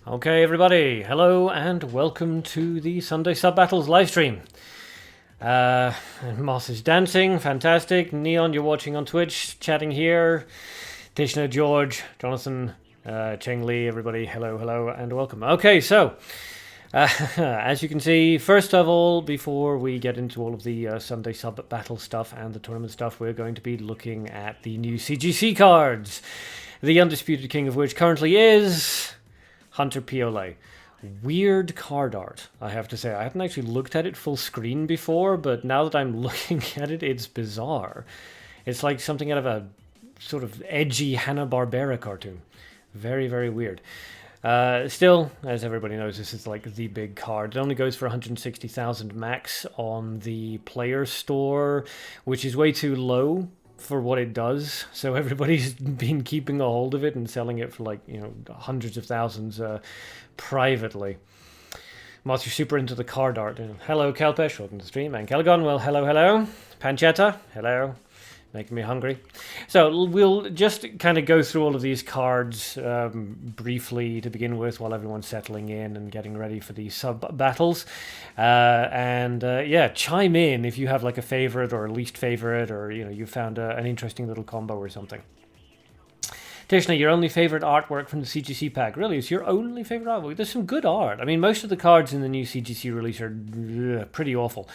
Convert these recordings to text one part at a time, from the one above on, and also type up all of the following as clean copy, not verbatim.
Okay, everybody, hello and welcome to the Sunday Sub Battles livestream. Moss is dancing, fantastic. Neon, you're watching on Twitch, chatting here. Tishna, George, Jonathan, Cheng Li, everybody, hello, and welcome. Okay, so, as you can see, first of all, before we get into all of the Sunday Sub Battle stuff and the tournament stuff, we're going to be looking at the new CGC cards. The undisputed king of which currently is Hunter Piole. Weird card art, I have to say. I hadn't actually looked at it full screen before, but now that I'm looking at it, it's bizarre. It's like something out of a sort of edgy Hanna-Barbera cartoon. Very, very weird. Still, as everybody knows, this is like the big card. It only goes for 160,000 max on the player store, which is way too low for what it does, so everybody's been keeping a hold of it and selling it for like, you know, hundreds of thousands privately. Moss, you're super into the card art. Hello, Kelpesh, welcome to the stream. And Caligon, well, hello. Panchetta, hello. Making me hungry. So we'll just kind of go through all of these cards briefly to begin with while everyone's settling in and getting ready for the sub-battles. Yeah, chime in if you have like a favorite or a least favorite, or you know, you found an interesting little combo or something. Tishna, your only favorite artwork from the CGC pack? Really, it's your only favorite artwork? There's some good art. I mean, most of the cards in the new CGC release are pretty awful.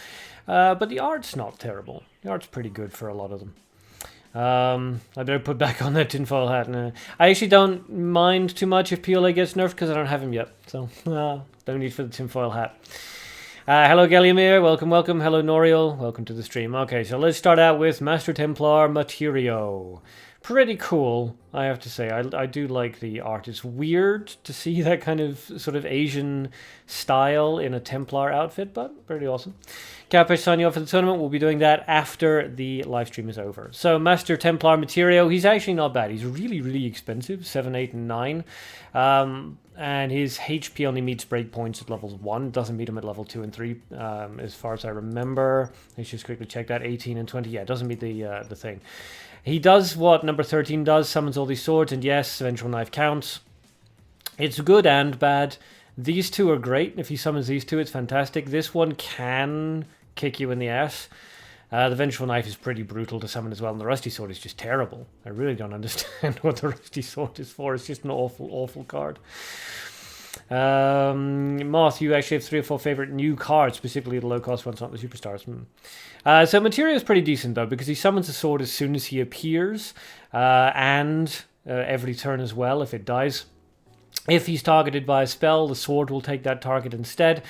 But the art's not terrible. The art's pretty good for a lot of them. I better put back on that tinfoil hat. I actually don't mind too much if Piole gets nerfed because I don't have him yet. So, no need for the tinfoil hat. Hello, Galliamir. Welcome. Hello, Noriel. Welcome to the stream. Okay, so let's start out with Master Templar Materio. Pretty cool, I have to say. I do like the art. It's weird to see that kind of sort of Asian style in a Templar outfit, but pretty awesome. Capesh signing off for the tournament. We'll be doing that after the live stream is over. So Master Templar Materio, he's actually not bad. He's really, really expensive, 7, 8, and 9. And his HP only meets breakpoints at levels 1. Doesn't meet him at level 2 and 3, as far as I remember. Let's just quickly check that. 18 and 20. Yeah, it doesn't meet the thing. He does what number 13 does, summons all these swords, and yes, Vengeful Knife counts. It's good and bad. These two are great. If he summons these two, it's fantastic. This one can kick you in the ass. The Vengeful Knife is pretty brutal to summon as well, and the Rusty Sword is just terrible. I really don't understand what the Rusty Sword is for. It's just an awful, awful card. Moth, you actually have 3 or 4 favorite new cards, specifically the low-cost ones, not the superstars. So Materio is pretty decent, though, because he summons a sword as soon as he appears, and every turn as well, if it dies. If he's targeted by a spell, the sword will take that target instead,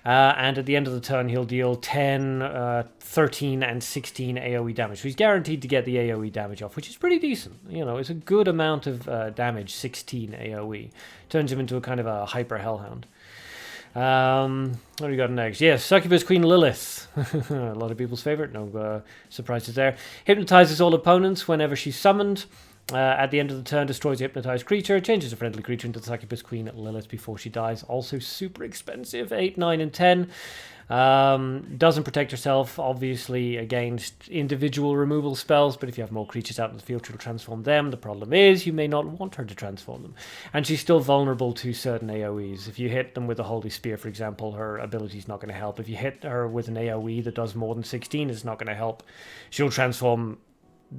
and at the end of the turn, he'll deal 10, 13, and 16 AoE damage. So he's guaranteed to get the AoE damage off, which is pretty decent. You know, it's a good amount of damage, 16 AoE. Turns him into a kind of a hyper hellhound. What do we got next? Yes, Succubus Queen Lilith. A lot of people's favorite. No surprises there. Hypnotizes all opponents whenever she's summoned. At the end of the turn, destroys a hypnotized creature, changes a friendly creature into the Succubus Queen Lilith before she dies. Also super expensive, 8, 9, and 10. Doesn't protect herself, obviously, against individual removal spells, but if you have more creatures out in the field, she'll transform them. The problem is, you may not want her to transform them. And she's still vulnerable to certain AoEs. If you hit them with a Holy Spear, for example, her ability's not going to help. If you hit her with an AoE that does more than 16, it's not going to help. She'll transform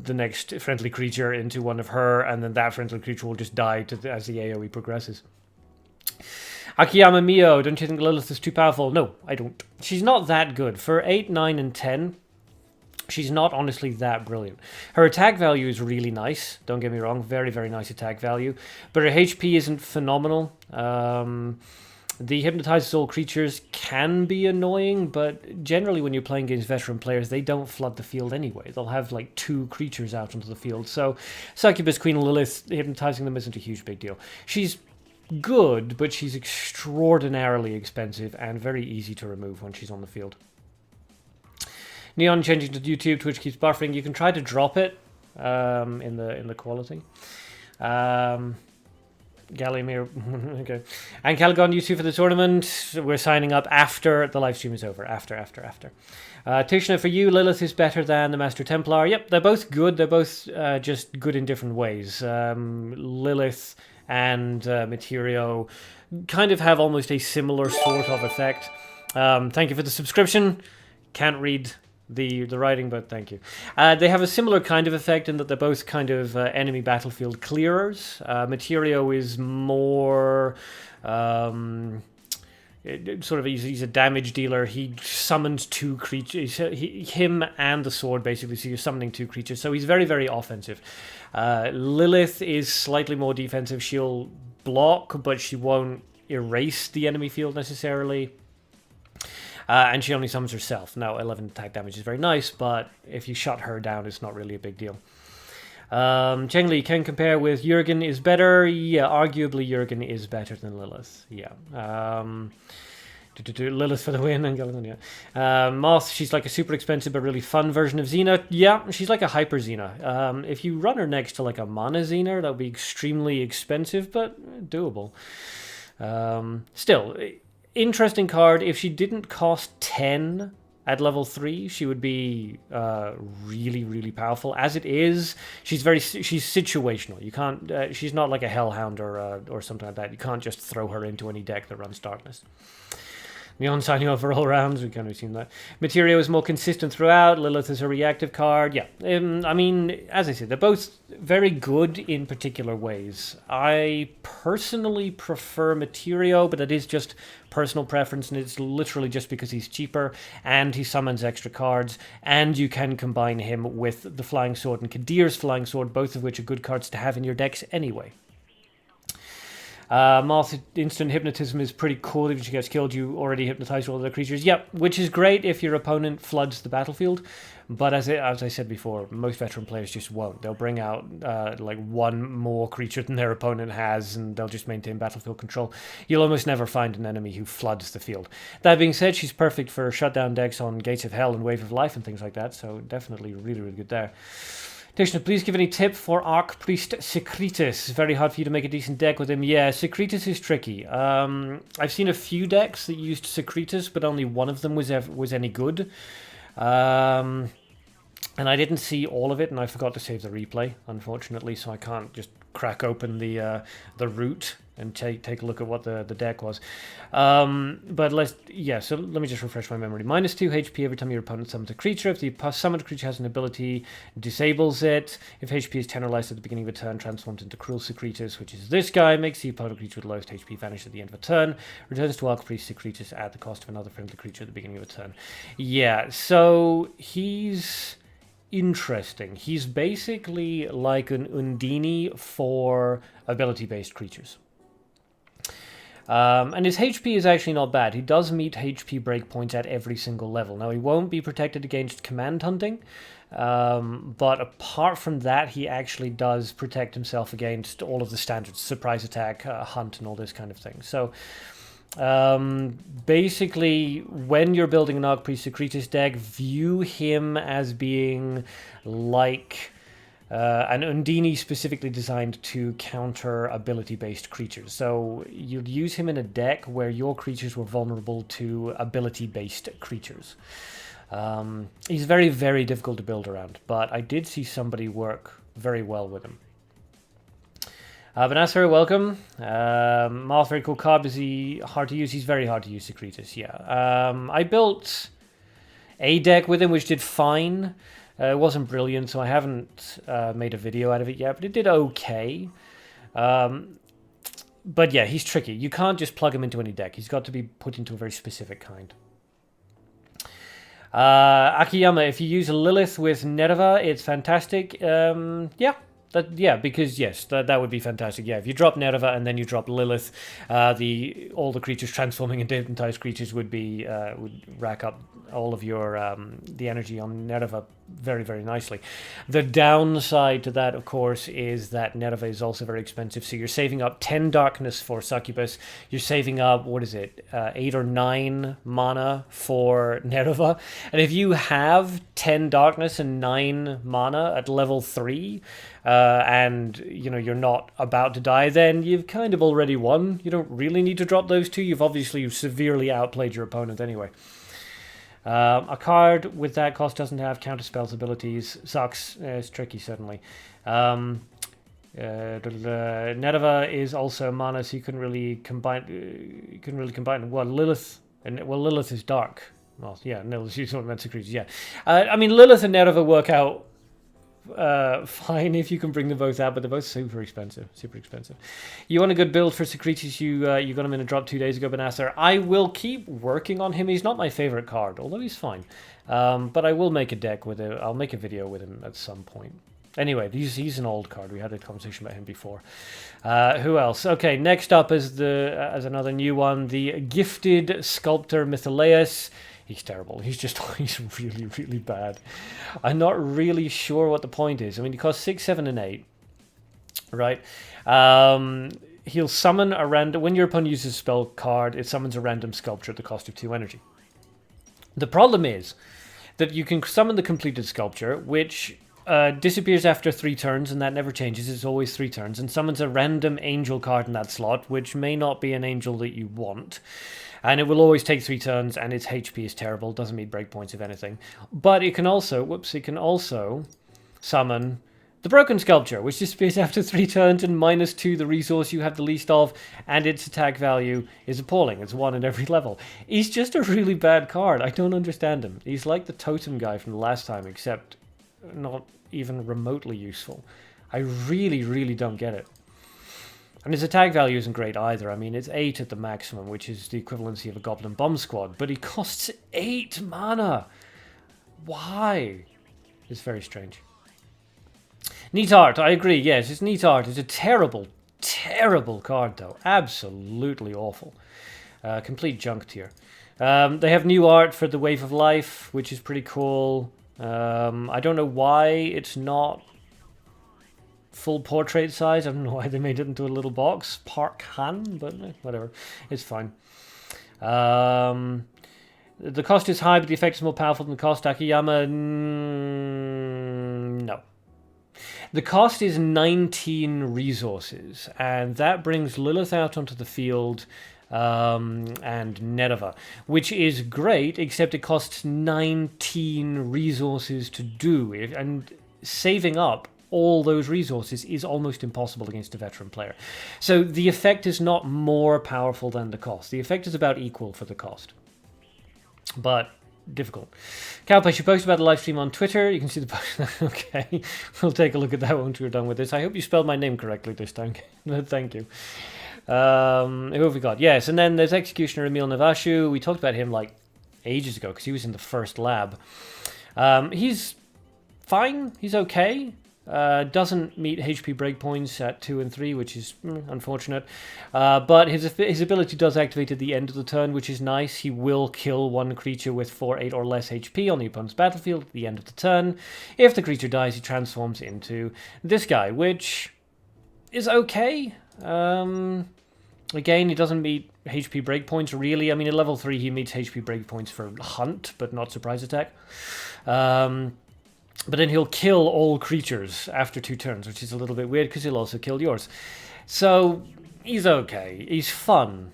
the next friendly creature into one of her, and then that friendly creature will just die as the AoE progresses. Akiyama Mio, don't you think Lilith is too powerful? No, I don't. She's not that good. For 8, 9, and 10, she's not honestly that brilliant. Her attack value is really nice, don't get me wrong, very, very nice attack value, but her HP isn't phenomenal. The Hypnotizes all creatures can be annoying, but generally when you're playing against veteran players, they don't flood the field anyway. They'll have like 2 creatures out onto the field. So Succubus Queen Lilith, hypnotizing them isn't a huge big deal. She's good, but she's extraordinarily expensive and very easy to remove when she's on the field. Neon changing to YouTube, Twitch keeps buffering. You can try to drop it in the quality. Gallimir, okay. And Caligon, you two for the tournament. We're signing up after the live stream is over. After. Tishna, for you, Lilith is better than the Master Templar. Yep, they're both good. They're both just good in different ways. Lilith and Materio kind of have almost a similar sort of effect. Thank you for the subscription. Can't read the writing, but thank you. They have a similar kind of effect in that they're both kind of enemy battlefield clearers. Materio is more sort of he's a damage dealer. He summons 2 creatures, him and the sword basically, so you're summoning 2 creatures, so he's very, very offensive. Lilith is slightly more defensive. She'll block, but she won't erase the enemy field necessarily. And she only summons herself. Now, 11 attack damage is very nice, but if you shut her down, it's not really a big deal. Cheng-Li can compare with Jurgen is better. Yeah, arguably Jurgen is better than Lilith. Yeah. Lilith for the win. And Moth, she's like a super expensive but really fun version of Xena. Yeah, she's like a hyper Xena. If you run her next to like a mana Xena, that would be extremely expensive, but doable. Still, interesting card. If she didn't cost 10 at level 3, she would be really, really powerful. As it is, she's situational. You can't. She's not like a Hellhound or something like that. You can't just throw her into any deck that runs Darkness. Neon signing off for all rounds. We kind of seen that. Materio is more consistent throughout. Lilith is a reactive card. Yeah. I mean, as I said, they're both very good in particular ways. I personally prefer Materio, but that is just personal preference, and it's literally just because he's cheaper and he summons extra cards, and you can combine him with the Flying Sword and Kadir's Flying Sword, both of which are good cards to have in your decks anyway. Moth instant hypnotism is pretty cool. If she gets killed, you already hypnotize all the creatures. Yep, which is great if your opponent floods the battlefield. But as I said before, most veteran players just won't. They'll bring out like 1 more creature than their opponent has, and they'll just maintain battlefield control. You'll almost never find an enemy who floods the field. That being said, she's perfect for shutdown decks on Gates of Hell and Wave of Life and things like that. So definitely really, really good there. Dishna, please give any tip for Archpriest Secretus. It's very hard for you to make a decent deck with him. Yeah, Secretus is tricky. I've seen a few decks that used Secretus, but only one of them was any good. And I didn't see all of it, and I forgot to save the replay, unfortunately, so I can't just crack open the root and take a look at what the deck was. But so let me just refresh my memory. -2 HP every time your opponent summons a creature. If the summoned creature has an ability, disables it. If HP is 10 or less at the beginning of a turn, transforms into Cruel Secretus, which is this guy, makes the opponent creature with the lowest HP vanish at the end of a turn, returns to Archpriest Secretus at the cost of another friendly creature at the beginning of a turn. Yeah, so he's interesting. He's basically like an Undini for ability-based creatures. And his HP is actually not bad. He does meet HP breakpoints at every single level. Now, he won't be protected against command hunting, but apart from that, he actually does protect himself against all of the standards, surprise attack, hunt, and all this kind of thing. So, basically, when you're building an Archpriest Secretus deck, view him as being like an Undini specifically designed to counter ability-based creatures. So you'd use him in a deck where your creatures were vulnerable to ability-based creatures. He's very, very difficult to build around, but I did see somebody work very well with him. Vanessa, welcome. Moth, very cool card. Is he hard to use? He's very hard to use, Secretus, yeah. I built a deck with him which did fine. It wasn't brilliant, so I haven't made a video out of it yet, but it did okay. But yeah, he's tricky. You can't just plug him into any deck. He's got to be put into a very specific kind. Akiyama, if you use a Lilith with Nerva, it's fantastic. Because yes, that would be fantastic. Yeah, if you drop Nerva and then you drop Lilith, all the creatures transforming into hypnotized creatures would rack up all of your the energy on Nerva very, very nicely. The downside to that, of course, is that Nerva is also very expensive. So you're saving up 10 darkness for Succubus. You're saving up 8 or 9 mana for Nerva. And if you have 10 darkness and 9 mana at level 3, and you're not about to die, then you've kind of already won. You don't really need to drop those 2. You've severely outplayed your opponent anyway. A card with that cost doesn't have counterspells abilities. Sucks. It's tricky, certainly. Nedova is also mana, so you couldn't really combine. Well, Lilith, Lilith is dark. Well, yeah, no, she's not meant to creatures. Yeah, I mean Lilith and Nedova work out fine if you can bring them both out, but they're both super expensive. You want a good build for Secretus? You got him in a drop 2 days ago, Banasser. I will keep working on him. He's not my favorite card, although he's fine. But I will make a deck with him. I'll make a video with him at some point. Anyway, he's an old card. We had a conversation about him before. Who else? Okay, next up is as another new one, the Gifted Sculptor Mythaleus. He's terrible. He's really, really bad. I'm not really sure what the point is. I mean, he costs 6, 7, and 8, right? He'll summon a random... When your opponent uses a spell card, it summons a random sculpture at the cost of 2 energy. The problem is that you can summon the completed sculpture, which... disappears after 3 turns, and that never changes. It's always 3 turns, and summons a random angel card in that slot, which may not be an angel that you want. And it will always take 3 turns, and its HP is terrible. Doesn't meet breakpoints, if anything. But it can also... it can also summon the Broken Sculpture, which disappears after 3 turns and -2 the resource you have the least of, and its attack value is appalling. It's 1 at every level. He's just a really bad card. I don't understand him. He's like the totem guy from the last time, except not even remotely useful. I really, really don't get it. And his attack value isn't great either. I mean, it's 8 at the maximum, which is the equivalency of a Goblin Bomb Squad, but he costs 8 mana. Why? It's very strange. Neat art, I agree. Yes, it's neat art. It's a terrible, terrible card, though. Absolutely awful. Complete junk tier. They have new art for the Wave of Life, which is pretty cool. I don't know why it's not full portrait size. I don't know why they made it into a little box. Park Han, but whatever. It's fine. The cost is high, but the effect is more powerful than the cost. Akiyama, no. The cost is 19 resources, and that brings Lilith out onto the field and Nedova, which is great, except it costs 19 resources to do it, and saving up all those resources is almost impossible against a veteran player. So the effect is not more powerful than the cost. The effect is about equal for the cost, but difficult. Cowpace, you posted about the live stream on Twitter. You can see the post. Okay, we'll take a look at that once we're done with this. I hope you spelled my name correctly this time. Thank you. Who have we got? Yes, and then there's Executioner Emil Navashu. We talked about him like ages ago because he was in the first lab. He's fine. He's okay. Doesn't meet HP breakpoints at 2 and 3, which is unfortunate. But his ability does activate at the end of the turn, which is nice. He will kill one creature with 4, 8 or less HP on the opponent's battlefield at the end of the turn. If the creature dies, he transforms into this guy, which is okay. Again, he doesn't meet HP breakpoints, really. I mean, at level 3, he meets HP breakpoints for Hunt, but not Surprise Attack. But then he'll kill all creatures after 2 turns, which is a little bit weird because he'll also kill yours. So he's okay. He's fun.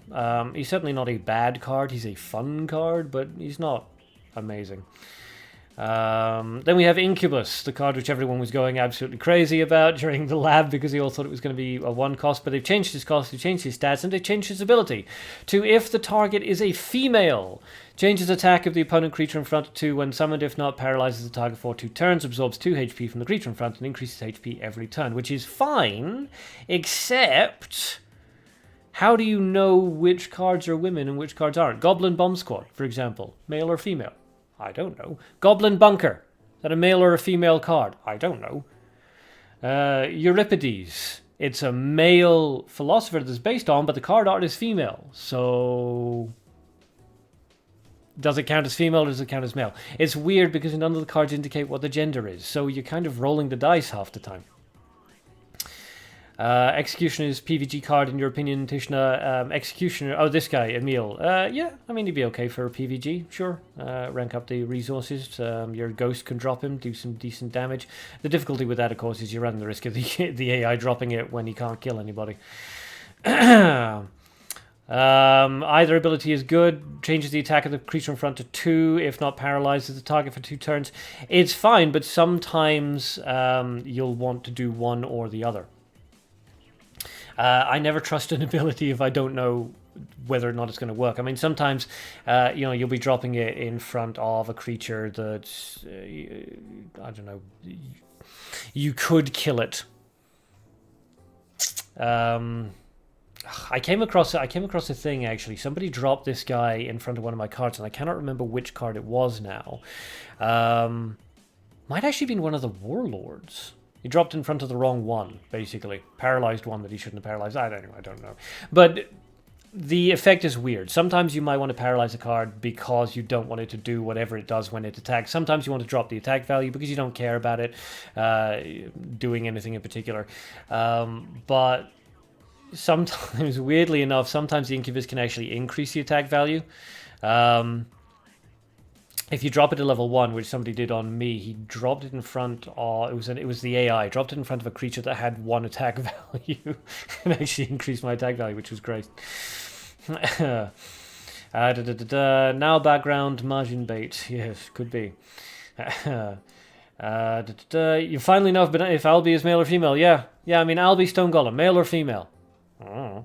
He's certainly not a bad card. He's a fun card, but he's not amazing. Then we have Incubus, the card which everyone was going absolutely crazy about during the lab because they all thought it was going to be a 1 cost, but they've changed his cost, they've changed his stats, and they've changed his ability to, if the target is a female, changes attack of the opponent creature in front to 2 when summoned. If not, paralyzes the target for 2 turns, absorbs 2 HP from the creature in front, and increases HP every turn, which is fine, except... how do you know which cards are women and which cards aren't? Goblin Bomb Squad, for example, male or female? I don't know. Goblin Bunker. Is that a male or a female card? I don't know. Euripides. It's a male philosopher that it's based on, but the card art is female. So... does it count as female or does it count as male? It's weird because none of the cards indicate what the gender is. So you're kind of rolling the dice half the time. Executioner's PVG card, in your opinion, Tishna? Executioner, oh, this guy, Emil. Yeah, I mean, he'd be okay for PVG, sure. Rank up the resources. Your ghost can drop him, do some decent damage. The difficulty with that, of course, is you run the risk of the AI dropping it when he can't kill anybody. Either ability is good, changes the attack of the creature in front to 2, if not paralyzes the target for 2 turns. It's fine, but sometimes you'll want to do one or the other. I never trust an ability if I don't know whether or not it's going to work. I mean, sometimes, you'll be dropping it in front of a creature that, I don't know, you could kill it. I came across a thing actually. Somebody dropped this guy in front of one of my cards, and I cannot remember which card it was now. Might actually been one of the warlords. He dropped in front of the wrong one, basically. Paralyzed one that he shouldn't have paralyzed. I don't know. But the effect is weird. Sometimes you might want to paralyze a card because you don't want it to do whatever it does when it attacks. Sometimes you want to drop the attack value because you don't care about it doing anything in particular. But sometimes, weirdly enough, sometimes the Incubus can actually increase the attack value. If you drop it to level 1, which somebody did on me, he dropped it in front of... It was the AI. Dropped it in front of a creature that had 1 attack value. And actually increased my attack value, which was great. Now background, margin bait. Yes, could be. You finally know if Albi is male or female. Yeah, I mean, Albi Stone Golem, male or female? Oh.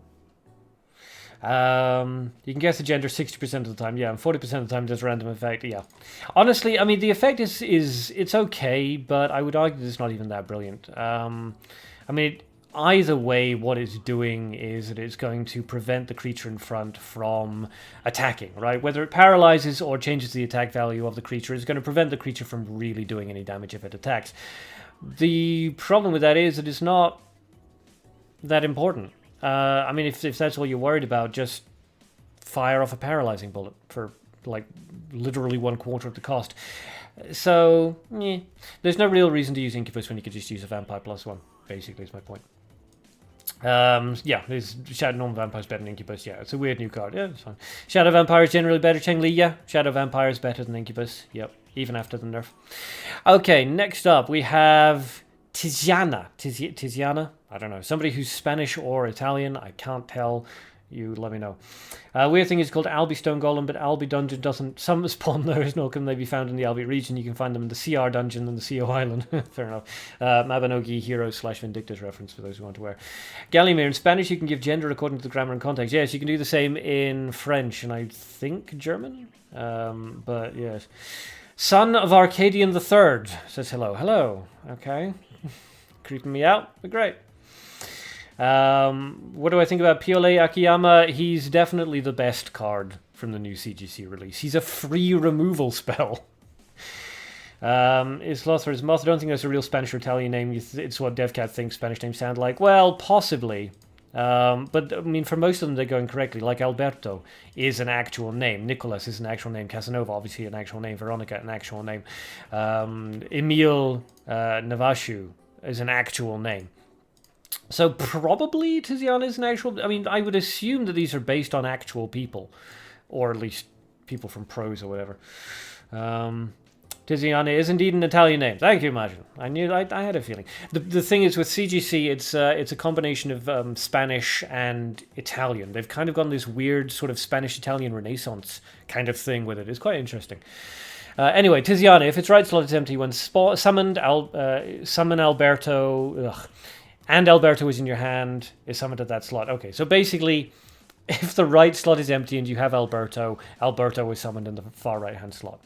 You can guess the gender 60% of the time, yeah, and 40% of the time does random effect, yeah. Honestly, I mean, the effect is it's okay, but I would argue that it's not even that brilliant. I mean, either way, what it's doing is that it's going to prevent the creature in front from attacking, right? Whether it paralyzes or changes the attack value of the creature, it's going to prevent the creature from really doing any damage if it attacks. The problem with that is that it's not that important. I mean, if that's all you're worried about, just fire off a paralyzing bullet for, like, literally 1/4 of the cost. So, there's no real reason to use Incubus when you could just use a Vampire +1, basically, is my point. Yeah, Shadow Normal Vampire's better than Incubus, yeah, it's a weird new card, yeah, it's fine. Shadow Vampire is generally better, Cheng Li, yeah, Shadow Vampire is better than Incubus, yep, even after the nerf. Okay, next up, we have Tiziana. Tiziana? I don't know. Somebody who's Spanish or Italian. I can't tell. You let me know. Weird thing is called Albi Stone Golem, but Albi Dungeon doesn't... Some spawn there, nor can they be found in the Albi region. You can find them in the CR Dungeon and the CO Island. Fair enough. Mabinogi Heroes/Vindictus reference for those who want to wear. Gallimir, in Spanish you can give gender according to the grammar and context. Yes, you can do the same in French and I think German. But yes. Son of Arcadean the Third says hello. Hello. Okay. Creeping me out, but great. What do I think about Piole Akiyama? He's definitely the best card from the new CGC release. He's a free removal spell. Is Lothar his Moth? I don't think that's a real Spanish or Italian name. It's what DevCat thinks Spanish names sound like. Well, possibly. But, I mean, for most of them, they're going correctly. Like Alberto is an actual name. Nicholas is an actual name. Casanova, obviously, an actual name. Veronica, an actual name. Emil Navashu is an actual name. So probably Tiziana is an actual... I mean, I would assume that these are based on actual people. Or at least people from Prose or whatever. Tiziana is indeed an Italian name. Thank you, Majin. I had a feeling. The thing is, with CGC, it's a combination of Spanish and Italian. They've kind of gone this weird sort of Spanish-Italian Renaissance kind of thing with it. It's quite interesting. Anyway, Tiziana, if its right slot is empty when summoned, summon Alberto... and Alberto is in your hand, is summoned at that slot. Okay, so basically, if the right slot is empty and you have Alberto, Alberto is summoned in the far right-hand slot.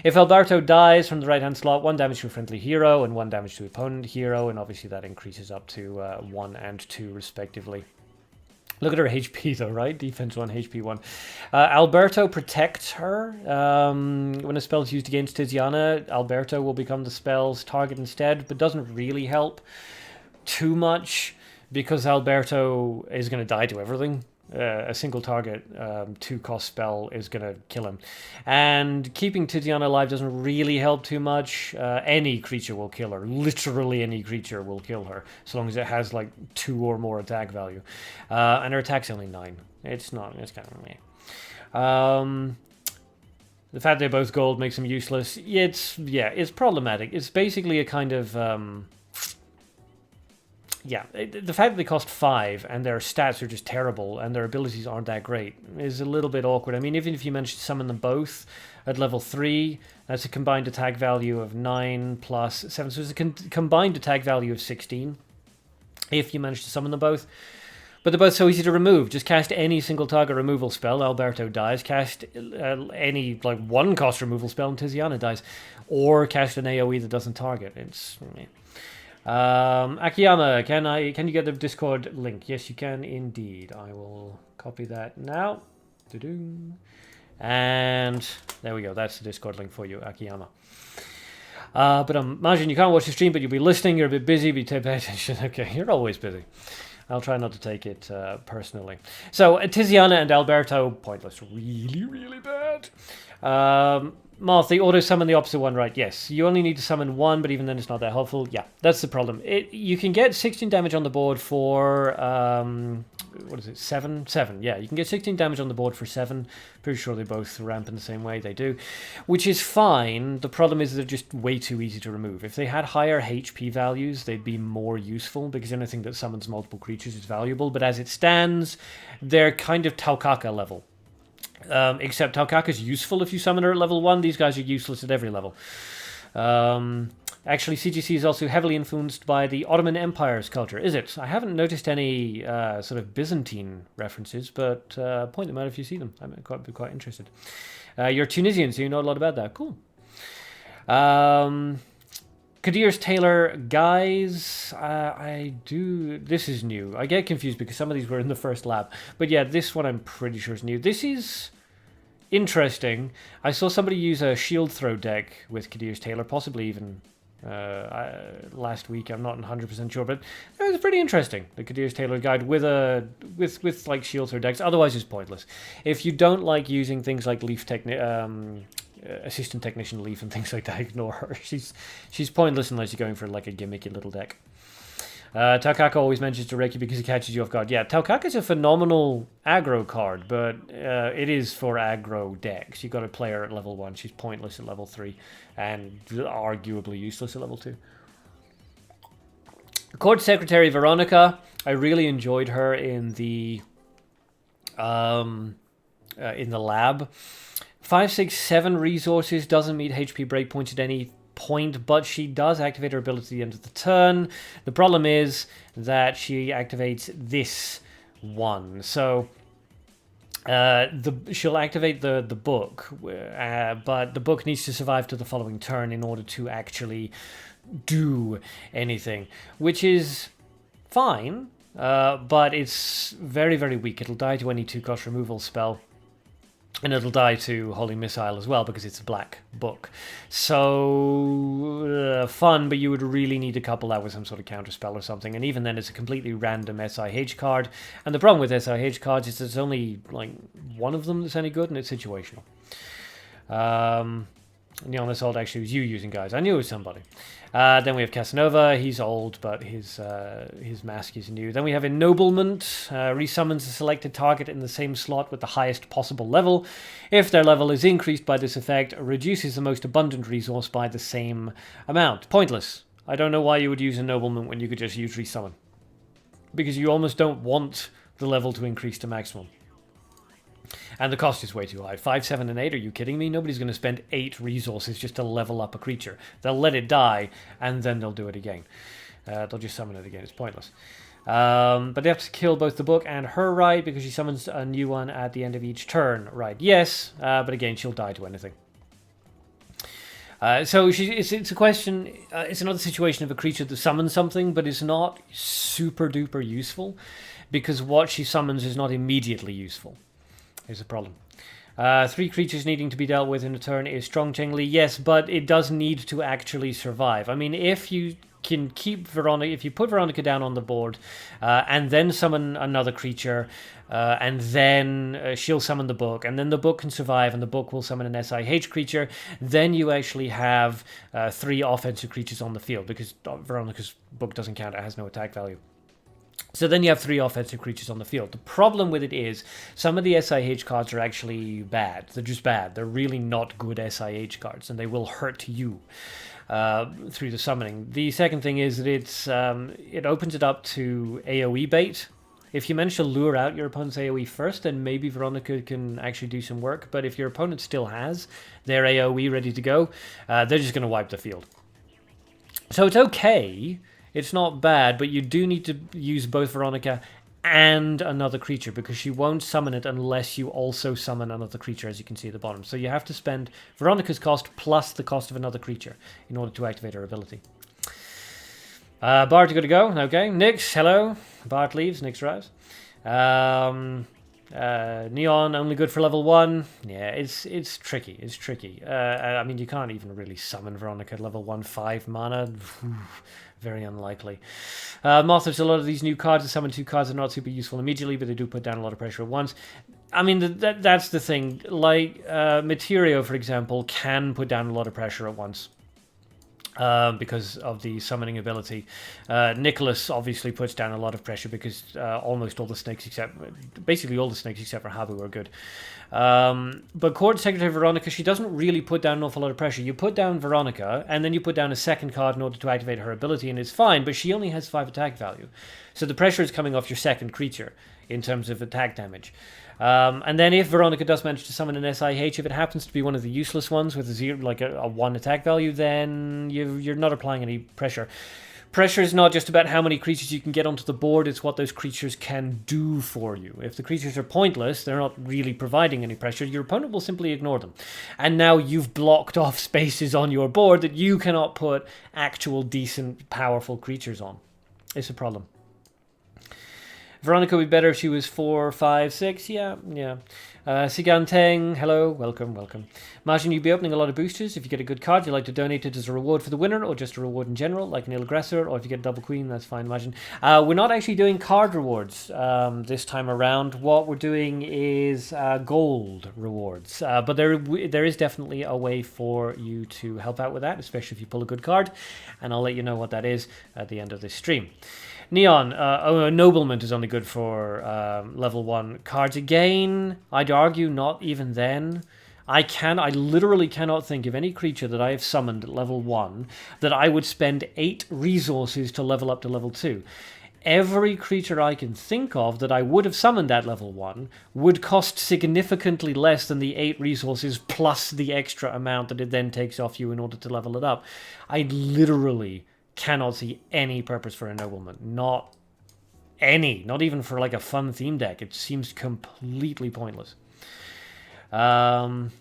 If Alberto dies from the right-hand slot, 1 damage to a friendly hero and 1 damage to opponent hero, and obviously that increases up to 1 and 2 respectively. Look at her HP though, right? Defense 1, HP 1. Alberto protects her. When a spell is used against Tiziana, Alberto will become the spell's target instead, but doesn't really help too much because Alberto is going to die to everything. A single target 2-cost spell is going to kill him. And keeping Tiziana alive doesn't really help too much. Any creature will kill her. Literally any creature will kill her, as long as it has like 2 or more attack value. And her attack's only 9. It's kind of meh. The fact they're both gold makes them useless. It's problematic. It's basically a kind of... the fact that they cost 5 and their stats are just terrible and their abilities aren't that great is a little bit awkward. I mean, even if you manage to summon them both at level 3, that's a combined attack value of 9 plus 7. So it's a combined attack value of 16 if you manage to summon them both. But they're both so easy to remove. Just cast any single target removal spell, Alberto dies. Cast any like one cost removal spell, and Tiziana dies. Or cast an AoE that doesn't target. It's Akiyama, can you get the Discord link? Yes, you can indeed. I will copy that now. And there we go. That's the Discord link for you, Akiyama. But imagine you can't watch the stream, but you'll be listening. You're a bit busy, but you pay attention. Okay, you're always busy. I'll try not to take it personally. So Tiziana and Alberto, pointless. Really, really bad. Marth, they auto-summon the opposite one, right? Yes. You only need to summon one, but even then it's not that helpful. Yeah, that's the problem. You can get 16 damage on the board for... what is it? 7? 7, yeah. You can get 16 damage on the board for 7. Pretty sure they both ramp in the same way. They do. Which is fine. The problem is they're just way too easy to remove. If they had higher HP values, they'd be more useful, because anything that summons multiple creatures is valuable. But as it stands, they're kind of Taukaka level. Except Taukaka's useful if you summon her at level 1. These guys are useless at every level. Actually, CGC is also heavily influenced by the Ottoman Empire's culture. Is it? I haven't noticed any sort of Byzantine references, but point them out if you see them. I'm be quite interested. You're Tunisian, so you know a lot about that. Cool. Kadir's Taylor, guys, I do... This is new. I get confused because some of these were in the first lab. But yeah, this one I'm pretty sure is new. This is interesting. I saw somebody use a shield throw deck with Kadir's Taylor, possibly even last week. I'm not 100% sure, but it was pretty interesting. The Kadir's Taylor guide with like shield throw decks. Otherwise, it's pointless. If you don't like using things like Leaf Assistant Technician Leaf and things like that, ignore her. She's pointless unless you're going for like a gimmicky little deck. Taukaka always mentions Reiki because he catches you off guard. Yeah, Taukaka's a phenomenal aggro card, but it is for aggro decks. You've got to play her at level 1. She's pointless at level 3 and arguably useless at level 2. Court Secretary Veronica, I really enjoyed her in the lab. 5, 6, 7 resources, doesn't meet HP breakpoints at any point, but she does activate her ability at the end of the turn. The problem is that she activates this one. So she'll activate the book, but the book needs to survive to the following turn in order to actually do anything, which is fine, but it's very, very weak. It'll die to any 2-cost removal spell. And it'll die to Holy Missile as well, because it's a black book. So, fun, but you would really need to couple that with some sort of counterspell or something. And even then, it's a completely random SIH card. And the problem with SIH cards is there's only, like, one of them that's any good, and it's situational. Neon Assault actually was you using, guys. I knew it was somebody. Then we have Casanova. He's old, but his mask is new. Then we have Ennoblement. Resummons a selected target in the same slot with the highest possible level. If their level is increased by this effect, reduces the most abundant resource by the same amount. Pointless. I don't know why you would use Ennoblement when you could just use Resummon. Because you almost don't want the level to increase to maximum. And the cost is way too high. 5, 7, and 8, are you kidding me? Nobody's going to spend 8 resources just to level up a creature. They'll let it die, and then they'll do it again. They'll just summon it again. It's pointless. But they have to kill both the book and her, right? Because she summons a new one at the end of each turn, right? Yes, but again, she'll die to anything. So it's a question, it's another situation of a creature that summons something, but is not super duper useful, because what she summons is not immediately useful. Is a problem. 3 creatures needing to be dealt with in a turn is Strong Chengli, yes, but it does need to actually survive. I mean, if you can keep Veronica, if you put Veronica down on the board, and then summon another creature, and then she'll summon the book, and then the book can survive, and the book will summon an SIH creature, then you actually have 3 offensive creatures on the field, because Veronica's book doesn't count, it has no attack value. So then you have 3 offensive creatures on the field. The problem with it is some of the SIH cards are actually bad. They're just bad. They're really not good SIH cards, and they will hurt you through the summoning. The second thing is that it opens it up to AoE bait. If you manage to lure out your opponent's AoE first, then maybe Veronica can actually do some work. But if your opponent still has their AoE ready to go, they're just going to wipe the field. So it's okay. It's not bad, but you do need to use both Veronica and another creature, because she won't summon it unless you also summon another creature, as you can see at the bottom. So you have to spend Veronica's cost plus the cost of another creature in order to activate her ability. Bart, you got to go? Okay. Nyx, hello. Bart leaves, Nyx arrives. Neon, only good for level 1. Yeah, it's tricky. It's tricky. I mean, you can't even really summon Veronica at level 1, 5 mana. Very unlikely. There's a lot of these new cards. The summon 2 cards are not super useful immediately, but they do put down a lot of pressure at once. I mean, that's the thing. Like, Materio, for example, can put down a lot of pressure at once. Because of the summoning ability. Nicholas obviously puts down a lot of pressure because almost all the snakes basically all the snakes except for Habu are good. But Court Secretary Veronica, she doesn't really put down an awful lot of pressure. You put down Veronica, and then you put down a second card in order to activate her ability, and it's fine, but she only has 5 attack value. So the pressure is coming off your second creature in terms of attack damage. And then if Veronica does manage to summon an SIH, if it happens to be one of the useless ones with a 1 attack value, then you're not applying any pressure. Pressure is not just about how many creatures you can get onto the board, it's what those creatures can do for you. If the creatures are pointless, they're not really providing any pressure, your opponent will simply ignore them. And now you've blocked off spaces on your board that you cannot put actual, decent, powerful creatures on. It's a problem. Veronica would be better if she was 4, 5, 6. Yeah. Sigan Teng, hello, welcome. Imagine you'd be opening a lot of boosters. If you get a good card, you'd like to donate it as a reward for the winner, or just a reward in general, like an ill aggressor, or if you get a double queen, that's fine, imagine. We're not actually doing card rewards this time around. What we're doing is gold rewards. But there is definitely a way for you to help out with that, especially if you pull a good card, and I'll let you know what that is at the end of this stream. Neon, Noblement is only good for level 1 cards. Again, I'd argue not even then. I literally cannot think of any creature that I have summoned at level 1 that I would spend 8 resources to level up to level 2. Every creature I can think of that I would have summoned at level 1 would cost significantly less than the 8 resources plus the extra amount that it then takes off you in order to level it up. I literally cannot see any purpose for a Nobleman. Not any. Not even for like a fun theme deck. It seems completely pointless. Moth,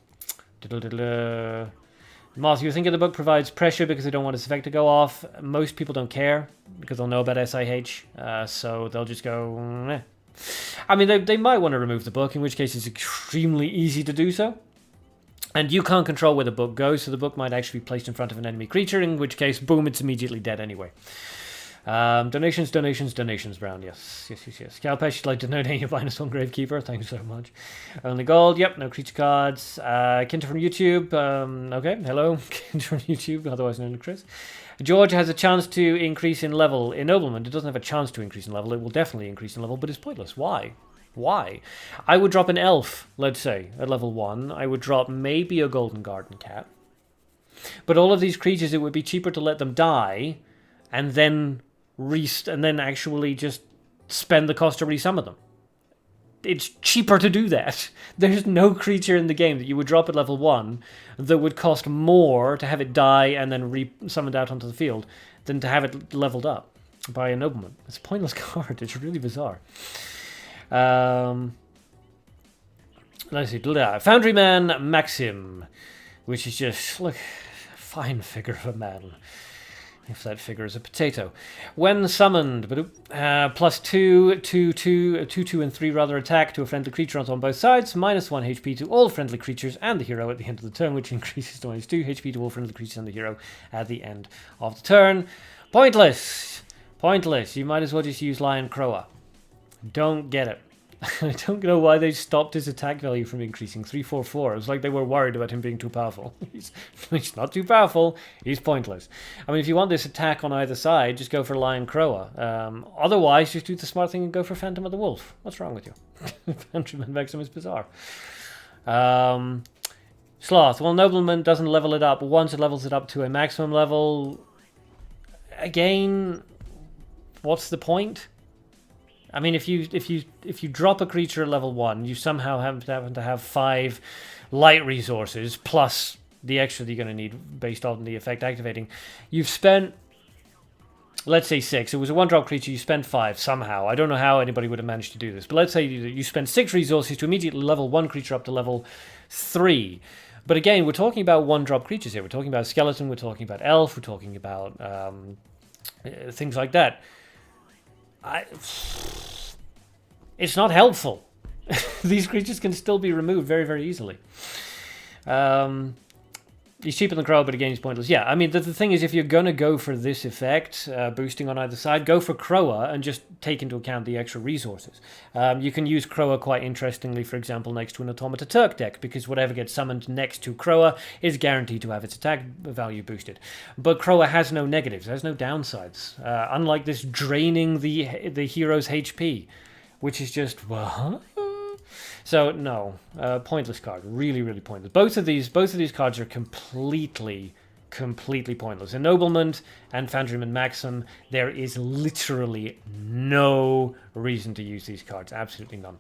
you think the book provides pressure because they don't want this effect to go off. Most people don't care because they'll know about SIH. So they'll just go, meh. I mean, they might want to remove the book, in which case it's extremely easy to do so. And you can't control where the book goes, so the book might actually be placed in front of an enemy creature, in which case, boom, it's immediately dead anyway. Donations, Brown, yes. Calpesh, you'd like to donate your -1 Gravekeeper, thanks so much. Only gold, yep, no creature cards. Kinter from YouTube, okay, hello, Kinter from YouTube, otherwise known as Chris. George has a chance to increase in level. Ennoblement, it doesn't have a chance to increase in level, it will definitely increase in level, but it's pointless. Why? I would drop an elf, let's say, at level 1. I would drop maybe a golden garden cat. But all of these creatures, it would be cheaper to let them die and then actually just spend the cost to resummon them. It's cheaper to do that. There's no creature in the game that you would drop at level 1 that would cost more to have it die and then re-summoned out onto the field than to have it leveled up by a nobleman. It's a pointless card. It's really bizarre. Let's see. Foundryman Maxim, which is just, look, a fine figure of a man. If that figure is a potato. When summoned, +2, 2, and 3 rather attack to a friendly creature on both sides, -1 HP to all friendly creatures and the hero at the end of the turn, which increases to -2 HP to all friendly creatures and the hero at the end of the turn. Pointless. You might as well just use Lion Croa. Don't get it. I don't know why they stopped his attack value from increasing. 3/4/4. It was like they were worried about him being too powerful. He's not too powerful. He's pointless. I mean, if you want this attack on either side, just go for Lion Croa. Otherwise, just do the smart thing and go for Phantom of the Wolf. What's wrong with you? Phantom and Maxim is bizarre. Sloth. Well, Nobleman doesn't level it up. Once it levels it up to a maximum level, again, what's the point? I mean, if you drop a creature at level 1, you somehow happen to have 5 light resources plus the extra that you're going to need based on the effect activating. You've spent let's say 6. It was a 1-drop creature. You spend 5 somehow. I don't know how anybody would have managed to do this. But let's say you spend 6 resources to immediately level 1 creature up to level 3. But again, we're talking about 1-drop creatures here. We're talking about skeleton. We're talking about elf. We're talking about things like that. It's not helpful. These creatures can still be removed very, very easily. He's cheaper than Crow, but again, he's pointless. Yeah, I mean, the thing is, if you're going to go for this effect, boosting on either side, go for Crowa and just take into account the extra resources. You can use Crowa quite interestingly, for example, next to an Automata Turk deck, because whatever gets summoned next to Crowa is guaranteed to have its attack value boosted. But Crowa has no negatives, has no downsides, unlike this draining the hero's HP, which is just, what? So no, pointless card. Really, really pointless. Both of these cards are completely pointless. Ennoblement and Fandriman Maxim. There is literally no reason to use these cards. Absolutely none.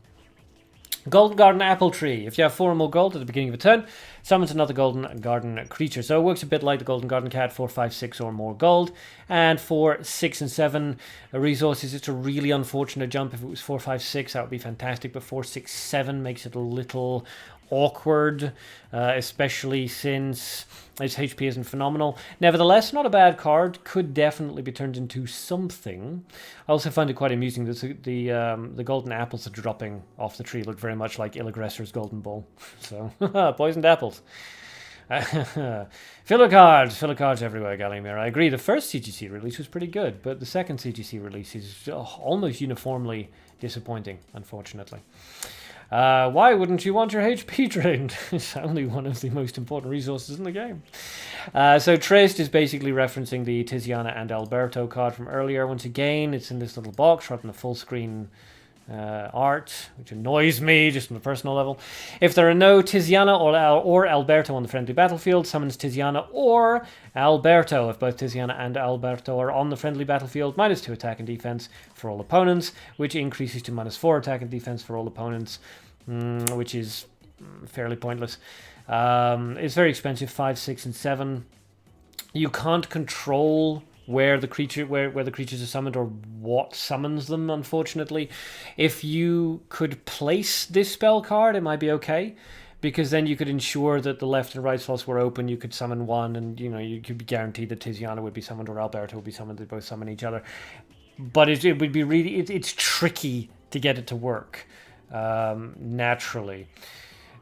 Golden Garden Apple Tree. If you have 4 or more gold at the beginning of a turn, summons another Golden Garden creature. So it works a bit like the Golden Garden Cat, 4, 5, 6 or more gold. And for 6 and 7 resources, it's a really unfortunate jump. If it was 4, 5, 6, that would be fantastic. But 4, 6, 7 makes it a little awkward, especially since its HP isn't phenomenal. Nevertheless, not a bad card. Could definitely be turned into something. I also find it quite amusing that the golden apples that are dropping off the tree look very much like Illagressor's golden ball. So, poisoned apples. Filler cards everywhere, Gallimir. I agree, the first CGC release was pretty good, but the second CGC release is almost uniformly disappointing, unfortunately. Why wouldn't you want your HP drained? It's only one of the most important resources in the game. So Trist is basically referencing the Tiziana and Alberto card from earlier. Once again, it's in this little box rather than the full screen art, which annoys me just on a personal level. If there are no Tiziana or Alberto on the friendly battlefield, summons Tiziana or Alberto. If both Tiziana and Alberto are on the friendly battlefield, -2 attack and defense for all opponents, which increases to -4 attack and defense for all opponents, which is fairly pointless. It's very expensive, 5, 6, and 7. You can't control where the creatures are summoned or what summons them, unfortunately. If you could place this spell card, it might be okay, because then you could ensure that the left and right slots were open. You could summon one, and you could be guaranteed that Tiziana would be summoned or Alberto would be summoned. They both summon each other. But it would be really, it's tricky to get it to work naturally.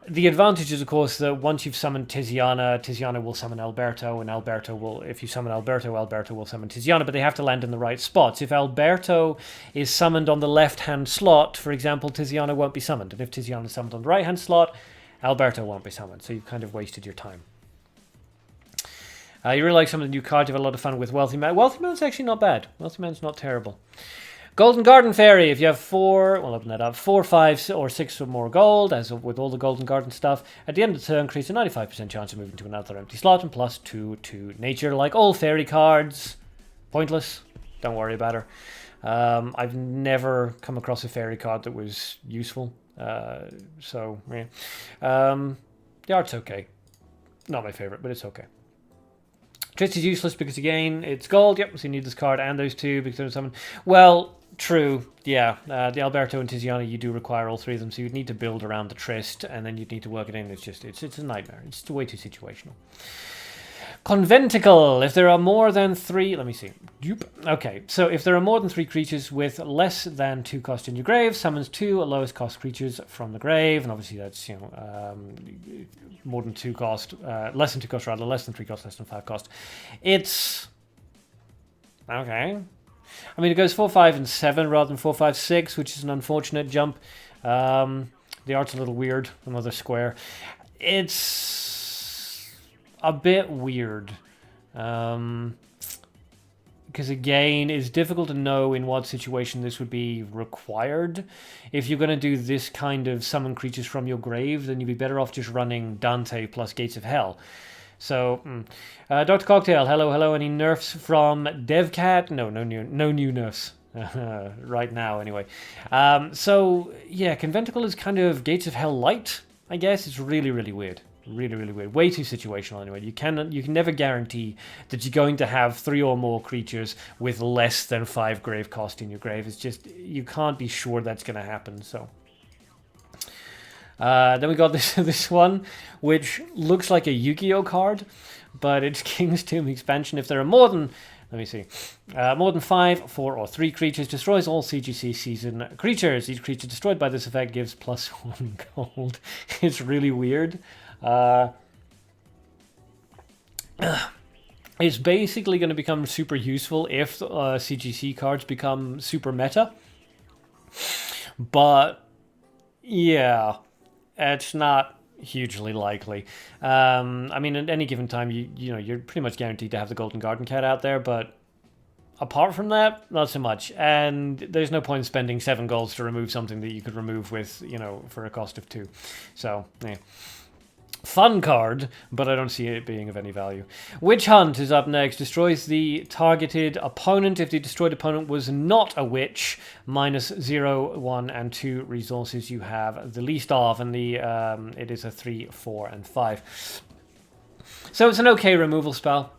The advantage is, of course, that once you've summoned Tiziana, Tiziana will summon Alberto, and Alberto will, if you summon Alberto, Alberto will summon Tiziana, but they have to land in the right spots. If Alberto is summoned on the left-hand slot, for example, Tiziana won't be summoned. And if Tiziana is summoned on the right-hand slot, Alberto won't be summoned. So you've kind of wasted your time. You really like some of the new cards. You have a lot of fun with Wealthy Man. Wealthy Man's actually not bad. Wealthy Man's not terrible. Golden Garden Fairy, if you have 4, we'll open that up, 4, 5, or 6 or more gold, as with all the Golden Garden stuff, at the end of the turn, creates a 95% chance of moving to another empty slot, and +2 to nature, like all fairy cards. Pointless. Don't worry about her. I've never come across a fairy card that was useful, so, yeah. The art's okay. Not my favourite, but it's okay. Trist is useless because, again, it's gold. Yep, so you need this card and those two because there's someone. Well, true. Yeah, the Alberto and Tiziana, you do require all 3 of them, so you'd need to build around the Trist, and then you'd need to work it in. It's just, it's a nightmare. It's way too situational. Conventicle. If there are more than 3... Let me see. Okay, so if there are more than 3 creatures with less than 2 cost in your grave, summons 2 lowest cost creatures from the grave, and obviously that's, more than 2 cost, less than 2 cost rather, less than 3 cost, less than 5 cost. It's... okay. I mean, it goes 4, 5, and 7 rather than 4, 5, 6, which is an unfortunate jump. The art's a little weird, another square. It's a bit weird. Because again, it's difficult to know in what situation this would be required. If you're going to do this kind of summon creatures from your grave, then you'd be better off just running Dante plus Gates of Hell. So, Dr. Cocktail, hello. Any nerfs from DevCat? No new nerfs. Right now, anyway. So, yeah, Conventicle is kind of Gates of Hell light, I guess. It's really, really weird. Really, really weird. Way too situational anyway. You can never guarantee that you're going to have 3 or more creatures with less than 5 grave cost in your grave. It's just, you can't be sure that's going to happen, so... then we got this one, which looks like a Yu-Gi-Oh card, but it's King's Tomb expansion. If there are more than... Let me see. More than 5, 4, or 3 creatures, destroys all CGC season creatures. Each creature destroyed by this effect gives +1 gold. It's really weird. It's basically going to become super useful if CGC cards become super meta. But, yeah, it's not hugely likely. I mean, at any given time, you know, you're pretty much guaranteed to have the Golden Garden Cat out there, but apart from that, not so much. And there's no point in spending 7 golds to remove something that you could remove with, you know, for a cost of 2. So, yeah. Fun card, but I don't see it being of any value. Witch Hunt is up next. Destroys the targeted opponent. If the destroyed opponent was not a witch, -0, 1, and 2 resources you have the least of, and the it is a 3, 4, and 5. So it's an okay removal spell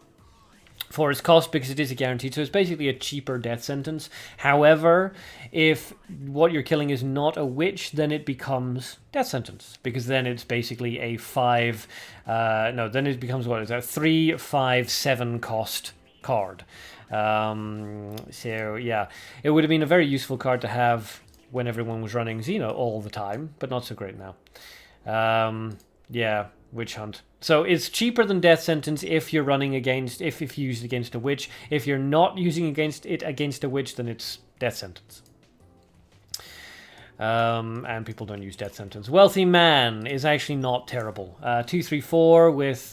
for its cost because it is a guarantee, so it's basically a cheaper death sentence. However, if what you're killing is not a witch, then it becomes death sentence, because then it's basically a 5 then it becomes, what is that, 3, 5, 7 cost card. So yeah, it would have been a very useful card to have when everyone was running Xeno all the time, but not so great now. Yeah, Witch Hunt. So it's cheaper than Death Sentence if you're running against, if used against a witch. If you're not using against a witch, then it's Death Sentence. And people don't use Death Sentence. Wealthy Man is actually not terrible. 2, 3, 4 with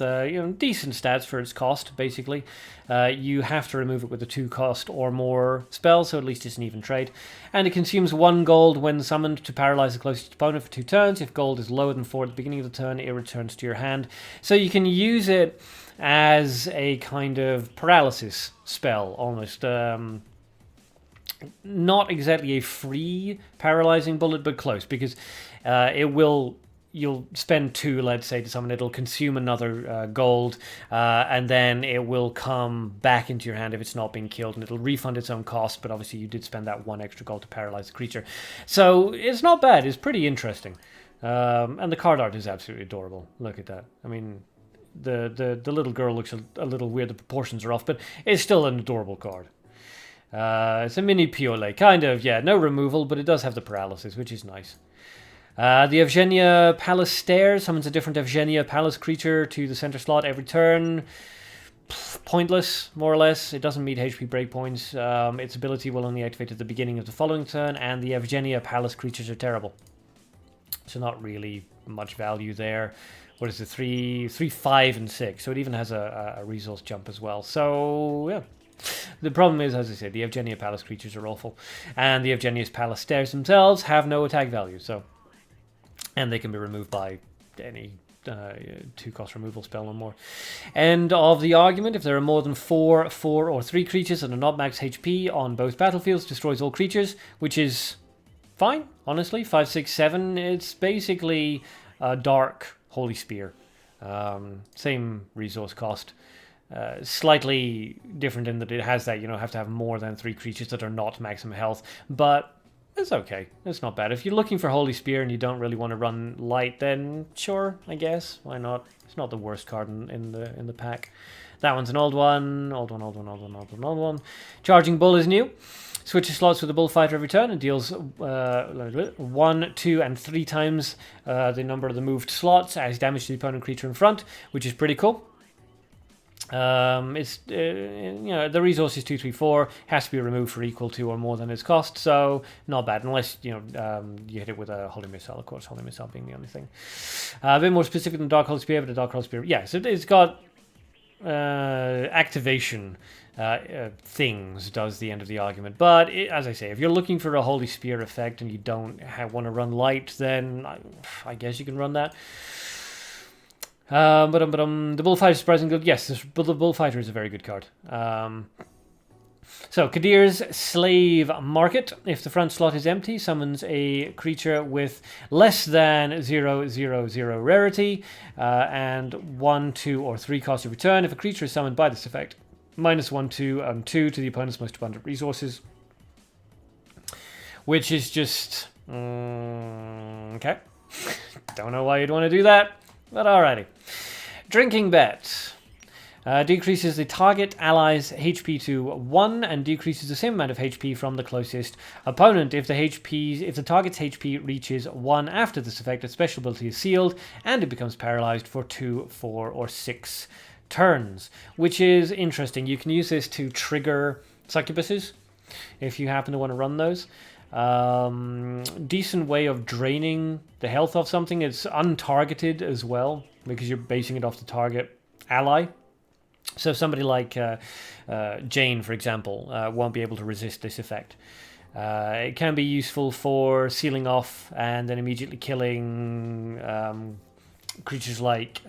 decent stats for its cost, basically. You have to remove it with a 2 cost or more spell, so at least it's an even trade. And it consumes 1 gold when summoned to paralyze the closest opponent for 2 turns. If gold is lower than 4 at the beginning of the turn, it returns to your hand. So you can use it as a kind of paralysis spell, almost. Not exactly a free paralyzing bullet, but close, because you'll spend 2, let's say, to summon it. It'll consume another gold, and then it will come back into your hand if it's not being killed, and it'll refund its own cost, but obviously you did spend that 1 extra gold to paralyze the creature. So it's not bad. It's pretty interesting. And the card art is absolutely adorable. Look at that. I mean, the little girl looks a little weird. The proportions are off, but it's still an adorable card. It's a mini Piole, kind of, yeah, no removal, but it does have the paralysis, which is nice. The Evgenia Palace Stairs summons a different Evgenia Palace creature to the center slot every turn. Pointless, more or less. It doesn't meet HP breakpoints. Its ability will only activate at the beginning of the following turn, and the Evgenia Palace creatures are terrible. So not really much value there. What is it? 3, 5, and 6. So it even has a resource jump as well. So, yeah. The problem is, as I said, the Evgenia Palace creatures are awful, and the Evgenia's Palace Stairs themselves have no attack value, so, and they can be removed by any 2-cost removal spell or more. End of the argument. If there are more than 4, 4, or 3 creatures that are not max HP on both battlefields, destroys all creatures, which is fine, honestly. 5, 6, 7, it's basically a dark Holy Spear. Same resource cost. Slightly different in that it has that, have to have more than 3 creatures that are not maximum health, but it's okay. It's not bad. If you're looking for Holy Spear and you don't really want to run light, then sure, I guess. Why not? It's not the worst card in the pack. That one's an old one. Old one. Charging Bull is new. Switches slots with the Bullfighter every turn and deals 1, 2, and 3 times the number of the moved slots as damage to the opponent creature in front, which is pretty cool. The resource is 2, 3, 4, has to be removed for equal to or more than its cost, so not bad, unless you hit it with a Holy Missile, of course, Holy Missile being the only thing. A bit more specific than Dark Holy Spear, but the Dark Holy Spear, yeah, so it's got activation things, does the end of the argument, but as I say, if you're looking for a Holy Spear effect and you don't want to run light, then I guess you can run that. The Bullfighter is surprisingly good. Yes, the Bullfighter is a very good card. So, Kadir's Slave Market. If the front slot is empty, summons a creature with less than 0/0/0 rarity and 1, 2, or 3 cost of return. If a creature is summoned by this effect, -1, 2, and 2 to the opponent's most abundant resources. Which is just... okay. Don't know why you'd want to do that, but alrighty. Drinking Bet. Decreases the target ally's HP to 1 and decreases the same amount of HP from the closest opponent. If the target's HP reaches 1 after this effect, its special ability is sealed and it becomes paralyzed for 2, 4, or 6 turns, which is interesting. You can use this to trigger succubuses if you happen to want to run those. Decent way of draining the health of something. It's untargeted as well because you're basing it off the target ally. So somebody like Jane, for example, won't be able to resist this effect. It can be useful for sealing off and then immediately killing creatures like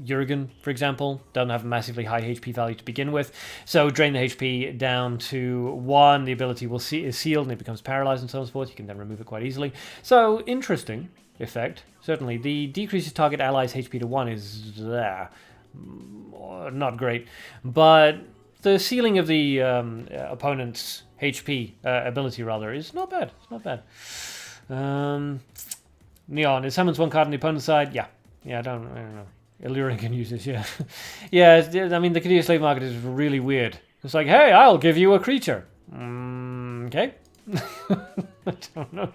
Jurgen, for example. Don't have a massively high HP value to begin with. So drain the HP down to 1. The ability is sealed and it becomes paralyzed and so on and so forth. You can then remove it quite easily. So interesting effect. Certainly. The decreases target allies HP to 1 is not great, but the sealing of the opponent's HP ability rather is not bad. It's not bad. Neon, it summons 1 card on the opponent's side. Yeah, I don't know. Illyrian can use this. Yeah, yeah. I mean, the Kadir Slave Market is really weird. It's like, hey, I'll give you a creature. Okay. I don't know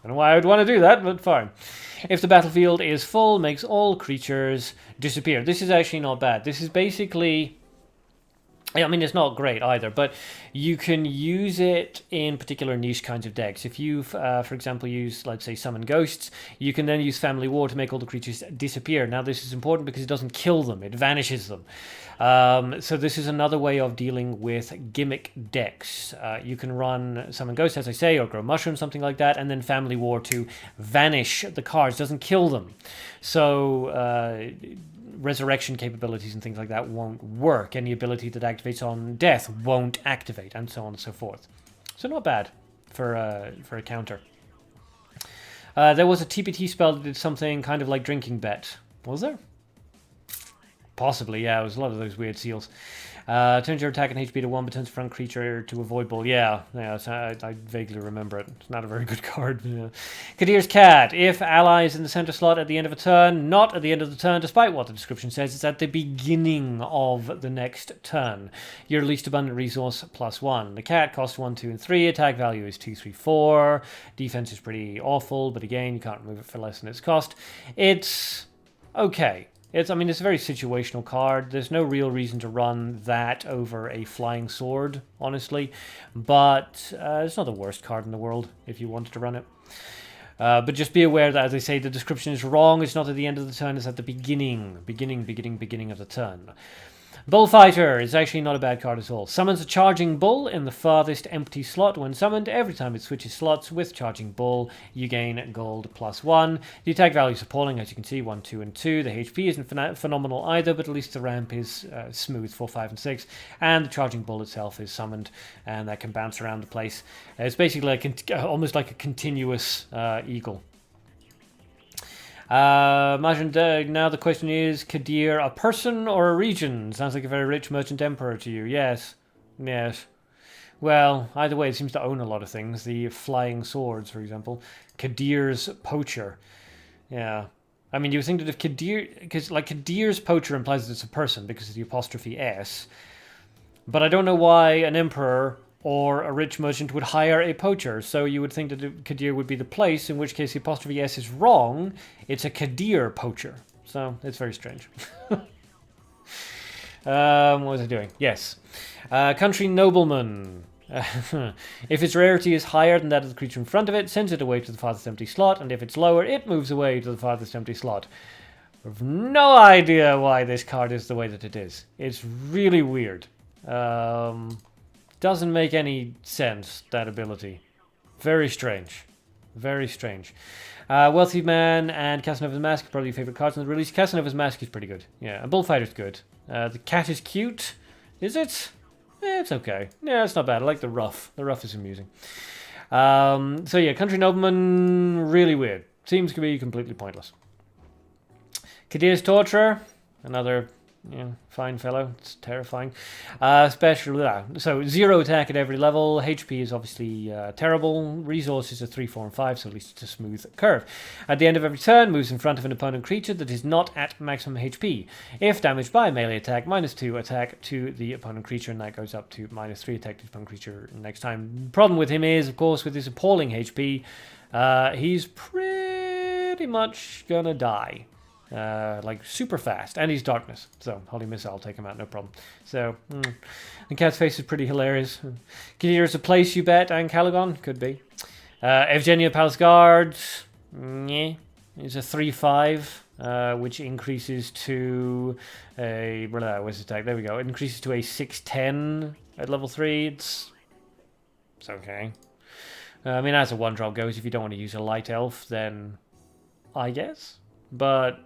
why I would want to do that, but fine. If the battlefield is full, makes all creatures disappear. This is actually not bad. This is basically... I mean, it's not great either, but you can use it in particular niche kinds of decks. If you, for example, use, let's say, Summon Ghosts, you can then use Family War to make all the creatures disappear. Now, this is important because it doesn't kill them, it vanishes them. So this is another way of dealing with gimmick decks. You can run Summon Ghosts, as I say, or Grow Mushroom, something like that, and then Family War to vanish the cards, doesn't kill them. So... resurrection capabilities and things like that won't work. Any ability that activates on death won't activate, and so on and so forth. So not bad for a counter. There was a TPT spell that did something kind of like Drinking Bet. Was there? Possibly, yeah. It was a lot of those weird seals. Turns your attack and HP to 1, but turns front creature to avoid bull. Yeah, I vaguely remember it. It's not a very good card. Yeah. Kadir's Cat. If allies in the center slot at the end of a turn, not at the end of the turn, despite what the description says, it's at the beginning of the next turn. Your least abundant resource +1. The cat costs 1, 2, and 3. Attack value is 2, 3, 4. Defense is pretty awful, but again, you can't remove it for less than its cost. It's okay. It's a very situational card. There's no real reason to run that over a flying sword, honestly. But it's not the worst card in the world if you wanted to run it. But just be aware that, as I say, the description is wrong. It's not at the end of the turn. It's at the beginning of the turn. Bullfighter is actually not a bad card at all. Summons a Charging Bull in the farthest empty slot when summoned. Every time it switches slots with Charging Bull, you gain gold +1. The attack value is appalling, as you can see, 1, 2, and 2. The HP isn't phenomenal either, but at least the ramp is smooth, 4, 5, and 6. And the Charging Bull itself is summoned, and that can bounce around the place. It's basically almost like a continuous eagle. Now the question is, Kadir a person or a region? Sounds like a very rich merchant emperor to you. Yes. Well, either way, it seems to own a lot of things. The flying swords, for example. Kadir's poacher. Yeah. I mean, you would think that if Kadir... Because, like, Kadir's poacher implies that it's a person because of the apostrophe S. But I don't know why an emperor... or a rich merchant would hire a poacher. So you would think that Kadir would be the place, in which case the apostrophe S is wrong. It's a Kadir poacher. So it's very strange. What was I doing? Yes. Country nobleman. If its rarity is higher than that of the creature in front of it, sends it away to the farthest empty slot, and if it's lower, it moves away to the farthest empty slot. I have no idea why this card is the way that it is. It's really weird. Doesn't make any sense, that ability. Very strange. Very strange. Wealthy Man and Casanova's Mask are probably your favorite cards in the release. Casanova's Mask is pretty good. Yeah, and Bullfighter's good. The cat is cute. Is it? It's okay. Yeah, it's not bad. I like the rough. The rough is amusing. So yeah, Country Nobleman, really weird. Seems to be completely pointless. Kadir's Torturer, another fine fellow. It's terrifying. So 0 attack at every level. HP is obviously terrible. Resources are 3, 4, and 5, so at least it's a smooth curve. At the end of every turn, moves in front of an opponent creature that is not at maximum HP. If damaged by a melee attack, -2 attack to the opponent creature, and that goes up to -3 attack to the opponent creature next time. The problem with him is, of course, with his appalling HP, he's pretty much gonna die. Like super fast, and he's darkness, so Holy Missile, I'll take him out, no problem. So the cat's face is pretty hilarious. Kadir's a place, you bet, and Caligon could be. Evgenia Palace Guard, is a 3/5, which increases to a where's the attack? There we go. It increases to a 6/10 at level 3. It's okay. I mean, as a 1-drop goes, if you don't want to use a light elf, then I guess, but.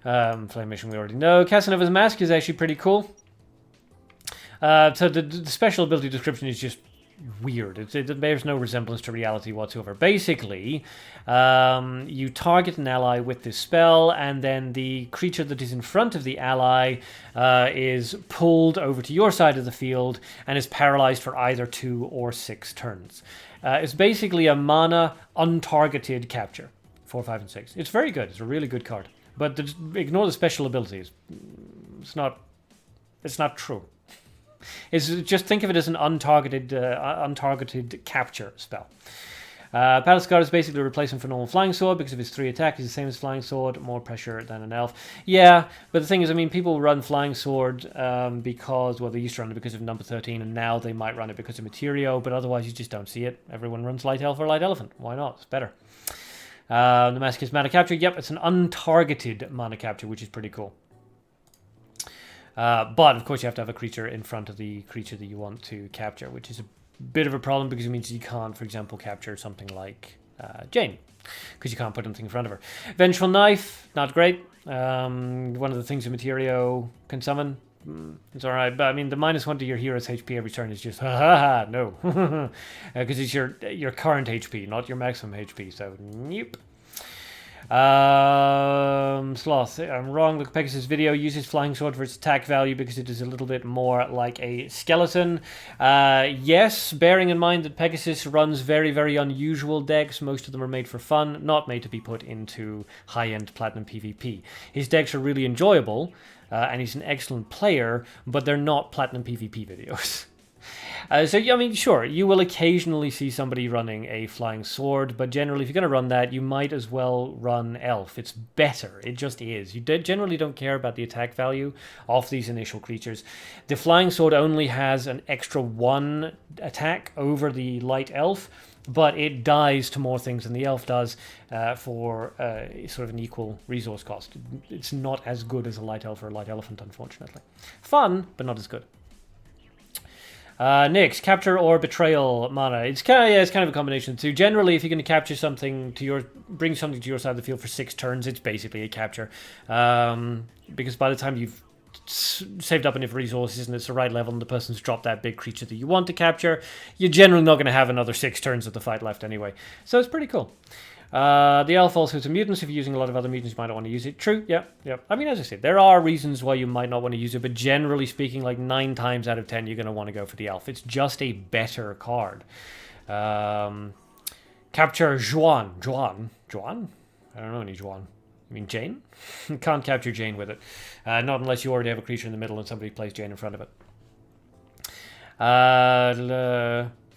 Flame Mission we already know. Casanova's Mask is actually pretty cool. So the special ability description is just weird. It bears no resemblance to reality whatsoever. Basically, you target an ally with this spell, and then the creature that is in front of the ally is pulled over to your side of the field and is paralyzed for either 2 or 6 turns. It's basically a mana untargeted capture. 4, 5, and 6. It's very good. It's a really good card. But ignore the special abilities. It's not true. It's just think of it as an untargeted capture spell. Palace Guard is basically a replacement for normal Flying Sword because of its 3 attack. It's the same as Flying Sword, more pressure than an elf. Yeah, but the thing is, I mean, people run Flying Sword because, well, they used to run it because of number 13, and now they might run it because of Materio, but otherwise you just don't see it. Everyone runs Light Elf or Light Elephant. Why not? It's better. The Masochist Mana Capture, yep, it's an untargeted Mana Capture, which is pretty cool. But, of course, you have to have a creature in front of the creature that you want to capture, which is a bit of a problem because it means you can't, for example, capture something like Jane, because you can't put anything in front of her. Vengeful Knife, not great. One of the things that Materio can summon. It's alright, but I mean, the -1 to your hero's HP every turn is just, no. Because it's your current HP, not your maximum HP, so, nope. Sloth, I'm wrong. Look, Pegasus' video uses Flying Sword for its attack value because it is a little bit more like a skeleton. Yes, bearing in mind that Pegasus runs very, very unusual decks. Most of them are made for fun, not made to be put into high-end Platinum PvP. His decks are really enjoyable, and he's an excellent player, but they're not Platinum PvP videos. So, I mean, sure, you will occasionally see somebody running a Flying Sword, but generally, if you're going to run that, you might as well run Elf. It's better. It just is. You generally don't care about the attack value of these initial creatures. The Flying Sword only has an extra 1 attack over the Light Elf, but it dies to more things than the Elf does for sort of an equal resource cost. It's not as good as a Light Elf or a Light Elephant, unfortunately. Fun, but not as good. Nyx, capture or betrayal mana. It's kind of a combination of the two. Generally, if you're going to capture something bring something to your side of the field for 6 turns, it's basically a capture. Because by the time you've saved up enough resources and it's the right level and the person's dropped that big creature that you want to capture, you're generally not going to have another 6 turns of the fight left anyway. So it's pretty cool. The elf also has a mutant, so if you're using a lot of other mutants, you might not want to use it. True, yeah. I mean, as I said, there are reasons why you might not want to use it, but generally speaking, like 9 times out of 10, you're going to want to go for the elf. It's just a better card. Capture Juan? I don't know any Juan. I mean, Jane? You can't capture Jane with it. Not unless you already have a creature in the middle and somebody plays Jane in front of it.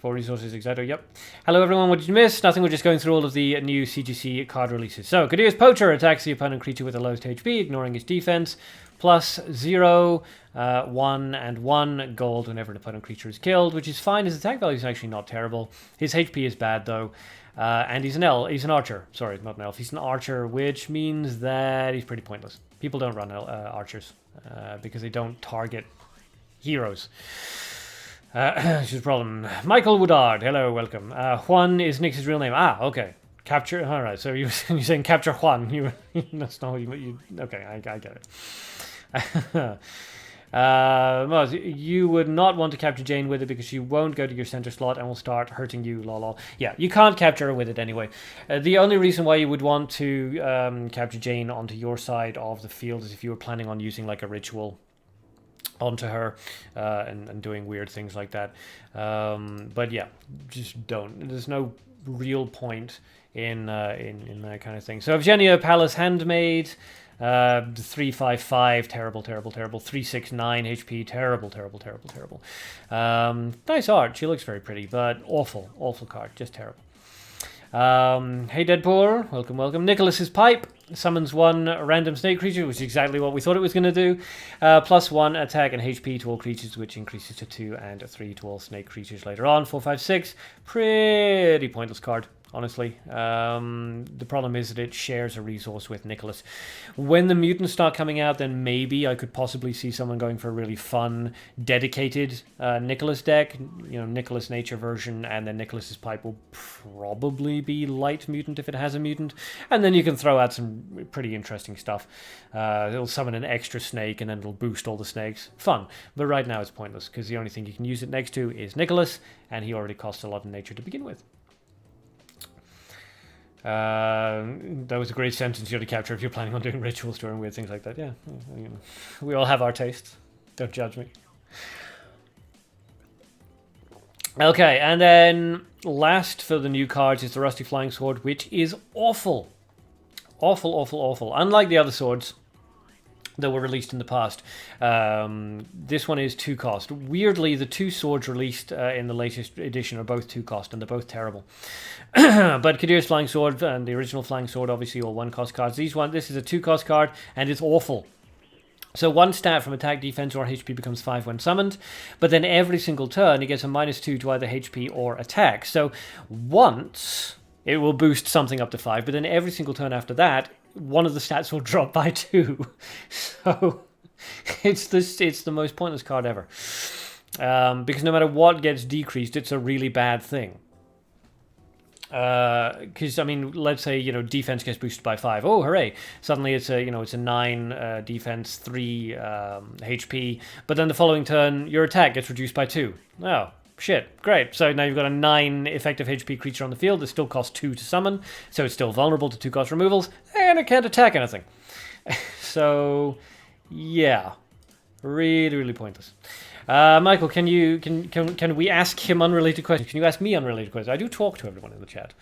4 resources, exactly, yep. Hello everyone, what did you miss? Nothing, we're just going through all of the new CGC card releases. So, Kadir's Poacher attacks the opponent creature with the lowest HP, ignoring its defense. +0, 1 and 1 gold whenever an opponent creature is killed, which is fine. His attack value is actually not terrible. His HP is bad though. And he's an archer. Sorry, not an elf. He's an archer, which means that he's pretty pointless. People don't run archers because they don't target heroes. Which is a problem. Michael Woodard, hello, welcome. Juan is Nyx's real name. Ah, okay. Capture, alright, so you're saying capture Juan. That's not what you okay, I get it. Well, you would not want to capture Jane with it because she won't go to your center slot and will start hurting you, lol. Yeah, you can't capture her with it anyway. The only reason why you would want to capture Jane onto your side of the field is if you were planning on using like a ritual onto her and doing weird things like that. But yeah, just don't. There's no real point in that kind of thing. So Evgenia Palace Handmade. 355, terrible. 369 HP, terrible. Nice art, she looks very pretty, but awful card, just terrible. Hey Deadpool, welcome. Nicholas's Pipe summons one random snake creature, which is exactly what we thought it was going to do. +1 attack and HP to all creatures, which increases to 2 and 3 to all snake creatures later on. 4, 5, 6, pretty pointless card. Honestly, the problem is that it shares a resource with Nicholas. When the mutants start coming out, then maybe I could possibly see someone going for a really fun, dedicated Nicholas deck. You know, Nicholas Nature version, and then Nicholas's Pipe will probably be light mutant if it has a mutant. And then you can throw out some pretty interesting stuff. It'll summon an extra snake, and then it'll boost all the snakes. Fun. But right now it's pointless, because the only thing you can use it next to is Nicholas, and he already costs a lot of nature to begin with. That was a great sentence you had to capture if you're planning on doing rituals, doing weird things like that. Yeah, you know, we all have our tastes. Don't judge me. Okay, and then last for the new cards is the Rusty Flying Sword, which is awful. Awful. Unlike the other swords that were released in the past, this one is 2 cost. Weirdly, the 2 swords released in the latest edition are both 2 cost, and they're both terrible. But Kadir's Flying Sword and the original Flying Sword, obviously, all 1 cost cards. This is a 2 cost card, and it's awful. So 1 stat from attack, defense, or HP becomes 5 when summoned, but then every single turn it gets a -2 to either HP or attack. So once it will boost something up to 5, but then every single turn after that, one of the stats will drop by 2. So it's the most pointless card ever. Because no matter what gets decreased, it's a really bad thing. Because I mean, let's say defense gets boosted by 5. Oh, hooray! Suddenly it's a 9 defense, 3 HP. But then the following turn, your attack gets reduced by 2. Oh. Shit, great. So now you've got a 9 effective HP creature on the field that still costs 2 to summon, so it's still vulnerable to 2 cost removals, and it can't attack anything. So, yeah. Really pointless. Michael, can we ask him unrelated questions? Can you ask me unrelated questions? I do talk to everyone in the chat.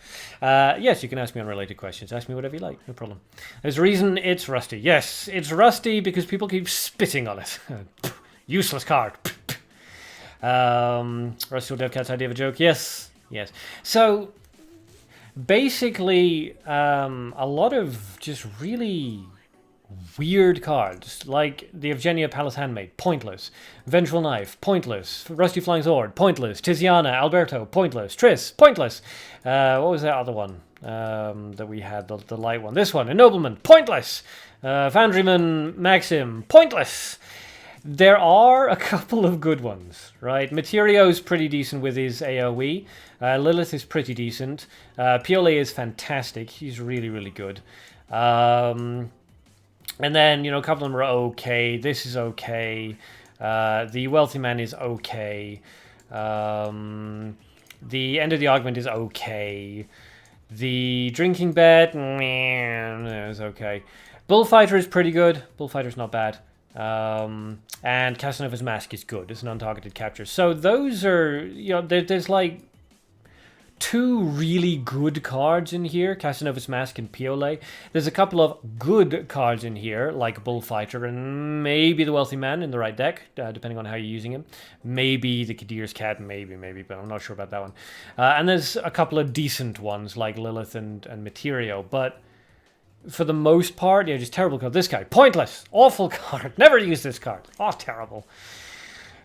Yes, you can ask me unrelated questions. Ask me whatever you like, no problem. There's a reason it's rusty. Yes, it's rusty because people keep spitting on it. Useless card. Rusty Devcat's idea of a joke. Yes. So basically, a lot of just really weird cards, like the Evgenia Palace Handmaid, pointless. Vengeful Knife, pointless. Rusty Flying Sword, pointless. Tiziana, Alberto, pointless. Triss, pointless. What was that other one that we had? The light one. This one, Ennoblement, pointless. Foundryman Maxim, pointless. There are a couple of good ones, right? Materio's pretty decent with his AoE. Lilith is pretty decent. Piole is fantastic. He's really good. And then, a couple of them are okay. This is okay. The Wealthy Man is okay. The End of the Argument is okay. The Drinking Bed is okay. Bullfighter is pretty good. Bullfighter's not bad. And Casanova's Mask is good. It's an untargeted capture. So those are, there's like 2 really good cards in here, Casanova's Mask and Piole. There's a couple of good cards in here, like Bullfighter and maybe the Wealthy Man in the right deck, depending on how you're using him. Maybe the Kadir's Cat, maybe, but I'm not sure about that one. And there's a couple of decent ones, like Lilith and Materio, but for the most part, just terrible card. This guy, pointless, awful card. Never use this card. Oh, terrible.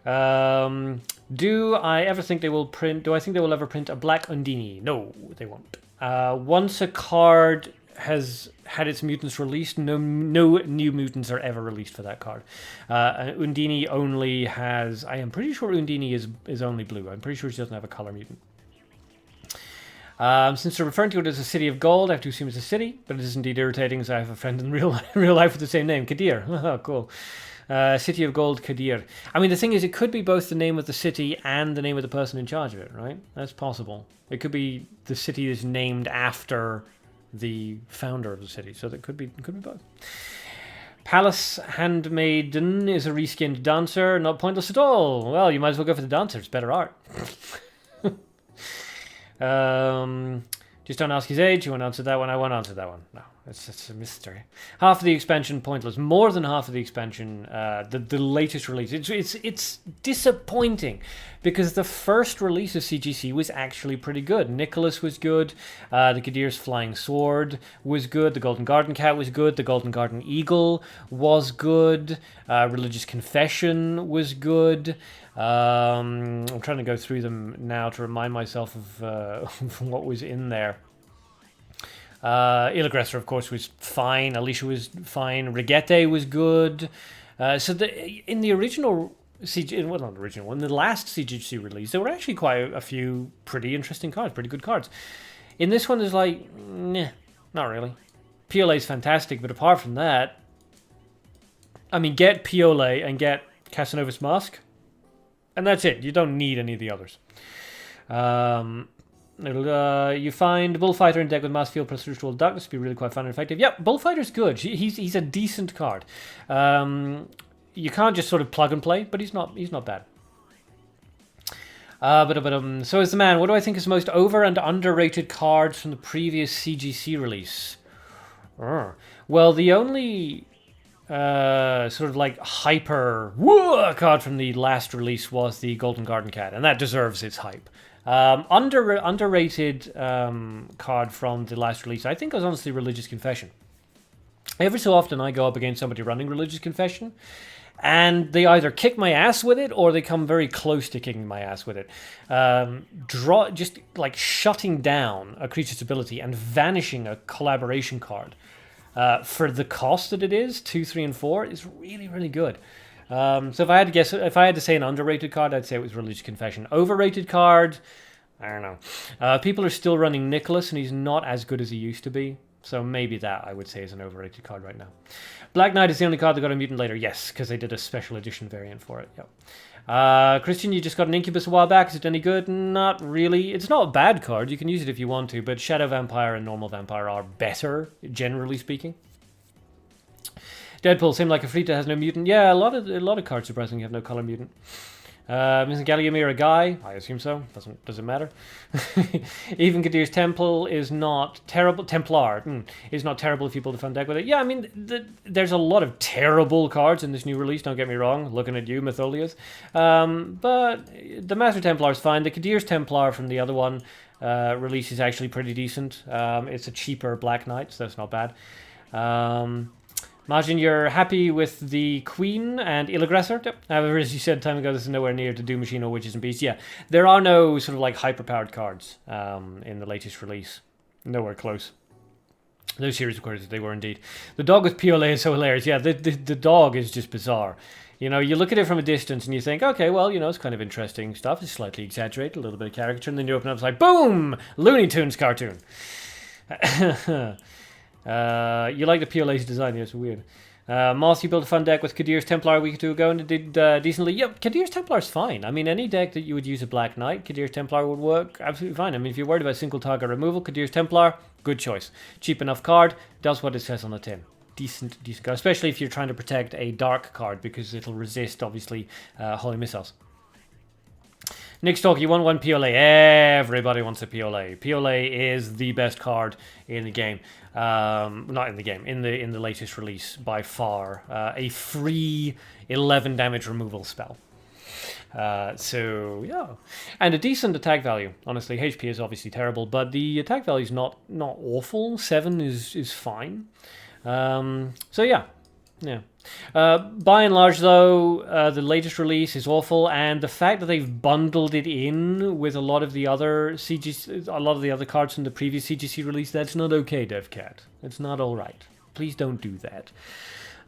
Do I think they will ever print a black Undini? No, they won't. Once a card has had its mutants released, no new mutants are ever released for that card. Undini only has... I am pretty sure Undini is only blue. I'm pretty sure she doesn't have a color mutant. Since they're referring to it as a city of gold, I have to assume it's a city, but it is indeed irritating as I have a friend in real life with the same name, Kadir. Oh, cool. City of Gold, Kadir. I mean, the thing is, it could be both the name of the city and the name of the person in charge of it, right? That's possible. It could be the city is named after the founder of the city, so that could be both. Palace Handmaiden is a reskinned dancer, not pointless at all. Well, you might as well go for the dancer, it's better art. Just don't ask his age, you won't answer that one, I won't answer that one. No, it's a mystery. Half of the expansion pointless, more than half of the expansion, the latest release. It's disappointing, because the first release of CGC was actually pretty good. Nicholas was good, the Kadir's Flying Sword was good, the Golden Garden Cat was good, the Golden Garden Eagle was good, Religious Confession was good. I'm trying to go through them now to remind myself of what was in there. Ilagresser, of course, was fine. Alicia was fine. Rigette was good. In the original CG, well, not original one, the last CGC release, there were actually quite a few pretty interesting cards, pretty good cards. In this one, there's like, nah, not really. Piolet is fantastic, but apart from that, I mean, get Piolet and get Casanova's Mask. And that's it. You don't need any of the others. You find Bullfighter in deck with Mass Field plus Ritual Darkness to be really quite fun and effective. Yep, Bullfighter's good. He's a decent card. You can't just sort of plug and play, but he's not bad. So is the man. What do I think is the most over and underrated cards from the previous CGC release? Well, the only sort of like hyper card from the last release was the Golden Garden Cat, and that deserves its hype. Underrated card from the last release, I think, was honestly Religious Confession. Every so often I go up against somebody running Religious Confession, and they either kick my ass with it or they come very close to kicking my ass with it. Just like shutting down a creature's ability and vanishing a collaboration card for the cost that it is, 2, 3, and 4, is really, really good. So if I had to say an underrated card, I'd say it was Religious Confession. Overrated card, I don't know. People are still running Nicholas, and he's not as good as he used to be. So maybe that, I would say, is an overrated card right now. Black Knight is the only card that got a mutant later. Yes, because they did a special edition variant for it. Yep. Christian, you just got an Incubus a while back. Is it any good? Not really. It's not a bad card. You can use it if you want to, but Shadow Vampire and Normal Vampire are better, generally speaking. Deadpool, same like Afrita has no mutant. Yeah, a lot of cards surprisingly have no color mutant. Isn't Galliamir a guy? I assume so. Doesn't matter. Even Kadir's Temple is not terrible. Templar is not terrible if you build a fun deck with it. Yeah, I mean, there's a lot of terrible cards in this new release. Don't get me wrong. Looking at you, Mytholias. But the Master Templar is fine. The Kadir's Templar from the other one release is actually pretty decent. It's a cheaper Black Knight, so that's not bad. Imagine you're happy with the Queen and Ilagresser. Yep. However, as you said time ago, this is nowhere near to Doom Machine or Witches and Beasts. Yeah, there are no sort of like hyper-powered cards in the latest release. Nowhere close. Those series of cards, they were indeed. The dog with Piolet is so hilarious. Yeah, the dog is just bizarre. You know, you look at it from a distance and you think, okay, well, you know, it's kind of interesting stuff. It's slightly exaggerated, a little bit of caricature, and then you open up, it's like, boom! Looney Tunes cartoon. You like the Piolet's design, yeah, it's weird. Moss, you built a fun deck with Kadir's Templar a week or two ago and it did decently. Yep, Kadir's Templar's fine. I mean, any deck that you would use a Black Knight, Kadir's Templar would work absolutely fine. I mean, if you're worried about single target removal, Kadir's Templar, good choice. Cheap enough card, does what it says on the tin. Decent card, especially if you're trying to protect a dark card because it'll resist, obviously, Holy Missiles. Nick's talk, you want one Piolet. Everybody wants a Piolet. Piolet is the best card in the game. Not in the game, in the latest release by far. A free 11 damage removal spell. So yeah, and a decent attack value. Honestly, HP is obviously terrible, but the attack value is not awful. 7 is fine. So yeah. By and large, though, the latest release is awful, and the fact that they've bundled it in with a lot of the other cards from the previous CGC release, that's not okay, DevCat. It's not all right. Please don't do that.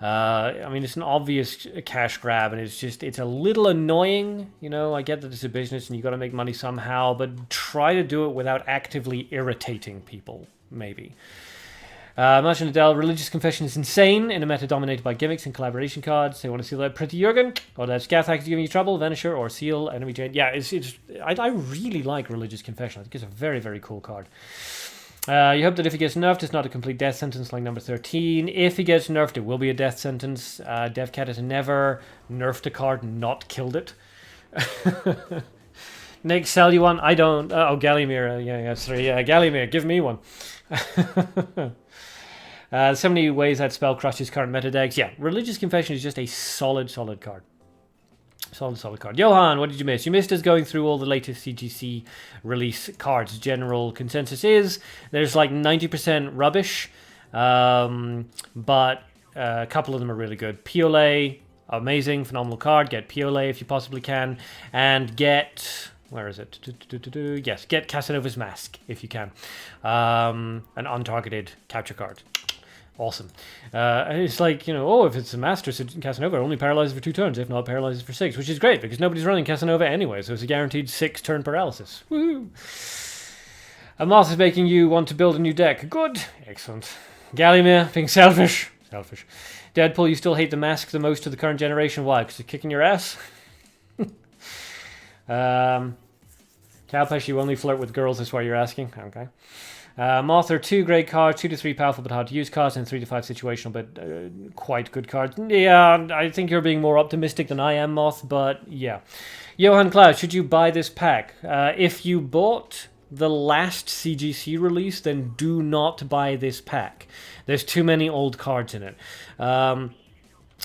I mean, it's an obvious cash grab, and it's a little annoying. You know, I get that it's a business and you got to make money somehow, but try to do it without actively irritating people, maybe. Marshall Adele, Religious Confession is insane in a meta dominated by gimmicks and collaboration cards. They want to seal that Pretty Jurgen, or that Scathach is giving you trouble, Vanisher, or Seal, Enemy Jade. Yeah, I really like Religious Confession. I think it's a very, very cool card. You hope that if he gets nerfed, it's not a complete death sentence like number 13. If he gets nerfed, it will be a death sentence. DevCat has never nerfed a card and not killed it. Nick, sell you one? I don't. Oh, Gallimir. Yeah, sorry. Yeah, Gallimir, give me one. So many ways that spell crushes current meta decks. Yeah, Religious Confession is just a solid card. Solid card. Johan, what did you miss? You missed us going through all the latest CGC release cards. General consensus is there's like 90% rubbish, but a couple of them are really good. Piolet, amazing, phenomenal card. Get Piolet if you possibly can. And get... Where is it? Yes, get Casanova's Mask if you can. An untargeted capture card. Awesome. And it's like, if it's a Master, so Casanova only paralyzes for 2 turns, if not paralyzes for 6, which is great because nobody's running Casanova anyway, so it's a guaranteed 6-turn paralysis. Woohoo! A Moth is making you want to build a new deck. Good. Excellent. Gallimir, being selfish. Deadpool, you still hate the Mask the most of the current generation. Why? Because it's kicking your ass? Calpesh, you only flirt with girls, is why you're asking. Okay. Moth are 2 great cards, 2 to 3 powerful but hard to use cards, and 3 to 5 situational but quite good cards. Yeah, I think you're being more optimistic than I am, Moth, but yeah. Johan Klaus, should you buy this pack? If you bought the last CGC release, then do not buy this pack. There's too many old cards in it.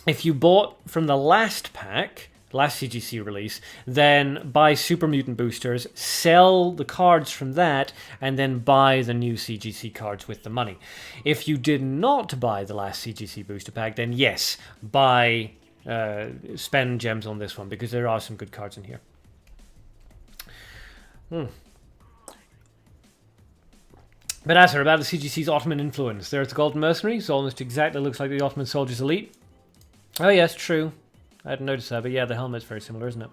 If you bought from the last pack, last CGC release, then buy Super Mutant boosters, sell the cards from that, and then buy the new CGC cards with the money. If you did not buy the last CGC booster pack, then yes, spend gems on this one, because there are some good cards in here. But as for about the CGC's Ottoman influence, there's the Golden Mercenary, so almost exactly looks like the Ottoman Soldier's Elite. Oh yes, true. I hadn't noticed that, but yeah, the helmet's very similar, isn't it?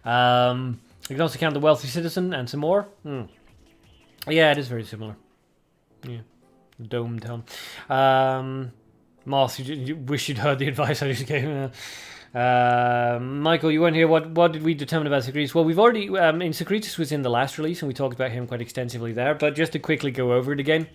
You can also count the Wealthy Citizen and some more. Yeah, it is very similar. Yeah, domed helm. Moth, you wish you'd heard the advice I just gave. Michael, you weren't here. What did we determine about Secretus? Well, we've already... in Secretus was in the last release, and we talked about him quite extensively there, but just to quickly go over it again.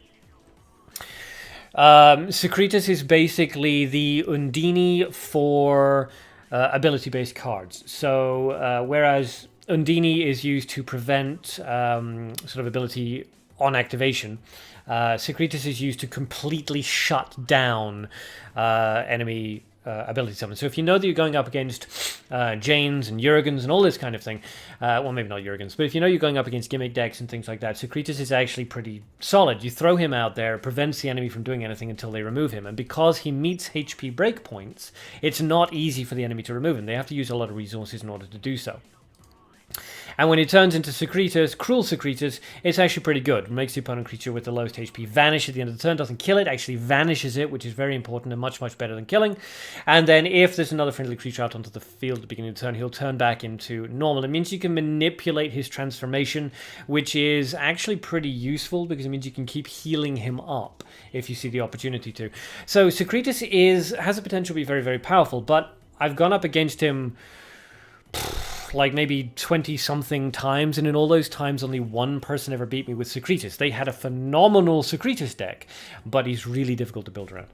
Secretus is basically the Undini for ability-based cards. So, whereas Undini is used to prevent sort of ability on activation, Secretus is used to completely shut down enemy ability summon. So if you know that you're going up against Janes and Jurgens and all this kind of thing, well, maybe not Jurgens, but if you know you're going up against gimmick decks and things like that, Secretus is actually pretty solid. You throw him out there, prevents the enemy from doing anything until they remove him, and because he meets HP breakpoints, it's not easy for the enemy to remove him. They have to use a lot of resources in order to do so. And when it turns into Secretus, Cruel Secretus, it's actually pretty good. It makes the opponent creature with the lowest HP vanish at the end of the turn. Doesn't kill it, actually vanishes it, which is very important and much, much better than killing. And then if there's another friendly creature out onto the field at the beginning of the turn, he'll turn back into normal. It means you can manipulate his transformation, which is actually pretty useful because it means you can keep healing him up if you see the opportunity to. So Secretus has the potential to be very, very powerful, but I've gone up against him like maybe 20-something times, and in all those times only one person ever beat me with Secretus. They had a phenomenal Secretus deck, but he's really difficult to build around.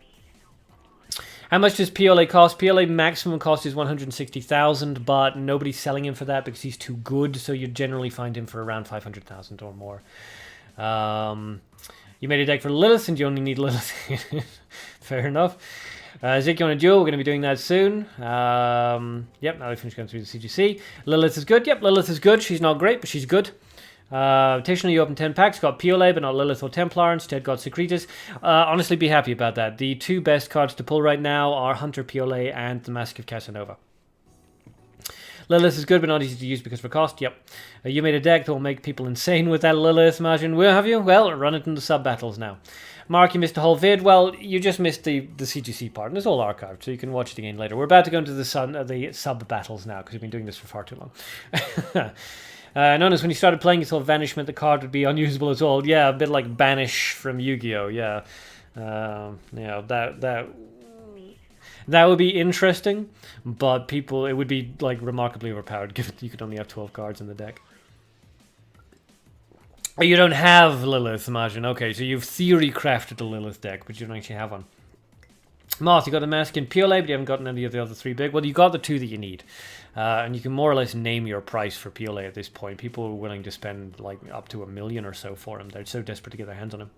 How much does PLA cost? PLA maximum cost is 160,000, but nobody's selling him for that because he's too good, so you generally find him for around 500,000 or more. You made a deck for Lilith, and you only need Lilith. Fair enough. Zik, you want a duel? We're going to be doing that soon. Yep, now we finished going through the CGC. Lilith is good. Yep, Lilith is good. She's not great, but she's good. Additionally, you open 10 packs. Got Piolet, but not Lilith or Templar. Instead, got Secretus. Honestly, be happy about that. The 2 best cards to pull right now are Hunter Piolet and the Mask of Casanova. Lilith is good, but not easy to use because of her cost. Yep. You made a deck that will make people insane with that Lilith, imagine. Where have you? Well, run it in the sub-battles now. Mark, you missed the whole vid. Well, you just missed the CGC part, and it's all archived, so you can watch it again later. We're about to go into the sub-battles now, because we've been doing this for far too long. Notice when you started playing, you thought Vanishment, the card would be unusable at all. Yeah, a bit like Banish from Yu-Gi-Oh! Yeah. That would be interesting, but it would be like remarkably overpowered given you could only have 12 cards in the deck. You don't have Lilith, imagine. Okay, so you've theory crafted a Lilith deck, but you don't actually have one. Moth, you got the Mask and Piolet, but you haven't gotten any of the other 3 big. Well, you got the 2 that you need. And you can more or less name your price for Piolet at this point. People are willing to spend like up to $1 million or so for him. They're so desperate to get their hands on him.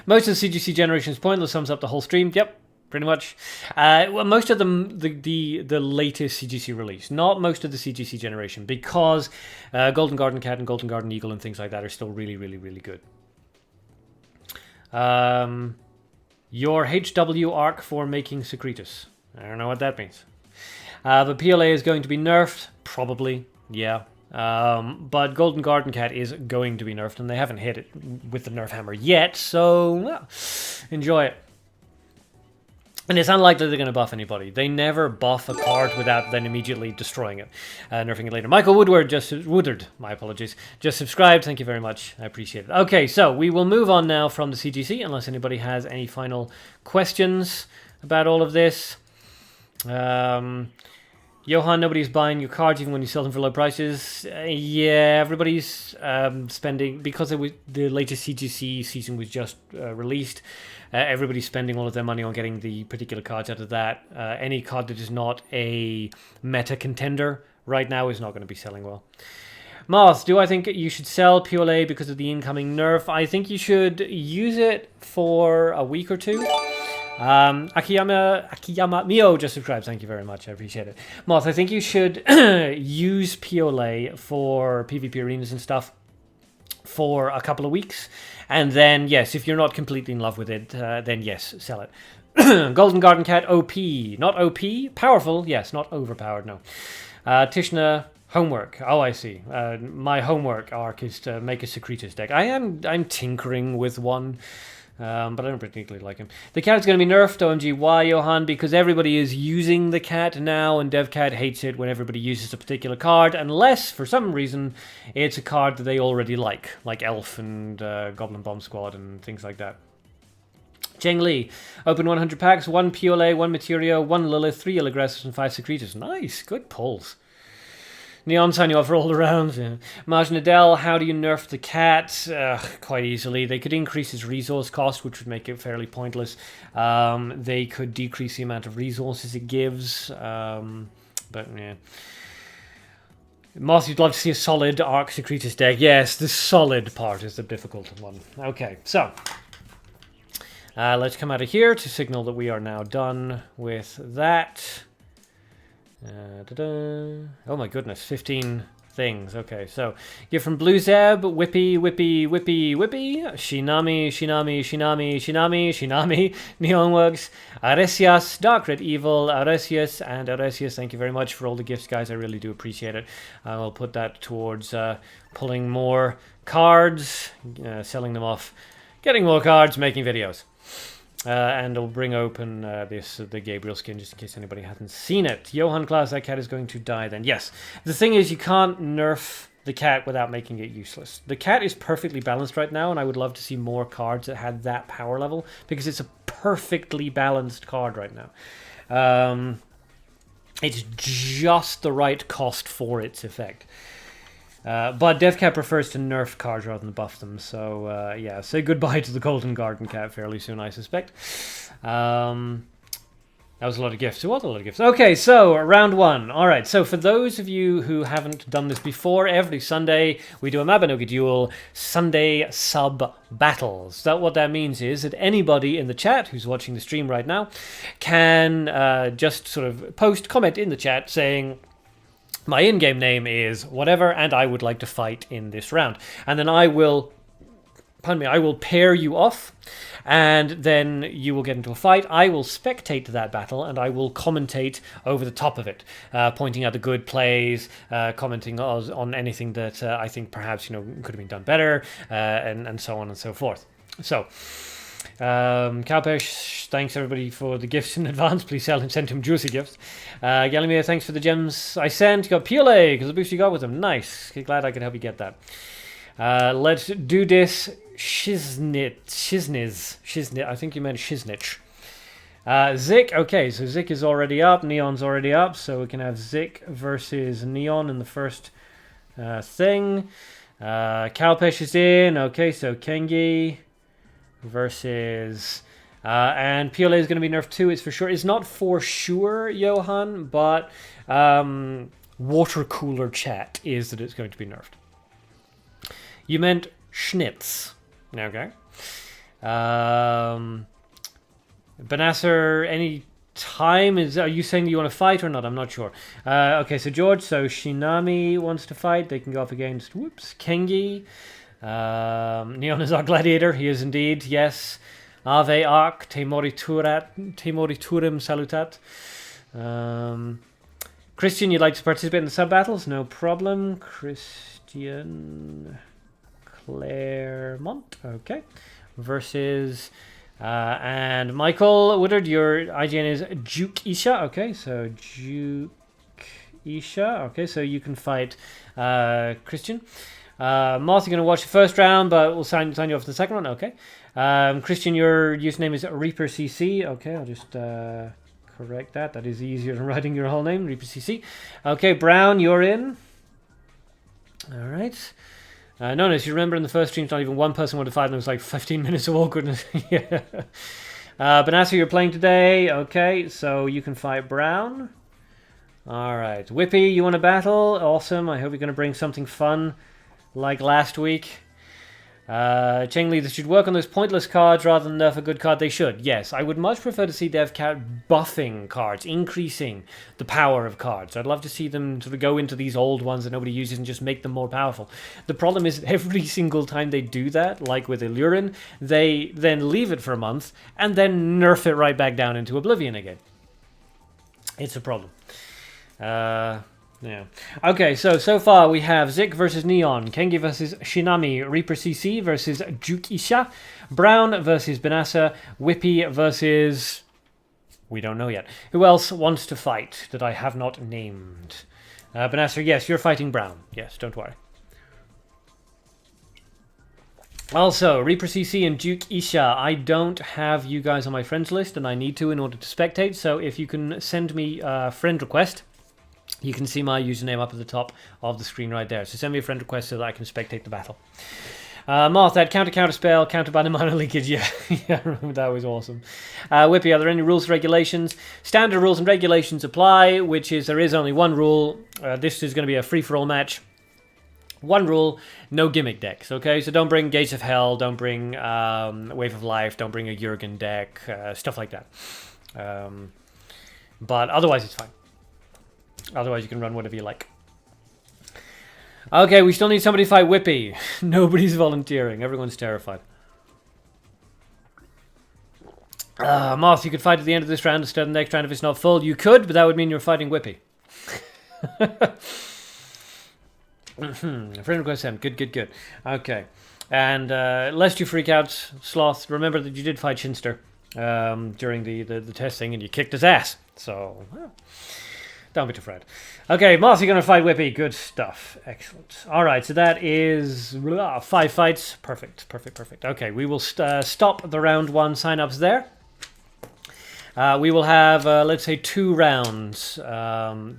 Most of the CGC generation is pointless, sums up the whole stream. Yep, pretty much. Well, most of them, the latest CGC release. Not most of the CGC generation, because Golden Garden Cat and Golden Garden Eagle and things like that are still really, really, really good. Your HW arc for making Secretus. I don't know what that means. The PLA is going to be nerfed. Probably, yeah. But Golden Garden Cat is going to be nerfed, and they haven't hit it with the nerf hammer yet, so well, enjoy it. And it's unlikely they're going to buff anybody. They never buff a card without then immediately destroying it, nerfing it later. Michael Woodward, my apologies, just subscribed. Thank you very much. I appreciate it. Okay, so we will move on now from the CGC, unless anybody has any final questions about all of this. Johan, nobody's buying your cards even when you sell them for low prices. Yeah, everybody's spending, because the latest CGC season was just released. Everybody's spending all of their money on getting the particular cards out of that. Any card that is not a meta contender right now is not going to be selling well. Moth, do I think you should sell Piolet because of the incoming nerf? I think you should use it for a week or two. Akiyama Mio just subscribed. Thank you very much. I appreciate it. Moth, I think you should use Piolet for PvP arenas and stuff for a couple of weeks. And then, yes, if you're not completely in love with it, then yes, sell it. Golden Garden Cat, OP. Not OP, powerful. Yes, not overpowered, no. Tishna, homework. Oh, I see. My homework arc is to make a Secretus deck. I'm tinkering with one. But I don't particularly like him. The cat's going to be nerfed, OMG. Why, Johan? Because everybody is using the cat now, and DevCat hates it when everybody uses a particular card, unless, for some reason, it's a card that they already like Elf and Goblin Bomb Squad and things like that. Cheng Li, open 100 packs, 1 Piolet, 1 Materio, 1 Lilith, 3 Illagressus, and 5 Secretus. Nice, good pulls. Neon sign you off for all the rounds. Yeah. Maj Nadell, how do you nerf the cat? Quite easily. They could increase his resource cost, which would make it fairly pointless. They could decrease the amount of resources it gives. But yeah. Moth, you'd love to see a solid Arc Secretus deck. Yes, the solid part is the difficult one. Okay, so let's come out of here to signal that we are now done with that. Oh my goodness, 15 things. Okay, so you're from Blue Zeb, Whippy, Whippy, Whippy, Whippy, Shinami, Shinami, Shinami, Shinami, Shinami, Neonworks, Aresias, Dark Red Evil, Aresias, and Aresias. Thank you very much for all the gifts, guys. I really do appreciate it. I'll put that towards pulling more cards, selling them off, getting more cards, making videos. And I'll bring open the Gabriel skin just in case anybody hasn't seen it. Johan Klaus, that cat is going to die then. Yes, the thing is you can't nerf the cat without making it useless. The cat is perfectly balanced right now, and I would love to see more cards that had that power level, because it's a perfectly balanced card right now. It's just the right cost for its effect. But DevCat prefers to nerf cards rather than buff them, so yeah, say goodbye to the Golden Garden Cat fairly soon, I suspect. That was a lot of gifts. It was a lot of gifts. Okay, so round one. All right, so for those of you who haven't done this before, every Sunday we do a Mabinogi Duel Sunday sub battles. What that means is that anybody in the chat who's watching the stream right now can just sort of comment in the chat saying, my in-game name is whatever, and I would like to fight in this round. And then I will pair you off, and then you will get into a fight. I will spectate that battle, and I will commentate over the top of it, pointing out the good plays, commenting on anything that I think perhaps could have been done better, and so on and so forth. So. Kalpesh, thanks everybody for the gifts in advance. Please send him juicy gifts. Galimir, thanks for the gems I sent. You got Piolet because the boost you got with them. Nice. Glad I could help you get that. Let's do this. Shizniz. I think you meant Shiznich. Zik. Okay, so Zik is already up. Neon's already up. So we can have Zik versus Neon in the first thing. Kalpesh is in. Okay, so Kengi versus... and Piolet is going to be nerfed too, it's for sure. It's not for sure, Johan, but water cooler chat is that it's going to be nerfed. You meant Schnitz. Okay. Banasser, any time? Are you saying you want to fight or not? I'm not sure. Okay, so George, so Shinami wants to fight. They can go up against, Kengi. Neon is our gladiator. He is indeed, yes. Ave Arc, Temori Turim Salutat. Christian, you'd like to participate in the sub-battles? No problem. Christian Claremont, okay. Versus... and Michael Woodard, your IGN is Juke Isha. Okay, so Juke Isha. Okay, so you can fight Christian. Moth, you're going to watch the first round, but we'll sign you off for the second one. Okay. Christian, your username is Reaper CC. Okay, I'll just correct that. That is easier than writing your whole name, Reaper CC. Okay, Brown, you're in. All right. Notice, you remember in the first stream, not even one person wanted to fight, and there was like 15 minutes of awkwardness. Yeah. Banasser, you're playing today. Okay, so you can fight Brown. All right. Whippy, you want to battle? Awesome. I hope you're going to bring something fun like last week. Chengli, they should work on those pointless cards rather than nerf a good card. They should, yes. I would much prefer to see DevCat buffing cards, increasing the power of cards. I'd love to see them sort of go into these old ones that nobody uses and just make them more powerful. The problem is every single time they do that, like with Illurin, they then leave it for a month and then nerf it right back down into Oblivion again. It's a problem. Yeah. Okay, so far we have Zik versus Neon, Kengi versus Shinami, Reaper CC versus Juke Isha, Brown versus Banasser, Whippy versus... we don't know yet. Who else wants to fight that I have not named? Banasser, yes, you're fighting Brown. Yes, don't worry. Also, Reaper CC and Duke Isha, I don't have you guys on my friends list, and I need to in order to spectate, so if you can send me a friend request... you can see my username up at the top of the screen right there. So send me a friend request so that I can spectate the battle. Moth, that counter spell, counter by the minor leakage. Yeah, yeah, I remember that was awesome. Whippy, are there any rules or regulations? Standard rules and regulations apply, which is there is only one rule. This is going to be a free-for-all match. One rule, no gimmick decks, okay? So don't bring Gates of Hell, don't bring Wave of Life, don't bring a Jurgen deck, stuff like that. But otherwise it's fine. Otherwise, you can run whatever you like. Okay, we still need somebody to fight Whippy. Nobody's volunteering. Everyone's terrified. Moth, you could fight at the end of this round instead of the next round if it's not full. You could, but that would mean you're fighting Whippy. Friend request sent. Good. Okay. And lest you freak out, Sloth, remember that you did fight Shinster during the testing and you kicked his ass. So... well, don't be too afraid. Okay, Moss, you're going to fight Whippy. Good stuff. Excellent. All right, so that is 5 fights. Perfect. Okay, we will stop the round 1 sign-ups there. We will have, let's say, 2 rounds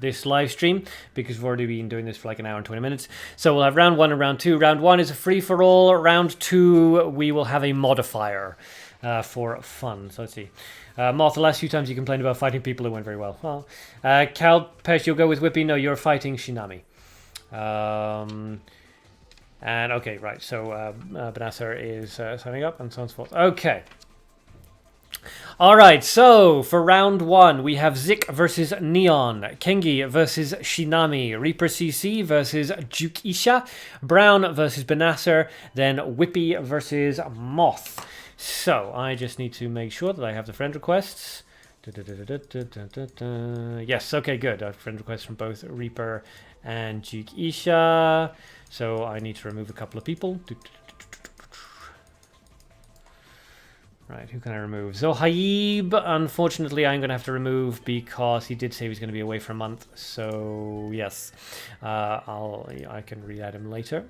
this live stream, because we've already been doing this for like an hour and 20 minutes. So we'll have round 1 and round 2. Round 1 is a free-for-all. Round 2, we will have a modifier for fun. So let's see. Moth, the last few times you complained about fighting people, it went very well. Well, Kalpesh, you'll go with Whippy. No, you're fighting Shinami. And okay, right. So Banasser is signing up and so on and so forth. Okay. All right. So for round 1, we have Zik versus Neon, Kengi versus Shinami, Reaper CC versus Juke Isha, Brown versus Banasser, then Whippy versus Moth. So, I just need to make sure that I have the friend requests. Yes, okay, good. I have friend requests from both Reaper and Jig Isha. So, I need to remove a couple of people. Right, who can I remove? Zohaib, unfortunately, I'm going to have to remove because he did say he was going to be away for a month. So, yes, I can re-add him later.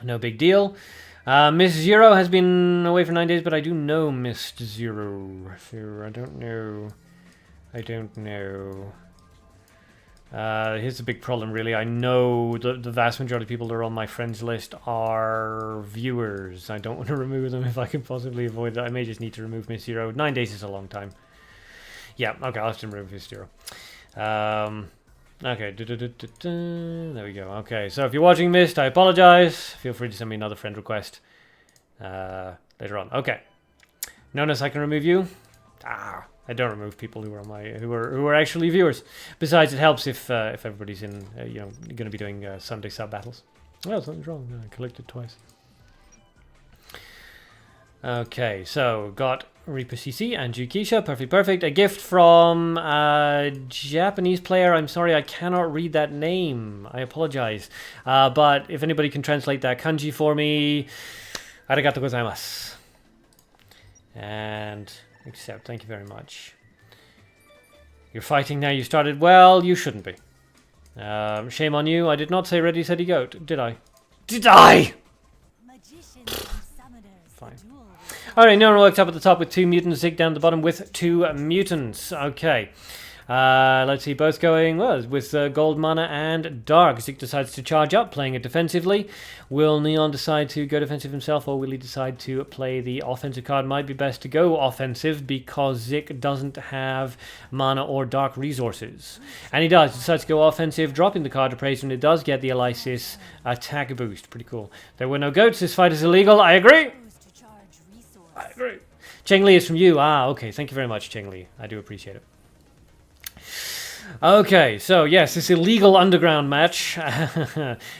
No big deal. Miss Zero has been away for 9 days, but I do know Miss Zero. So I don't know. I don't know. Here's the big problem, really. I know the vast majority of people that are on my friends list are viewers. I don't want to remove them if I can possibly avoid that. I may just need to remove Miss Zero. 9 days is a long time. Yeah, okay, I'll have to remove Miss Zero. Okay, there we go. Okay, so if you're watching Mist, I apologize. Feel free to send me another friend request later on. Okay, notice I can remove you. I don't remove people who are on my who are actually viewers. Besides, it helps if everybody's in you know, going to be doing Sunday sub battles. Well, something's wrong. I collected twice. Okay, so got Reaper CC and Jukisha, perfect. A gift from a Japanese player. I'm sorry, I cannot read that name. I apologize. But if anybody can translate that kanji for me, arigatou gozaimasu. And accept. Thank you very much. You're fighting now. You started. Well, you shouldn't be. Shame on you. I did not say ready, steady, go. Did I? Did I? Fine. Alright, no one worked up at the top with 2 mutants, Zig down the bottom with 2 mutants. Okay. Let's see, both going, well, with gold mana and dark. Zig decides to charge up, playing it defensively. Will Neon decide to go defensive himself, or will he decide to play the offensive card? Might be best to go offensive because Zik doesn't have mana or dark resources. And he does. He decides to go offensive, dropping the card appraiser, and it does get the Elysis attack boost. Pretty cool. There were no goats. This fight is illegal. I agree. I agree. Cheng Li is from you. Okay. Thank you very much, Cheng Li. I do appreciate it. Okay, so yes, this illegal underground match.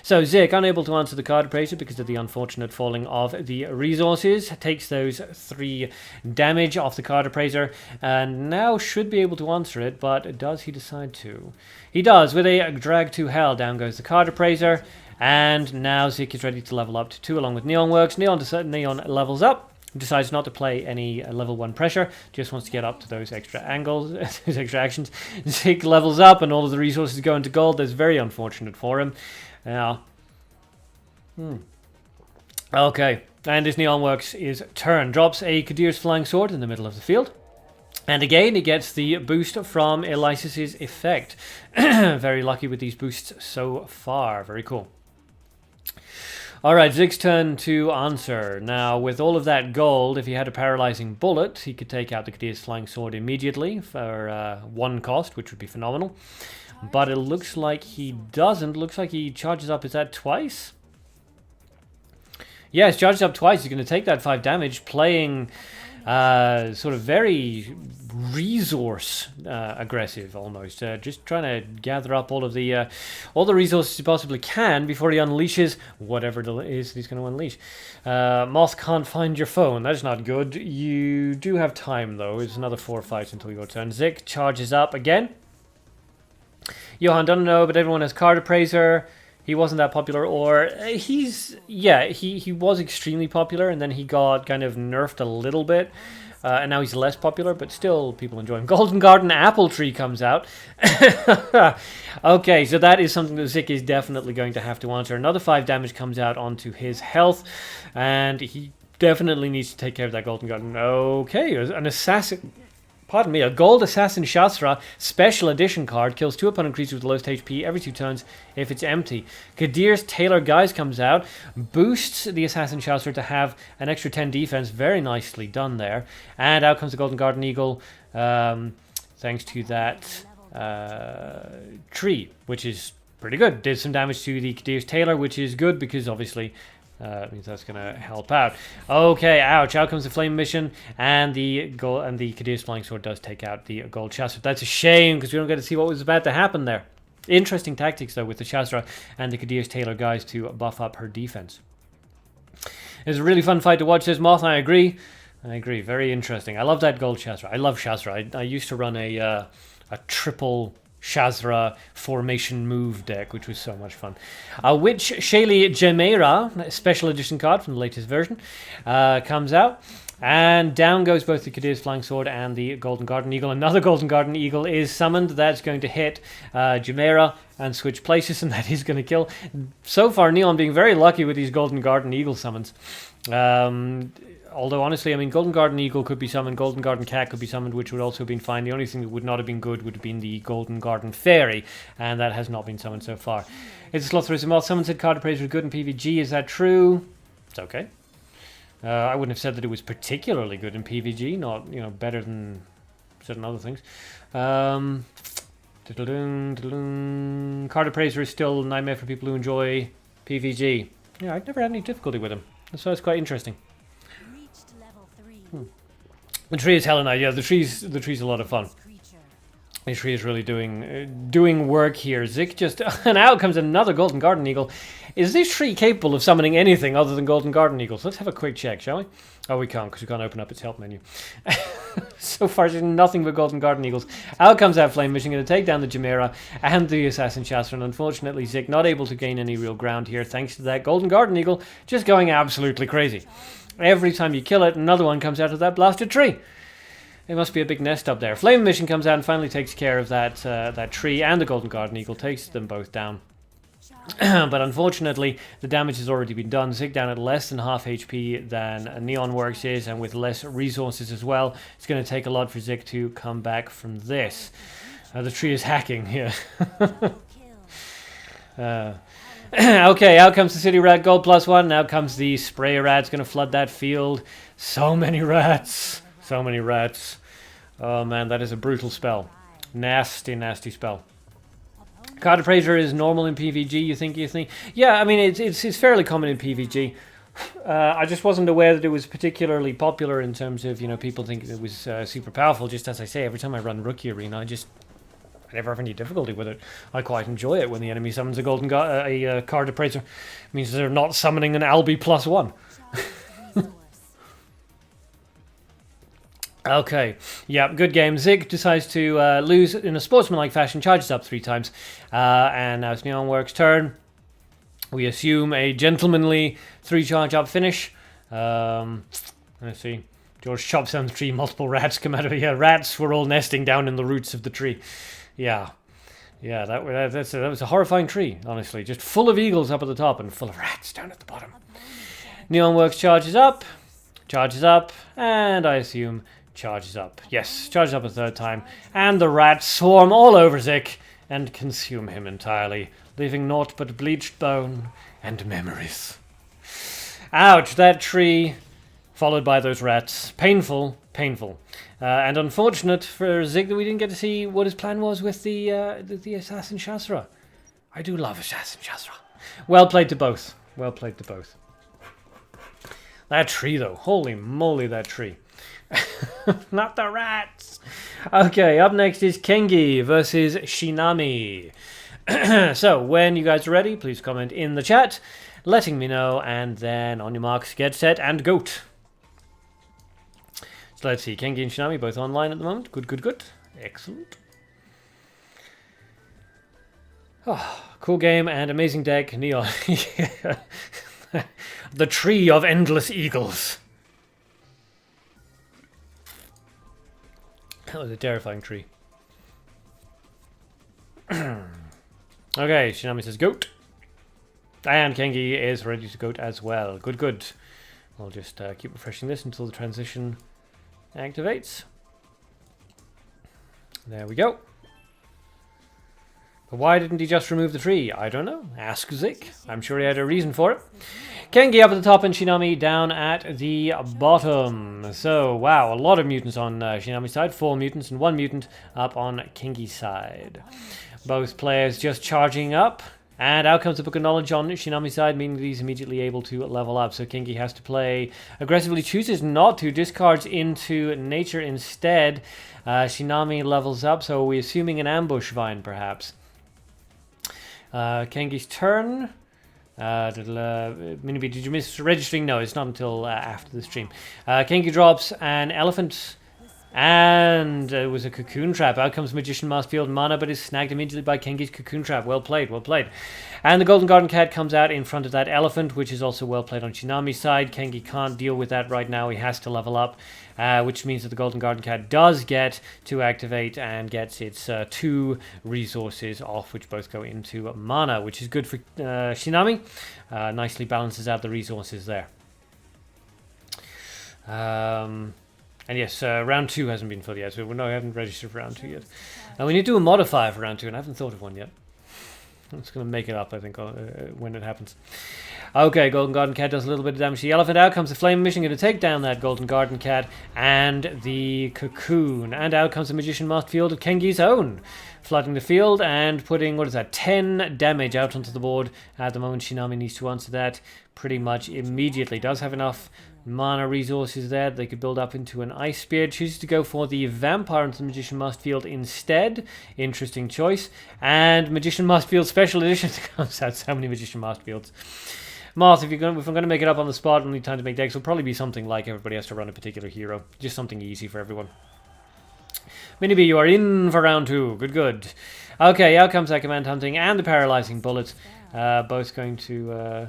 So Zik, unable to answer the card appraiser because of the unfortunate falling of the resources, takes those 3 damage off the card appraiser, and now should be able to answer it, but does he decide to? He does, with a drag to hell. Down goes the card appraiser, and now Zik is ready to level up to 2 along with Neon works. Neon levels up. Decides not to play any level 1 pressure, just wants to get up to those extra angles, those extra actions. Zik levels up and all of the resources go into gold. That's very unfortunate for him. Now, okay, and his Neon works is turn. Drops a Kadir's Flying Sword in the middle of the field. And again, he gets the boost from Elysis's effect. Very lucky with these boosts so far. Very cool. Alright, Zig's turn to answer. Now, with all of that gold, if he had a paralyzing bullet, he could take out the Kadir's Flying Sword immediately for 1 cost, which would be phenomenal. But it looks like he doesn't. Looks like he charges up, is that twice? Yes, charges up twice. He's going to take that 5 damage, playing sort of very resource aggressive almost, just trying to gather up all the resources he possibly can before he unleashes whatever it is he's going to unleash. Moth can't find your phone. That's not good. You do have time though. It's another 4 fights until your turn. Zik charges up again. Johan, don't know, but everyone has card appraiser. He wasn't that popular, or he was extremely popular, and then he got kind of nerfed a little bit, and now he's less popular, but still people enjoy him. Golden Garden Apple Tree comes out. Okay, so that is something that Zik is definitely going to have to answer. Another 5 damage comes out onto his health, and he definitely needs to take care of that Golden Garden. Okay, an assassin... Pardon me, a Gold Assassin Shastra Special Edition card kills 2 opponent creatures with the lowest HP every 2 turns if it's empty. Kadir's Tailor Guise comes out, boosts the Assassin Shastra to have an extra 10 defense. Very nicely done there. And out comes the Golden Garden Eagle, thanks to that tree, which is pretty good. Did some damage to the Kadir's Tailor, which is good because obviously... means that's gonna help out. Okay, ouch! Out comes the flame mission, and the Kadir's Flying Sword does take out the gold Shastra. That's a shame because we don't get to see what was about to happen there. Interesting tactics though with the Shastra and the Kadir's Tailor Guise to buff up her defense. It's a really fun fight to watch. Says Moth. I agree. Very interesting. I love that gold Shastra. I love Shastra. I used to run a triple Shastra formation move deck, which was so much fun. Witch Shaylee Gemera, special edition card from the latest version, comes out. And down goes both the Kadir's Flying Sword and the Golden Garden Eagle. Another Golden Garden Eagle is summoned. That's going to hit Jumeirah and switch places, and that is going to kill. So far, Neon being very lucky with these Golden Garden Eagle summons. Although, honestly, I mean, Golden Garden Eagle could be summoned, Golden Garden Cat could be summoned, which would also have been fine. The only thing that would not have been good would have been the Golden Garden Fairy, and that has not been summoned so far. It's a Slothrus Moth. Someone said Card Appraiser was good in PvG. Is that true? It's okay. I wouldn't have said that it was particularly good in PvG, not, you know, better than certain other things. Card Appraiser is still a nightmare for people who enjoy PvG. Yeah, I've never had any difficulty with him. So it's quite interesting. The tree is hella nice. Yeah, the tree's a lot of fun. The tree is really doing work here. Zik just and out comes another Golden Garden Eagle. Is this tree capable of summoning anything other than Golden Garden Eagles? Let's have a quick check, shall we? Oh, we can't because we can't open up its help menu. So far, it's nothing but Golden Garden Eagles. Out comes that Flame Mission, going to take down the Jumeirah and the Assassin Shastra. And unfortunately, Zik not able to gain any real ground here thanks to that Golden Garden Eagle just going absolutely crazy. Every time you kill it, another one comes out of that blasted tree. There must be a big nest up there. Flame Mission comes out and finally takes care of that tree, and the Golden Garden Eagle takes them both down. But unfortunately, the damage has already been done. Zik down at less than half HP than Neonworks is, and with less resources as well. It's going to take a lot for Zik to come back from this. The tree is hacking here. Okay, out comes the City Rat, gold +1. Now comes the Spray Rat. It's going to flood that field. So many rats. So many rats. Oh man, that is a brutal spell. Nasty, nasty spell. Card Appraiser is normal in PvG, you think? Yeah, I mean, it's fairly common in PvG. I just wasn't aware that it was particularly popular in terms of, you know, people think it was super powerful. Just as I say, every time I run Rookie Arena, I never have any difficulty with it. I quite enjoy it when the enemy summons a Card Appraiser. It means they're not summoning an Albi +1. Okay, yeah, good game. Zig decides to lose in a sportsmanlike fashion, charges up 3 times, and now it's Neonworks' turn. We assume a gentlemanly 3 charge up finish. Let's see. George chops down the tree, multiple rats come out of it. Yeah, rats were all nesting down in the roots of the tree. Yeah, that was a horrifying tree, honestly. Just full of eagles up at the top and full of rats down at the bottom. Neonworks charges up, and I assume charges up. Yes, charges up a 3rd time. And the rats swarm all over Zik and consume him entirely, leaving naught but bleached bone and memories. Ouch, that tree, followed by those rats. Painful, painful. And unfortunate for Zik that we didn't get to see what his plan was with the Assassin Shastra. I do love Assassin Shastra. Well played to both. Well played to both. That tree, though. Holy moly, that tree. Not the rats. Okay, up next is Kengi versus Shinami. So, when you guys are ready, please comment in the chat, letting me know, and then on your marks, get set, and goat. So let's see, Kengi and Shinami both online at the moment. Good. Excellent. Oh, cool game and amazing deck. Neon. The Tree of Endless Eagles. That was a terrifying tree. Okay, Shinami says goat. And Kengi is ready to goat as well. Good. I'll just keep refreshing this until the transition activates. There we go. But why didn't he just remove the tree? I don't know. Ask Zik. I'm sure he had a reason for it. Kengi up at the top and Shinami down at the bottom. So, wow, a lot of mutants on Shinami's side. 4 mutants and 1 mutant up on Kengi's side. Both players just charging up. And out comes the Book of Knowledge on Shinami's side, meaning that he's immediately able to level up. So Kengi has to play aggressively, chooses not to, discards into Nature instead. Shinami levels up, so we're assuming an Ambush Vine, perhaps. Kengi's turn. Minibi, did you miss registering? No, it's not until after the stream. Kengi drops an Elephant And it was a cocoon trap. Out comes Magician Mask Field mana, but is snagged immediately by Kengi's cocoon trap. Well played, well played. And the Golden Garden Cat comes out in front of that elephant, which is also well played on Shinami's side. Kengi can't deal with that right now. He has to level up, which means that the Golden Garden Cat does get to activate and gets its 2 resources off, which both go into mana, which is good for Shinami. Nicely balances out the resources there. And yes, round 2 hasn't been filled yet, so no, I haven't registered for round 2 yet. And we need to do a modifier for round 2, and I haven't thought of one yet. I'm just going to make it up, I think, when it happens. Okay, Golden Garden Cat does a little bit of damage to the elephant. Out comes the Flame Mission, going to take down that Golden Garden Cat and the Cocoon. And out comes the Magician Masked Field of Kengi's own, flooding the field and putting, what is that, 10 damage out onto the board. At the moment, Shinami needs to answer that pretty much immediately. Does have enough mana resources there they could build up into an Ice Spear. Chooses to go for the Vampire into the Magician Masked Field instead. Interesting choice. And Magician Masked Field Special Edition comes out. So many Magician Masked Fields. Moth, if I'm going to make it up on the spot and need time to make decks, will probably be something like everybody has to run a particular hero. Just something easy for everyone. Miniby, you are in for round 2. Good, good. Okay, out comes that Command Hunting and the Paralyzing Bullets. Both going to...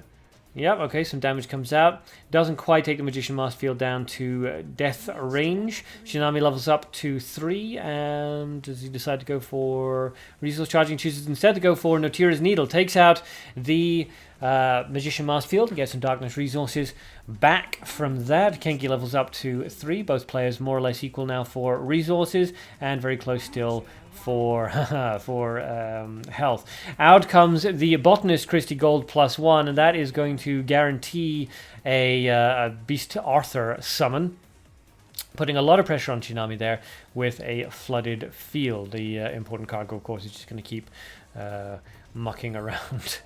Yep, okay, some damage comes out. Doesn't quite take the Magician Masked Field down to death range. Shinami levels up to 3, and does he decide to go for Resource Charging? Chooses instead to go for Notira's Needle. Takes out the Magician Masked Field and gets some Darkness resources back from that. Kengi levels up to 3. Both players more or less equal now for resources, and very close still for health. Out comes the Botanist Christie Gold +1, and that is going to guarantee a Beast Arthur summon, putting a lot of pressure on Shinami there with a Flooded Field. The important cargo, of course, is just going to keep mucking around.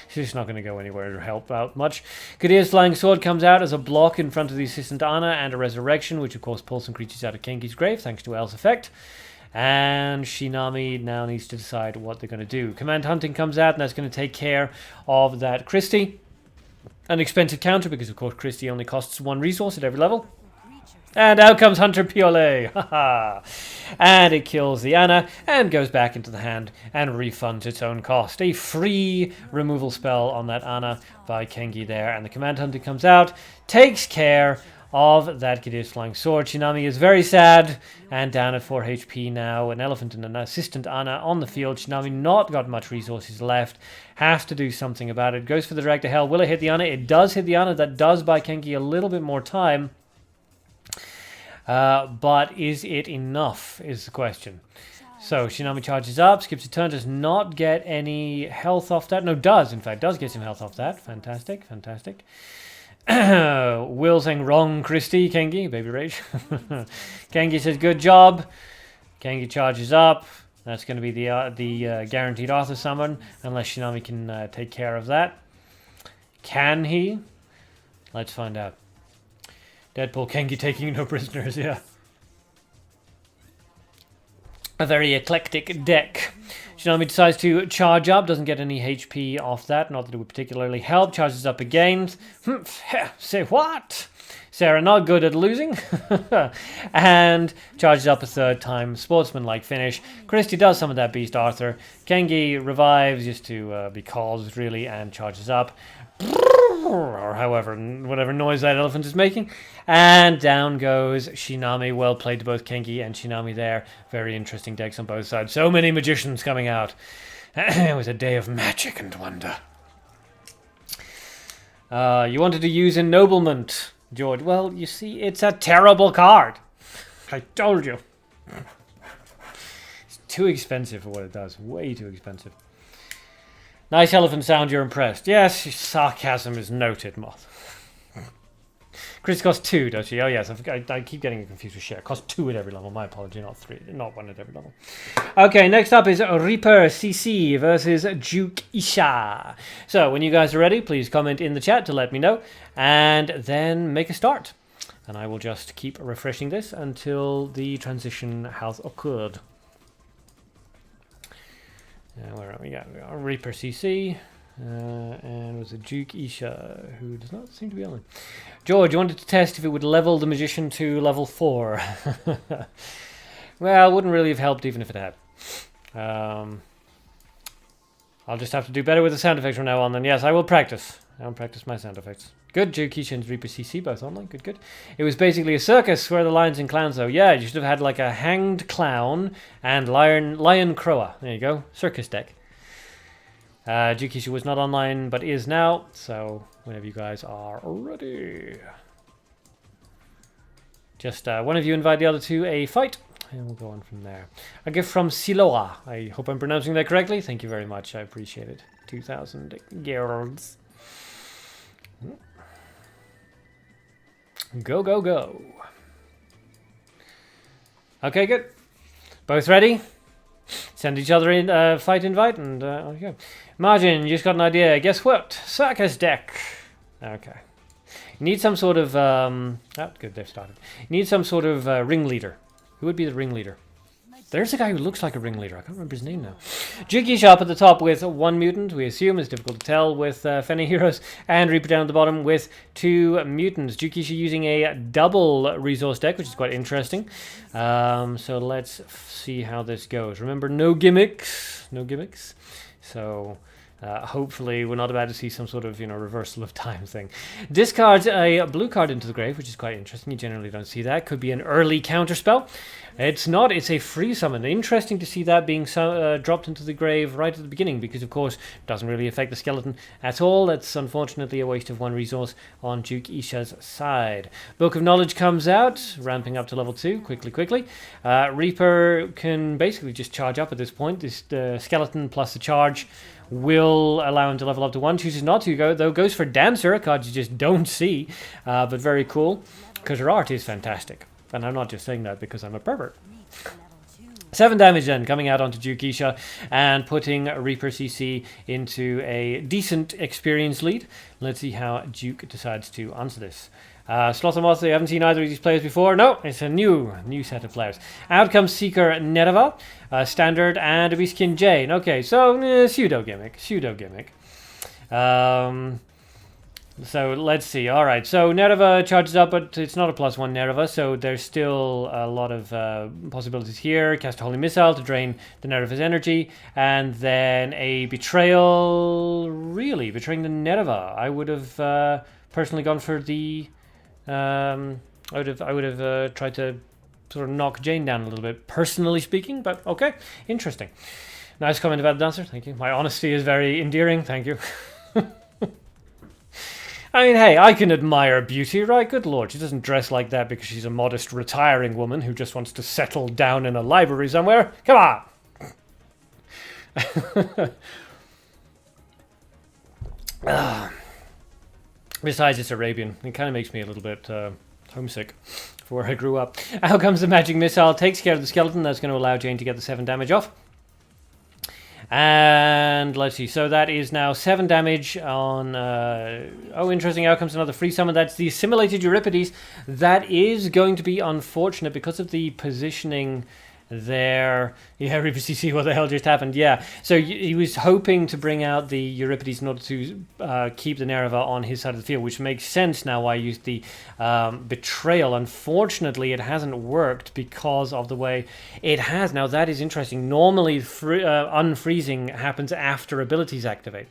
She's just not going to go anywhere to help out much. Kadir's Flying Sword comes out as a block in front of the Assistant Ana and a Resurrection, which of course pulls some creatures out of Kengi's grave thanks to El's effect. And Shinami now needs to decide what they're going to do. Command Hunting comes out, and that's going to take care of that Christie. An expensive counter, because of course Christie only costs 1 resource at every level. And out comes Hunter Piole. Haha. And it kills the Ana and goes back into the hand and refunds its own cost. A free removal spell on that Ana by Kengi there. And the Command Hunting comes out, takes care of that Kadir's Flying Sword. Shinami is very sad and down at 4 HP now. An Elephant and an Assistant Ana on the field. Shinami not got much resources left. Has to do something about it. Goes for the Drag to Hell. Will it hit the Ana? It does hit the Ana. That does buy Kengi a little bit more time. But is it enough is the question. So Shinami charges up, skips a turn, does not get any health off that. No, does, in fact, does get some health off that. Fantastic, fantastic. Will saying wrong, Christie, Kengi, baby rage. Kengi says good job. Kengi charges up. That's going to be the guaranteed Arthur summon, unless Shinami can take care of that. Can he? Let's find out. Deadpool Kengi taking no prisoners, yeah. A very eclectic deck. Shinami decides to charge up, doesn't get any HP off that, not that it would particularly help. Charges up again. Say what? Sarah not good at losing. And charges up a 3rd time. Sportsman-like finish. Christie does some of that Beast Arthur. Kengi revives just to be caused, really, and charges up. Or however, whatever noise that elephant is making. And down goes Shinami. Well played to both Kengi and Shinami there. Very interesting decks on both sides. So many magicians coming out. It was a day of magic and wonder. You wanted to use Ennoblement, George. Well, you see, it's a terrible card. I told you. It's too expensive for what it does. Way too expensive. Nice elephant sound, you're impressed. Yes, sarcasm is noted, Moth. Chris costs 2, does she? Oh, yes, I keep getting confused with share. Costs 2 at every level. My apology, not 3. Not 1 at every level. Okay, next up is Reaper CC versus Duke Isha. So, when you guys are ready, please comment in the chat to let me know. And then make a start. And I will just keep refreshing this until the transition has occurred. Where are we? Yeah, we are Reaper CC. And was it Duke Isha, who does not seem to be on. George, you wanted to test if it would level the magician to level 4. Well, wouldn't really have helped even if it had. I'll just have to do better with the sound effects from now on then. Yes, I will practice. I'll practice my sound effects. Good, Duke Isha and Reaper CC both online. Good, good. It was basically a circus. Where are the lions and clowns though? Yeah, you should have had like a hanged clown and lion crower. There you go. Circus deck. Duke Isha was not online but is now. So whenever you guys are ready. Just one of you invite the other to a fight. And we'll go on from there. A gift from Siloa. I hope I'm pronouncing that correctly. Thank you very much. I appreciate it. 2,000 girls. Go, go, go. Okay, good. Both ready? Send each other in fight invite and okay. Margin, you just got an idea. Guess what? Circus deck. Okay. You need some sort of oh, good, they've started. You need some sort of ringleader. Who would be the ringleader? There's a guy who looks like a ringleader. I can't remember his name now. Juki Shop at the top with 1 mutant. We assume it's difficult to tell with Fenny Heroes. And Reaper down at the bottom with 2 mutants. Jukisha using a double resource deck, which is quite interesting. So let's see how this goes. Remember, no gimmicks. No gimmicks. So hopefully we're not about to see some sort of, reversal of time thing. Discards a blue card into the grave, which is quite interesting. You generally don't see that. Could be an early counterspell. It's not. It's a free summon. Interesting to see that being dropped into the grave right at the beginning, because, of course, it doesn't really affect the skeleton at all. That's unfortunately a waste of 1 resource on Duke Isha's side. Book of Knowledge comes out, ramping up to level 2. Quickly. Reaper can basically just charge up at this point. This skeleton plus the charge will allow him to level up to 1. Chooses not to go, though. Goes for Dancer, a card you just don't see, but very cool, because her art is fantastic. And I'm not just saying that because I'm a pervert. 7 damage then, coming out onto Duke Isha and putting Reaper CC into a decent experience lead. Let's see how Duke decides to answer this. Sloth and Moth, I haven't seen either of these players before. No, it's a new set of players. Out comes Seeker Nereva, Standard, and Viskin Jane. Okay, so pseudo gimmick. So let's see. All right, so Nereva charges up, but it's not a +1 Nereva, so there's still a lot of possibilities here. Cast a Holy Missile to drain the Nereva's energy, and then a Betrayal. Really, betraying the Nereva. I would have personally gone for the. I would have tried to sort of knock Jane down a little bit, personally speaking. But okay, interesting. Nice comment about the dancer. Thank you. My honesty is very endearing. Thank you. I mean, hey, I can admire beauty, right? Good lord, she doesn't dress like that because she's a modest retiring woman who just wants to settle down in a library somewhere. Come on! Besides, it's Arabian. It kind of makes me a little bit homesick for where I grew up. Out comes the magic missile, takes care of the skeleton. That's going to allow Jane to get the 7 damage off. And let's see, so that is now 7 damage on, oh, interesting, out comes another free summon. That's the Assimilated Euripides. That is going to be unfortunate because of the positioning there. Yeah, Reaper CC, what the hell just happened? Yeah, so he was hoping to bring out the Euripides in order to keep the Nereva on his side of the field, which makes sense now why I used the Betrayal. Unfortunately, it hasn't worked because of the way it has. Now, that is interesting. Normally, unfreezing happens after abilities activate.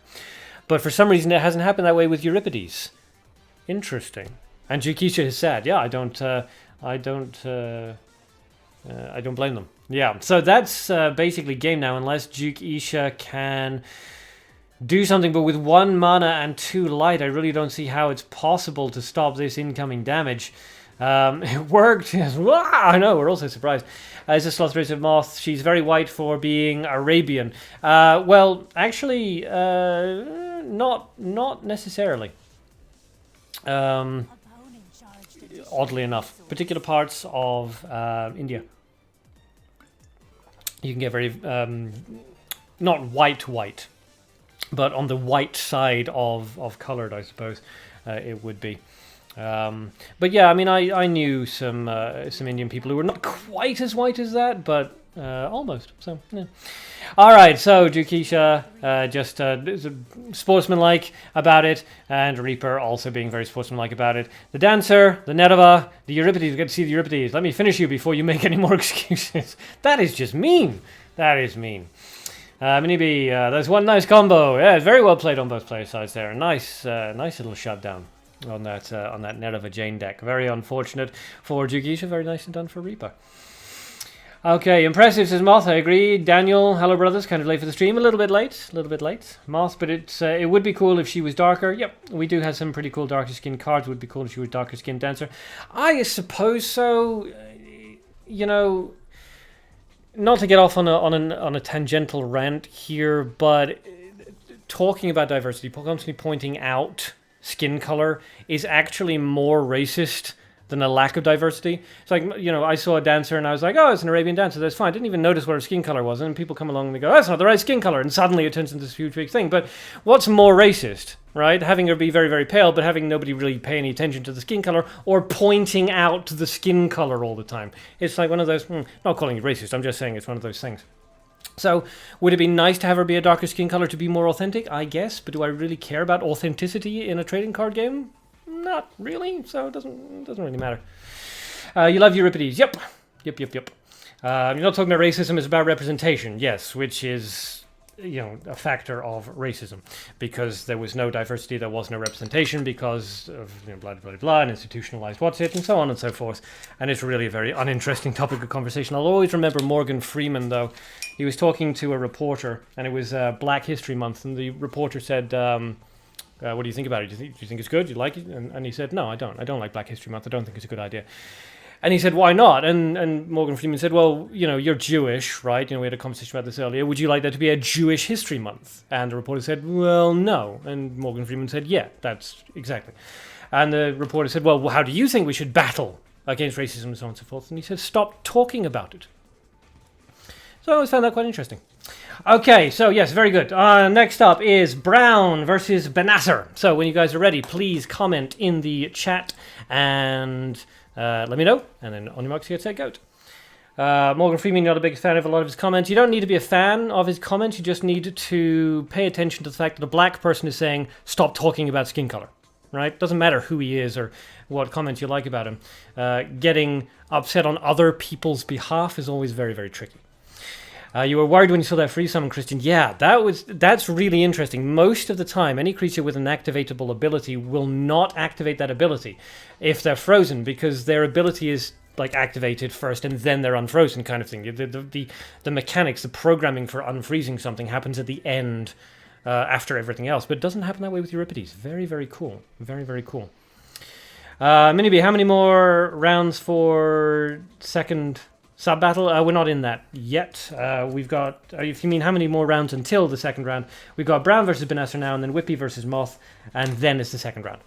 But for some reason, it hasn't happened that way with Euripides. Interesting. And Jukisha has said, yeah, I don't blame them. Yeah, so that's basically game now, unless Duke Isha can do something, but with 1 mana and 2 light, I really don't see how it's possible to stop this incoming damage. It worked. I know, we're also surprised. It's a Sloth Race of Moth. She's very white for being Arabian. Well, actually, not necessarily. Oddly enough, particular parts of India, you can get very not white, but on the white side of colored, I suppose it would be. But yeah, I mean, I knew some Indian people who were not quite as white as that, but almost. So, yeah. All right, so Jukisha just sportsmanlike about it, and Reaper also being very sportsmanlike about it. The Dancer, the Nerva, the Euripides. We get to see the Euripides. Let me finish you before you make any more excuses. That is just mean. That is mean. Mini B, there's one nice combo. Yeah, very well played on both player sides there. Nice little shutdown on that Nerva Jane deck. Very unfortunate for Jukisha. Very nicely done for Reaper. Okay, impressive, says Moth. I agree. Daniel, hello brothers. Kind of late for the stream. A little bit late. Moth, but it would be cool if she was darker. Yep, we do have some pretty cool darker skin cards. Would be cool if she was darker skin Dancer. I suppose so. You know, not to get off on a tangential rant here, but talking about diversity, constantly pointing out skin color is actually more racist than a lack of diversity. It's like, you know, I saw a dancer and I was like, oh, it's an Arabian dancer, that's fine. I didn't even notice what her skin color was. And then people come along and they go, that's not the right skin color. And suddenly it turns into this huge big thing. But what's more racist, right? Having her be very, very pale, but having nobody really pay any attention to the skin color, or pointing out the skin color all the time. It's like one of those, not calling it racist, I'm just saying it's one of those things. So, would it be nice to have her be a darker skin color to be more authentic? I guess, but do I really care about authenticity in a trading card game? Not really, so it doesn't really matter. You love Euripides. Yep. You're not talking about racism, it's about representation. Yes, which is, you know, a factor of racism. Because there was no diversity, there was no representation because of, you know, blah, blah, blah, and institutionalized what's it, and so on and so forth. And it's really a very uninteresting topic of conversation. I'll always remember Morgan Freeman, though. He was talking to a reporter, and it was Black History Month, and the reporter said, what do you think about it? Do you think it's good? Do you like it? And he said, no, I don't. I don't like Black History Month. I don't think it's a good idea. And he said, why not? And Morgan Freeman said, well, you know, you're Jewish, right? You know, we had a conversation about this earlier. Would you like there to be a Jewish History Month? And the reporter said, well, no. And Morgan Freeman said, yeah, that's exactly. And the reporter said, well, how do you think we should battle against racism and so on and so forth? And he said, stop talking about it. So I always found that quite interesting. Okay, so yes, very good. Next up is Brown versus Benasser. So when you guys are ready, please comment in the chat and let me know. And then on your marks, get set, go. Morgan Freeman, not a big fan of a lot of his comments. You don't need to be a fan of his comments. You just need to pay attention to the fact that a black person is saying, stop talking about skin color. Right? Doesn't matter who he is or what comments you like about him. Getting upset on other people's behalf is always very, very tricky. You were worried when you saw that free summon, Christian. Yeah, that's really interesting. Most of the time, any creature with an activatable ability will not activate that ability if they're frozen, because their ability is like activated first and then they're unfrozen kind of thing. The mechanics, the programming for unfreezing something happens at the end after everything else, but it doesn't happen that way with Euripides. Very, very cool. Very, very cool. Miniby, how many more rounds for second sub-battle? We're not in that yet. We've got, if you mean how many more rounds until the second round, we've got Brown versus Benasser now, and then Whippy versus Moth, and then it's the second round.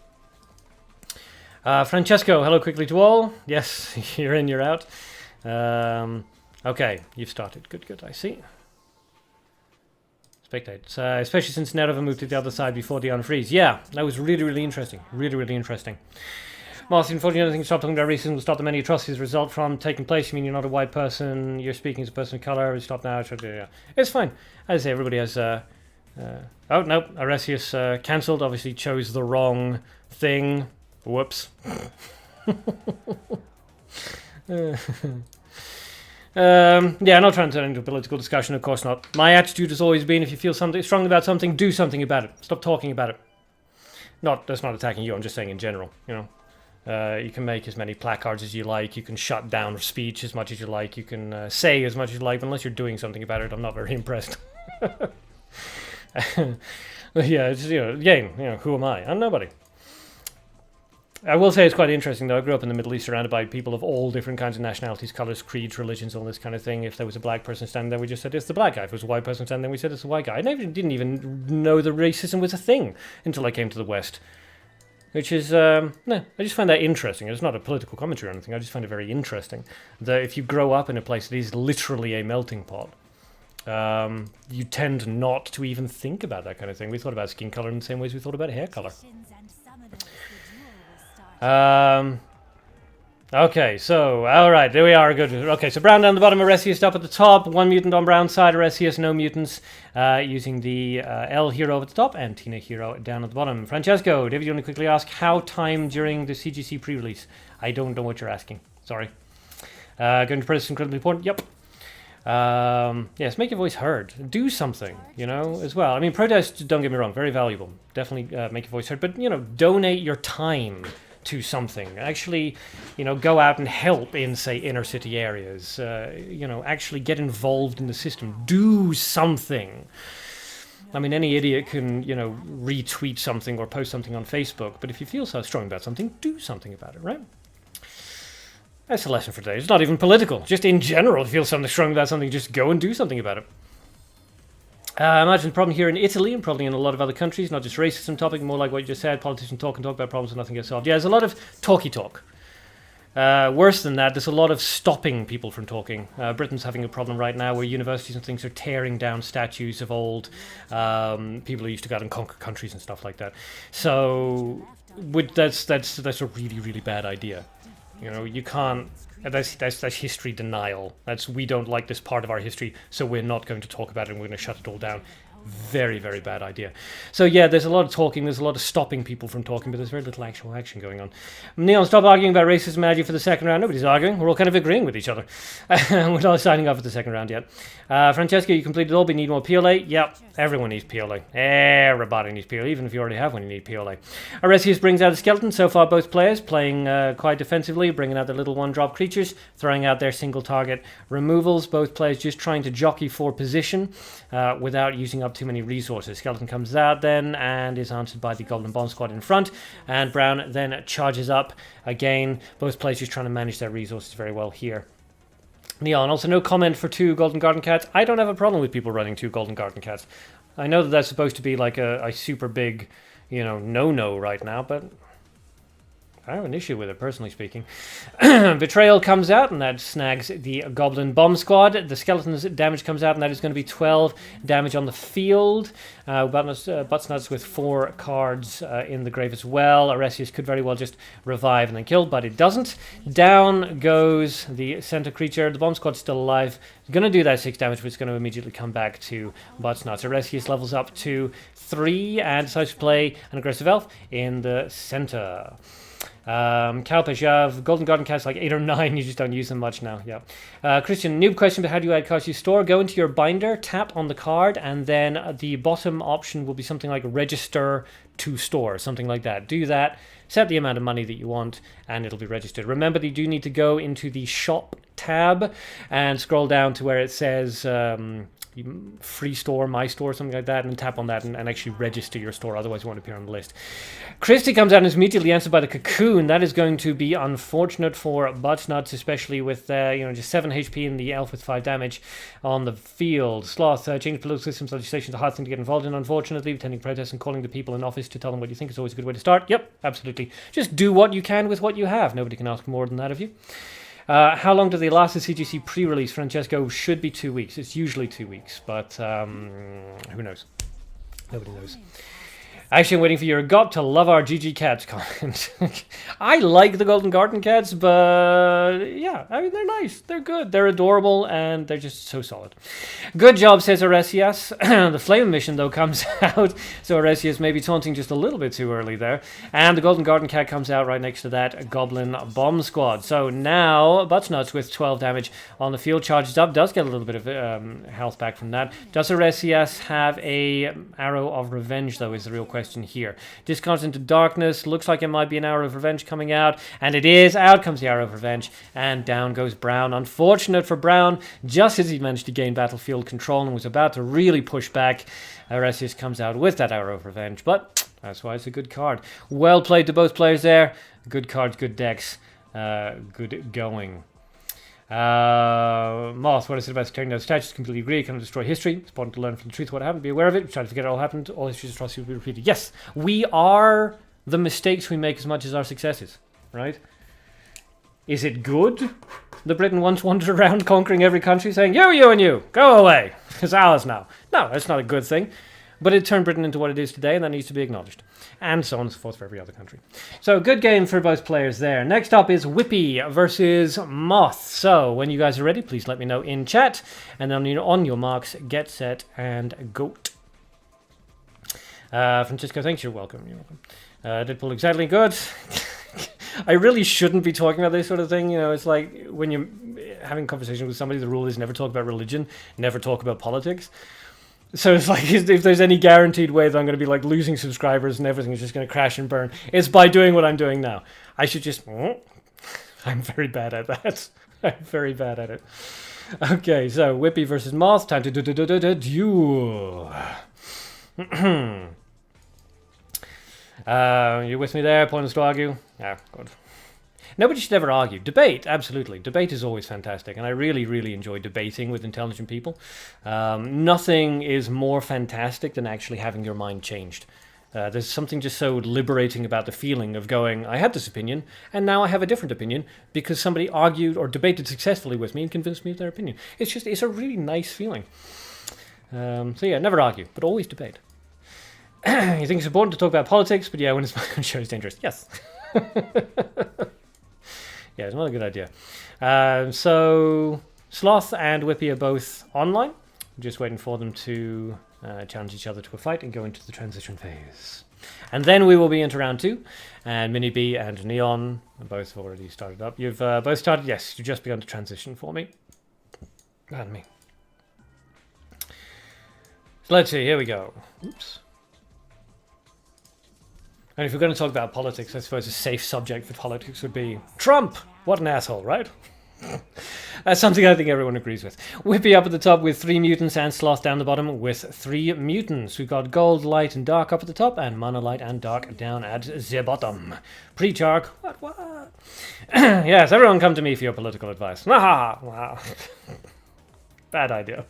Francesco, hello quickly to all. Yes, you're in, you're out. Okay, you've started. Good, I see. Spectate. Especially since Nerva moved to the other side before the unfreeze. Yeah, that was really, really interesting. Really interesting. Martin, unfortunately, I think stop talking about racism will stop the many atrocities result from taking place. You mean you're not a white person, you're speaking as a person of color, stop now. Yeah. It's fine. As I say, everybody has... oh, no, Aresius cancelled, obviously chose the wrong thing. Whoops. Yeah, not trying to turn into a political discussion, of course not. My attitude has always been, if you feel something strongly about something, do something about it. Stop talking about it. That's not attacking you, I'm just saying in general, you know. You can make as many placards as you like, you can shut down speech as much as you like, you can say as much as you like, but unless you're doing something about it, I'm not very impressed. Yeah, it's, game, who am I? I'm nobody. I will say it's quite interesting, though. I grew up in the Middle East surrounded by people of all different kinds of nationalities, colors, creeds, religions, all this kind of thing. If there was a black person standing there, we just said, it's the black guy. If there was a white person standing there, we said, it's the white guy. I didn't even know that racism was a thing until I came to the West. Which is, no, I just find that interesting. It's not a political commentary or anything. I just find it very interesting that if you grow up in a place that is literally a melting pot, you tend not to even think about that kind of thing. We thought about skin color in the same ways we thought about hair color. Okay, so, alright, there we are, good. Okay, so Brown down the bottom, Aresius up at the top, 1 mutant on Brown's side, Aresius, no mutants, using the L hero at the top, and Tina hero down at the bottom. Francesco, David, you want to quickly ask how time during the CGC pre-release? I don't know what you're asking, sorry. Going to press incredibly important, yep. Yes, make your voice heard. Do something, you know, as well. I mean, protests, don't get me wrong, very valuable. Definitely make your voice heard, but, you know, donate your time to something. Actually, you know, go out and help in, say, inner city areas. You know, actually get involved in the system. Do something. I mean, any idiot can, you know, retweet something or post something on Facebook, but if you feel so strong about something, do something about it, right? That's the lesson for today. It's not even political. Just in general, if you feel something strong about something, just go and do something about it. I imagine the problem here in Italy and probably in a lot of other countries, not just racism topic, more like what you just said, politicians talk and talk about problems and nothing gets solved. Yeah, there's a lot of talky talk. Worse than that, there's a lot of stopping people from talking. Britain's having a problem right now where universities and things are tearing down statues of old people who used to go out and conquer countries and stuff like that. So that's a really, really bad idea. You know, you can't. That's history denial. That's, we don't like this part of our history, so we're not going to talk about it and we're going to shut it all down. Very, very bad idea. So yeah, there's a lot of talking, there's a lot of stopping people from talking, but there's very little actual action going on. Neon, stop arguing about racism magic for the second round. Nobody's arguing. We're all kind of agreeing with each other. We're not signing off for the second round yet. Francesco, you completed all, but you need more PLA. Yep, everyone needs PLA. Everybody needs PLA. Even if you already have one, you need PLA. Aresius brings out a skeleton. So far, both players playing quite defensively, bringing out their little one-drop creatures, throwing out their single target removals. Both players just trying to jockey for position without using up too many resources. Skeleton comes out then and is answered by the Goblin Bomb Squad in front, and Brown then charges up again. Both players just trying to manage their resources very well here. Neon, also no comment for 2 Golden Garden Cats. I don't have a problem with people running 2 Golden Garden Cats. I know that that's supposed to be like a super big, you know, no-no right now, but I have an issue with it, personally speaking. Betrayal comes out, and that snags the Goblin Bomb Squad. The Skeleton's damage comes out, and that is going to be 12 damage on the field. Buttsnuts with 4 cards in the grave as well. Aresius could very well just revive and then kill, but it doesn't. Down goes the center creature. The Bomb Squad's still alive. Going to do that 6 damage, but it's going to immediately come back to Buttsnuts. Aresius levels up to 3 and decides to play an aggressive elf in the center. Kalpesh, you have Golden Garden Cats like 8 or 9, you just don't use them much now. Yeah. Christian, noob question, but how do you add cards to your store? Go into your binder, tap on the card, and then the bottom option will be something like register to store, something like that. Do that, set the amount of money that you want, and it'll be registered. Remember that you do need to go into the shop tab and scroll down to where it says free store, my store, something like that, and tap on that and actually register your store, otherwise you won't appear on the list. Christy comes out and is immediately answered by the Cocoon. That is going to be unfortunate for Buttsnuts, especially with just 7 HP in the elf with 5 damage on the field. Sloth, change political systems legislation is a hard thing to get involved in, unfortunately. Attending protests and calling the people in office to tell them what you think is always a good way to start. Yep, absolutely. Just do what you can with what you have. Nobody can ask more than that of you. How long do they last the CGC pre-release? Francesco, should be 2 weeks. It's usually 2 weeks, but who knows? Nobody knows. Actually, I'm waiting for your GOP to love our GG Cats comment. I like the Golden Garden Cats, but yeah, I mean, they're nice. They're good. They're adorable, and they're just so solid. Good job, says Aresias. The Flame Mission, though, comes out, so Aresias may be taunting just a little bit too early there. And the Golden Garden Cat comes out right next to that Goblin Bomb Squad. So now, Buttsnuts with 12 damage on the field, charges up, does get a little bit of health back from that. Does Aresias have a Arrow of Revenge, though, is the real question here. Discards into darkness. Looks like it might be an Arrow of Revenge coming out, and it is. Out comes the Arrow of Revenge, and down goes Brown. Unfortunate for Brown, just as he managed to gain battlefield control and was about to really push back, Aresius comes out with that Arrow of Revenge, but that's why it's a good card. Well played to both players there. Good cards, good decks, good going. Moth, what I said about tearing down statues, completely agree. It cannot destroy history. It's important to learn from the truth of what happened, be aware of it, try to forget it all happened. All history is atrocity will be repeated. Yes, we are the mistakes we make as much as our successes, right? Is it good that Britain once wandered around conquering every country saying, you and you, go away, it's ours now? No, that's not a good thing. but it turned Britain into what it is today, and that needs to be acknowledged. And so on and so forth for every other country. So, good game for both players there. Next up is Whippy versus Moth. So, when you guys are ready, please let me know in chat. And then on your marks, get set and go. Francisco, thanks. You're welcome. You're welcome. Deadpool, exactly. Good. I really shouldn't be talking about this sort of thing. You know, it's like when you're having a conversation with somebody, the rule is never talk about religion, never talk about politics. So it's like, if there's any guaranteed way that I'm going to be like losing subscribers and everything is just going to crash and burn, it's by doing what I'm doing now. I should just... I'm very bad at that. I'm very bad at it. Okay, so Whippy versus Moth. Time to duel. You with me there? Pointless to argue? Yeah, good. Nobody should ever argue. Debate, absolutely. Debate is always fantastic, and I really, really enjoy debating with intelligent people. Nothing is more fantastic than actually having your mind changed. There's something just so liberating about the feeling of going, I had this opinion, and now I have a different opinion because somebody argued or debated successfully with me and convinced me of their opinion. It's a really nice feeling. So yeah, never argue, but always debate. You think it's important to talk about politics, but yeah, when it's my own show, it's dangerous. Yes. Yeah, it's not a good idea. So, Sloth and Whippy are both online. I'm just waiting for them to challenge each other to a fight and go into the transition phase. And then we will be into round 2. And Mini B and Neon are both already started up. You've both started? Yes, you've just begun to transition for me. Pardon me. So let's see, here we go. Oops. And if we're going to talk about politics, I suppose a safe subject for politics would be Trump! What an asshole, right? That's something I think everyone agrees with. Whippy up at the top with 3 mutants and Sloth down the bottom with 3 mutants. We've got gold, light, and dark up at the top, and mono, light, and dark down at the bottom. Pre-chark. What? Yes, everyone come to me for your political advice. Wow. Bad idea.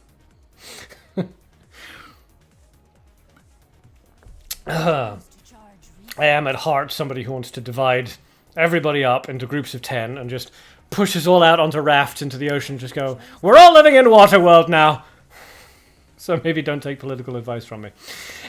I am at heart somebody who wants to divide everybody up into groups of 10 and just push us all out onto rafts into the ocean. Just go, we're all living in Waterworld now. So maybe don't take political advice from me.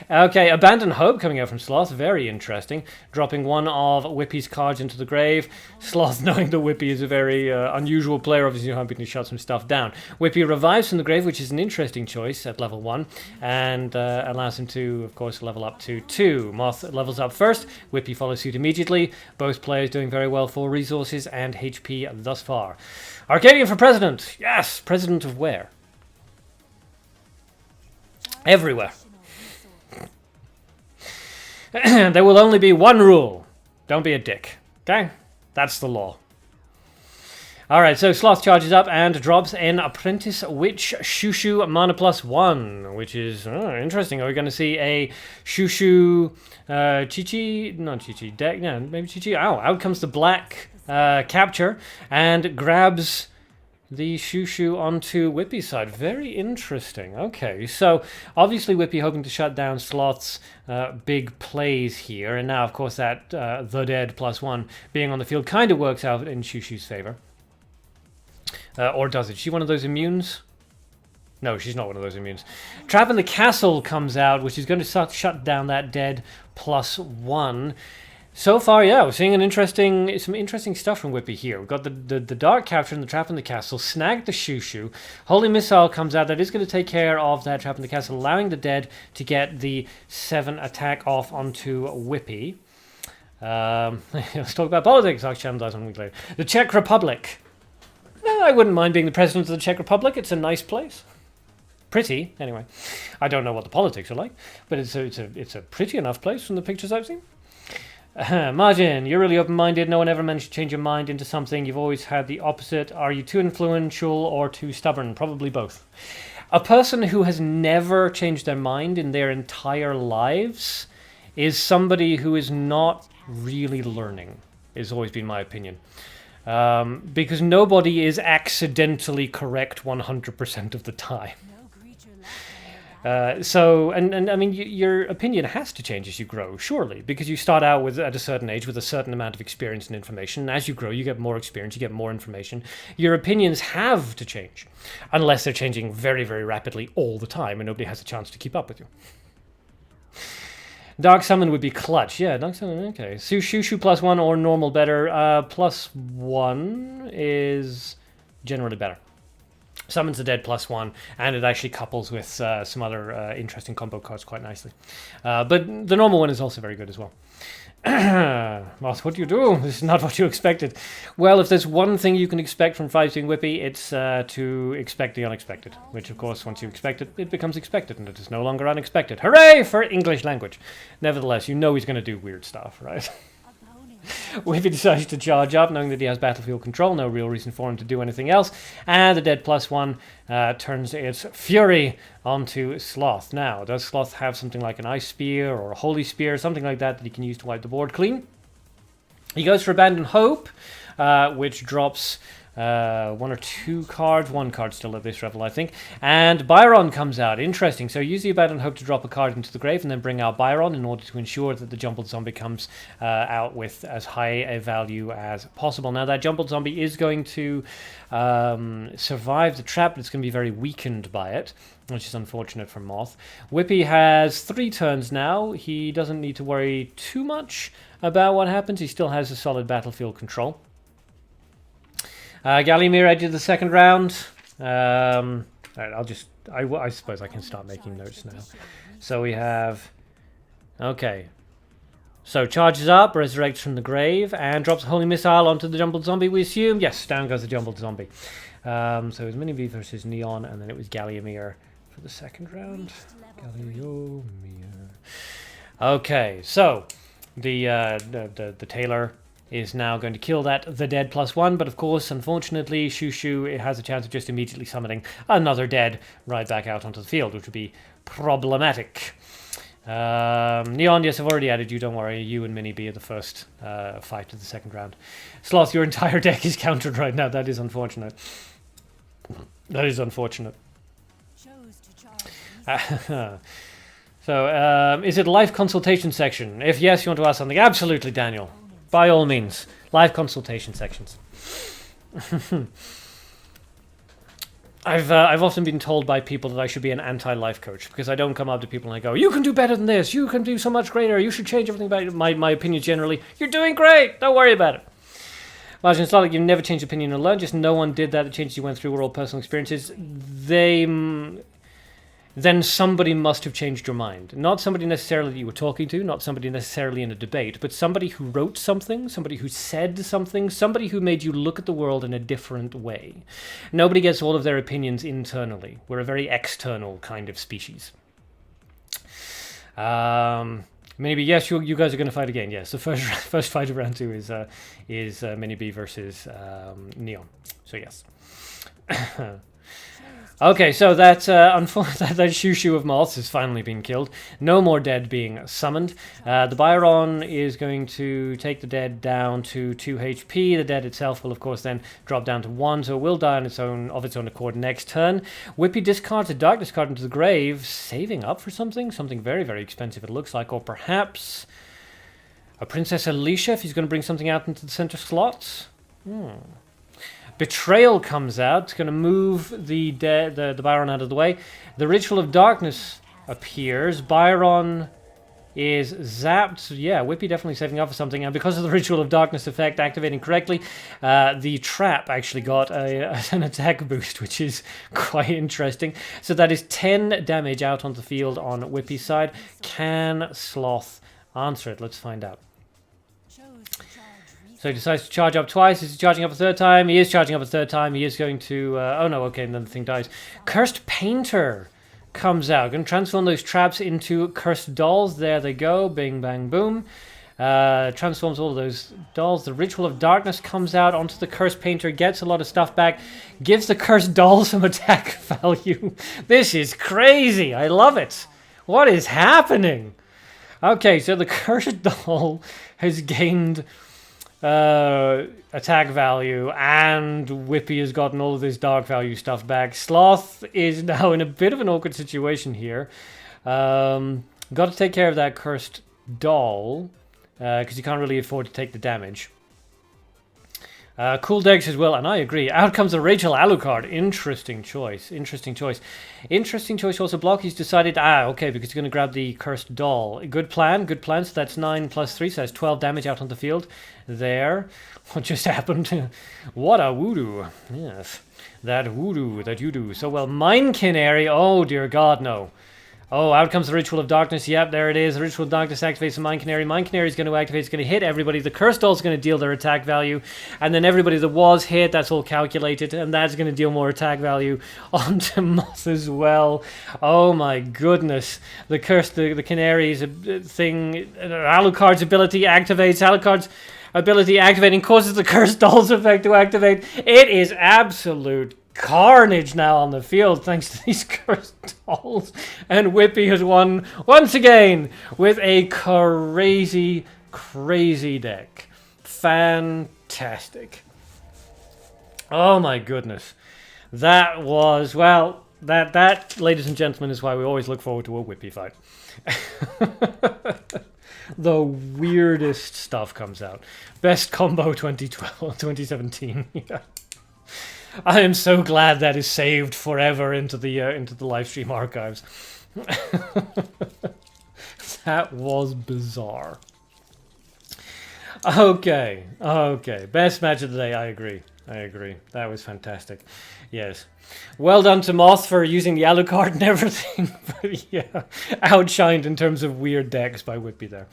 Okay, Abandon Hope coming out from Sloth. Very interesting. Dropping one of Whippy's cards into the grave. Sloth, knowing that Whippy is a very unusual player, obviously hoping to shut some stuff down. Whippy revives from the grave, which is an interesting choice at level 1. And allows him to, of course, level up to 2. Moth levels up first. Whippy follows suit immediately. Both players doing very well for resources and HP thus far. Arcadean for president. Yes, president of where? Everywhere. There will only be one rule. Don't be a dick. Okay? That's the law. Alright, so Sloth charges up and drops in Apprentice Witch Shushu Mana +1, which is interesting. Are we going to see a Shushu Chi-Chi? Not Chi-Chi. Deck? No, maybe Chi-Chi. Oh, out comes the black capture and grabs the Shushu onto Whippy's side. Very interesting. Okay, so obviously Whippy hoping to shut down Sloth's big plays here, and now of course that the dead +1 being on the field kind of works out in Shushu's favor. Or does it? Is she one of those immunes? No, she's not one of those immunes. Trap in the Castle comes out, which is going to shut down that dead +1. So far, yeah, we're seeing some interesting stuff from Whippy here. We've got the Dark Capture and the Trap in the Castle, snagged the Shushu. Holy Missile comes out. That is going to take care of that Trap in the Castle, allowing the dead to get the 7 attack off onto Whippy. Let's talk about politics. Our channel does 1 week later. The Czech Republic. I wouldn't mind being the president of the Czech Republic. It's a nice place. Pretty, anyway. I don't know what the politics are like, but it's a pretty enough place from the pictures I've seen. Margin, you're really open-minded. No one ever managed to change your mind into something. You've always had the opposite. Are you too influential or too stubborn? Probably both. A person who has never changed their mind in their entire lives is somebody who is not really learning, has always been my opinion. Because nobody is accidentally correct 100% of the time. So I mean, your opinion has to change as you grow, surely, because you start out at a certain age with a certain amount of experience and information, and as you grow, you get more experience, you get more information. Your opinions have to change, unless they're changing very, very rapidly all the time, and nobody has a chance to keep up with you. Dark Summon would be clutch. Yeah, Dark Summon, okay. Shushu +1 or normal better. +1 is generally better. Summons the dead +1, and it actually couples with some other interesting combo cards quite nicely. But the normal one is also very good as well. Moth, what do you do? This is not what you expected. Well, if there's one thing you can expect from 5-swing Whippy, it's to expect the unexpected. Which, of course, once you expect it, it becomes expected, and it is no longer unexpected. Hooray for English language! Nevertheless, you know he's going to do weird stuff, right? Whippy decides to charge up, knowing that he has battlefield control, no real reason for him to do anything else, and the dead +1 turns its fury onto Sloth. Now, does Sloth have something like an Ice Spear or a Holy Spear, something like that that he can use to wipe the board clean? He goes for Abandon Hope, which drops 1 or 2 cards. 1 card still at this level, I think. And Byron comes out. Interesting. So use the Abandon Hope to drop a card into the grave and then bring out Byron in order to ensure that the Jumbled Zombie comes out with as high a value as possible. Now, that Jumbled Zombie is going to survive the trap, but it's going to be very weakened by it, which is unfortunate for Moth. Whippy has 3 turns now. He doesn't need to worry too much about what happens. He still has a solid battlefield control. Gallimir edge of the second round. Alright, I suppose I can start making notes now. So we have... Okay. So charges up, resurrects from the grave, and drops a Holy Missile onto the Jumbled Zombie, we assume. Yes, down goes the Jumbled Zombie. So it was Mini-B versus Neon, and then it was Gallimir for the second round. Gallimir. Okay, so the Tailor is now going to kill the dead +1, but of course, unfortunately, Shushu it has a chance of just immediately summoning another dead right back out onto the field, which would be problematic. Neon, yes, I've already added you, don't worry. You and Mini-B are the first fight of the second round. Sloth, your entire deck is countered right now. That is unfortunate. That is unfortunate. So, is it live consultation section? If yes, you want to ask something? Absolutely, Daniel. By all means, live consultation sections. I've often been told by people that I should be an anti-life coach because I don't come up to people and I go, you can do better than this, you can do so much greater, you should change everything about it. My opinion generally, you're doing great, don't worry about it. Margin, it's not like you've never changed opinion or learned, just no one did that. The changes you went through were all personal experiences. Then somebody must have changed your mind. Not somebody necessarily that you were talking to, not somebody necessarily in a debate, but somebody who wrote something, somebody who said something, somebody who made you look at the world in a different way. Nobody gets all of their opinions internally. We're a very external kind of species. Maybe, yes, you guys are going to fight again. Yes, the first fight of round 2 is Mini-B versus Neon. So, yes. Okay, so that Shushu of Moths has finally been killed. No more dead being summoned. The Byron is going to take the dead down to 2 HP. The dead itself will, of course, then drop down to 1, so it will die on its own accord next turn. Whippy discards a Darkness card into the grave, saving up for something very, very expensive it looks like, or perhaps a Princess Alicia if he's going to bring something out into the center slot. Betrayal comes out. It's going to move the Byron out of the way. The Ritual of Darkness appears. Byron is zapped. Yeah, Whippy definitely saving up for something. And because of the Ritual of Darkness effect activating correctly, the trap actually got an attack boost, which is quite interesting. So that is 10 damage out on the field on Whippy's side. Can Sloth answer it? Let's find out. So he decides to charge up twice. Is he charging up a third time? He is charging up a third time. He is going to... oh no, okay, and then the thing dies. Cursed Painter comes out. Going to transform those traps into Cursed Dolls. There they go. Bing, bang, boom. Transforms all of those dolls. The Ritual of Darkness comes out onto the Cursed Painter. Gets a lot of stuff back. Gives the Cursed Doll some attack value. This is crazy. I love it. What is happening? Okay, so the Cursed Doll has gained... attack value, and Whippy has gotten all of this dark value stuff back. Sloth is now in a bit of an awkward situation here. Got to take care of that Cursed Doll, because you can't really afford to take the damage. Cool decks as well, and I agree. Out comes the Rachel Alucard. Interesting choice. Interesting choice. Interesting choice also. Block, he's decided, okay, because he's going to grab the Cursed Doll. Good plan, good plan. So that's 9 plus 3, so that's 12 damage out on the field. There. What just happened? What a voodoo. Yes. That voodoo that you do so well. Mine Canary. Oh, dear God, no. Oh, out comes the Ritual of Darkness. Yep, there it is. The Ritual of Darkness activates the Mine Canary. Mine Canary is going to activate. It's going to hit everybody. The Cursed Doll is going to deal their attack value. And then everybody that was hit, that's all calculated. And that's going to deal more attack value onto Moth as well. Oh, my goodness. The Canary's thing. Alucard's ability activates. Alucard's ability activating causes the Cursed Doll's effect to activate. It is absolute carnage now on the field thanks to these Cursed Dolls, and Whippy has won once again with a crazy deck. Fantastic. Oh my goodness, that was, well, that ladies and gentlemen is why we always look forward to a Whippy fight. The weirdest stuff comes out. Best combo 2017. Yeah. I am so glad that is saved forever into the live stream archives. That was bizarre. Okay. Best match of the day. I agree. That was fantastic. Yes. Well done to Moth for using the Alucard and everything. But yeah, outshined in terms of weird decks by Whippy there.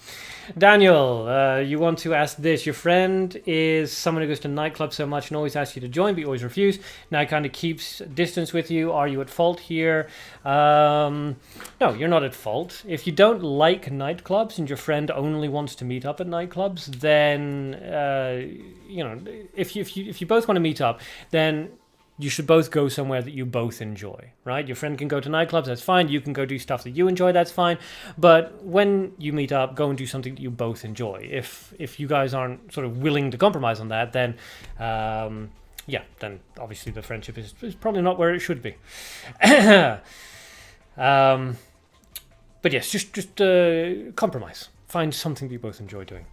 Daniel, you want to ask this. Your friend is someone who goes to nightclubs so much and always asks you to join, but you always refuse. Now kind of keeps distance with you. Are you at fault here? No, you're not at fault. If you don't like nightclubs and your friend only wants to meet up at nightclubs, then, you know, if you both want to meet up, then you should both go somewhere that you both enjoy, right? Your friend can go to nightclubs, that's fine. You can go do stuff that you enjoy, that's fine. But when you meet up, go and do something that you both enjoy. If you guys aren't sort of willing to compromise on that, then, yeah, then obviously the friendship is probably not where it should be. But yes, just compromise. Find something that you both enjoy doing.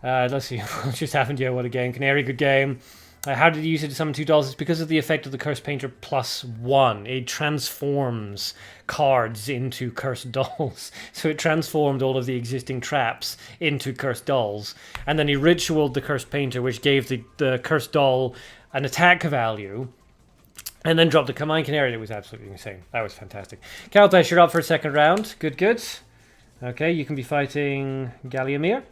Let's see what just happened here. What a game. Canary, good game. How did you use it to summon 2 dolls? It's because of the effect of the Cursed Painter +1. It transforms cards into Cursed Dolls. So it transformed all of the existing traps into Cursed Dolls. And then he ritualed the Cursed Painter, which gave the Cursed Doll an attack value. And then dropped the Mine Canary. It was absolutely insane. That was fantastic. Calpesh, you're up for a second round. Good. Okay, you can be fighting Galliamir.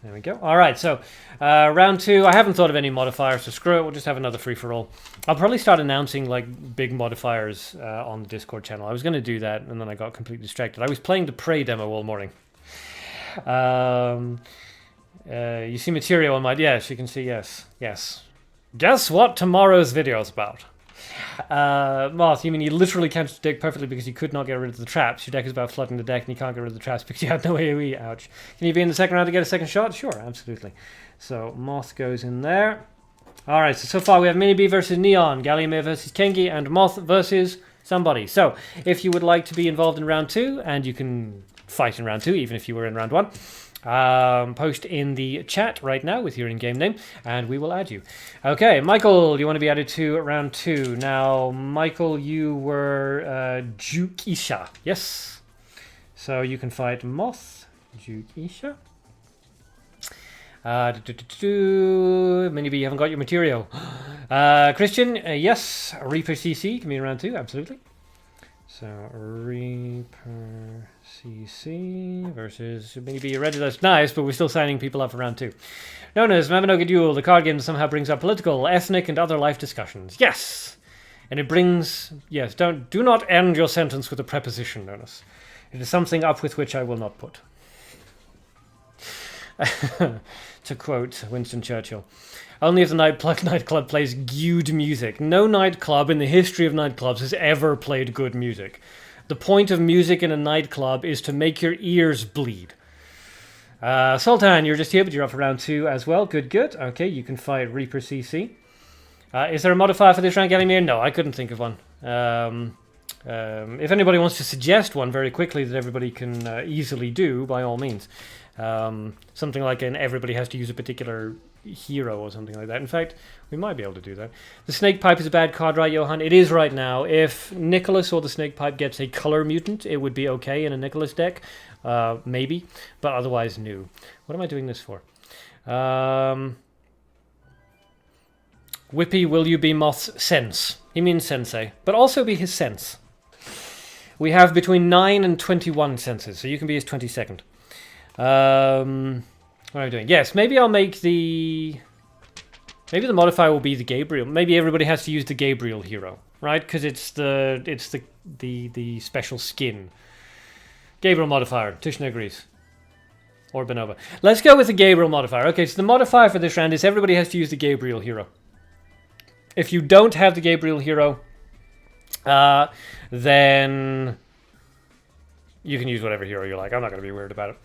There we go. All right, so round 2. I haven't thought of any modifiers, so screw it. We'll just have another free-for-all. I'll probably start announcing like big modifiers on the Discord channel. I was going to do that, and then I got completely distracted. I was playing the Prey demo all morning. You see material on my... Yes, you can see, yes. Guess what tomorrow's video is about? Moth, you mean you literally countered the deck perfectly because you could not get rid of the traps. Your deck is about flooding the deck and you can't get rid of the traps because you have no AoE. Ouch. Can you be in the second round to get a second shot? Sure, absolutely. So Moth goes in there. Alright, so far we have Mini B versus Neon, Galliamir versus Kengi, and Moth versus somebody. So if you would like to be involved in round 2, and you can fight in round 2 even if you were in round 1, post in the chat right now with your in-game name and we will add you. Okay, Michael, you want to be added to round 2. Now, Michael, you were Duke Isha. Yes. So you can fight Moth, Duke Isha. Maybe you haven't got your material. Christian, yes. Reaper CC can be in round 2, absolutely. So Reaper CC versus maybe you're ready. That's nice, but we're still signing people up for round 2. Known as Mabinogi Duel, the card game that somehow brings up political, ethnic, and other life discussions. Yes, and it brings do not end your sentence with a preposition, Nonus. It is something up with which I will not put. To quote Winston Churchill. Only if the nightclub plays good music. No nightclub in the history of nightclubs has ever played good music. The point of music in a nightclub is to make your ears bleed. Sultan, you're just here, but you're up for round 2 as well. Good. Okay, you can fight Reaper CC. Is there a modifier for this round, Galliamir? No, I couldn't think of one. If anybody wants to suggest one very quickly that everybody can easily do, by all means. Something like everybody has to use a particular hero or something like that. In fact, we might be able to do that. The snake pipe is a bad card, right, Johan? It is right now. If Nicholas or the snake pipe gets a color mutant, it would be okay in a Nicholas deck, maybe, but otherwise no. What am I doing this for? Whippy, will you be Moth's sense? He means sensei, but also be his sense. We have between 9 and 21 senses, so you can be his 22nd. What am I doing? Yes, maybe I'll make the... Maybe the modifier will be the Gabriel. Maybe everybody has to use the Gabriel hero, right? Because it's the special skin. Gabriel modifier. Tushna agrees. Or Benova. Let's go with the Gabriel modifier. Okay, so the modifier for this round is everybody has to use the Gabriel hero. If you don't have the Gabriel hero, then you can use whatever hero you like. I'm not going to be weird about it.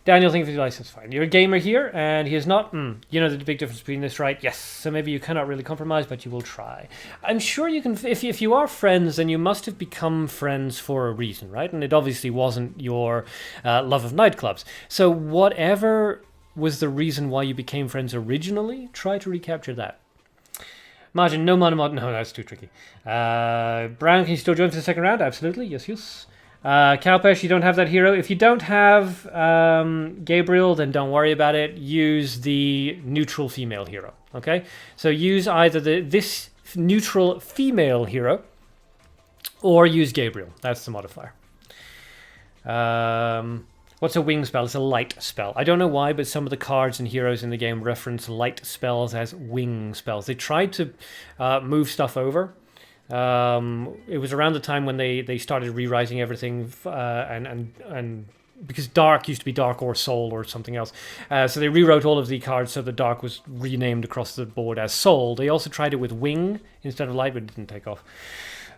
Daniel, think if you like, that's fine. You're a gamer here, and he is not. You know the big difference between this, right? Yes. So maybe you cannot really compromise, but you will try. I'm sure you can. If you are friends, then you must have become friends for a reason, right? And it obviously wasn't your love of nightclubs. So whatever was the reason why you became friends originally, try to recapture that. Margin, no monomod. No, that's too tricky. Brown, can you still join for the second round? Absolutely. Yes, yes. Kalpesh, you don't have that hero. If you don't have Gabriel, then don't worry about it. Use the neutral female hero. Okay? So use either this neutral female hero or use Gabriel. That's the modifier. What's a wing spell? It's a light spell. I don't know why, but some of the cards and heroes in the game reference light spells as wing spells. They tried to move stuff over. It was around the time when they started rewriting everything, and because Dark used to be Dark or Soul or something else. So they rewrote all of the cards so the Dark was renamed across the board as Soul. They also tried it with Wing instead of Light, but it didn't take off.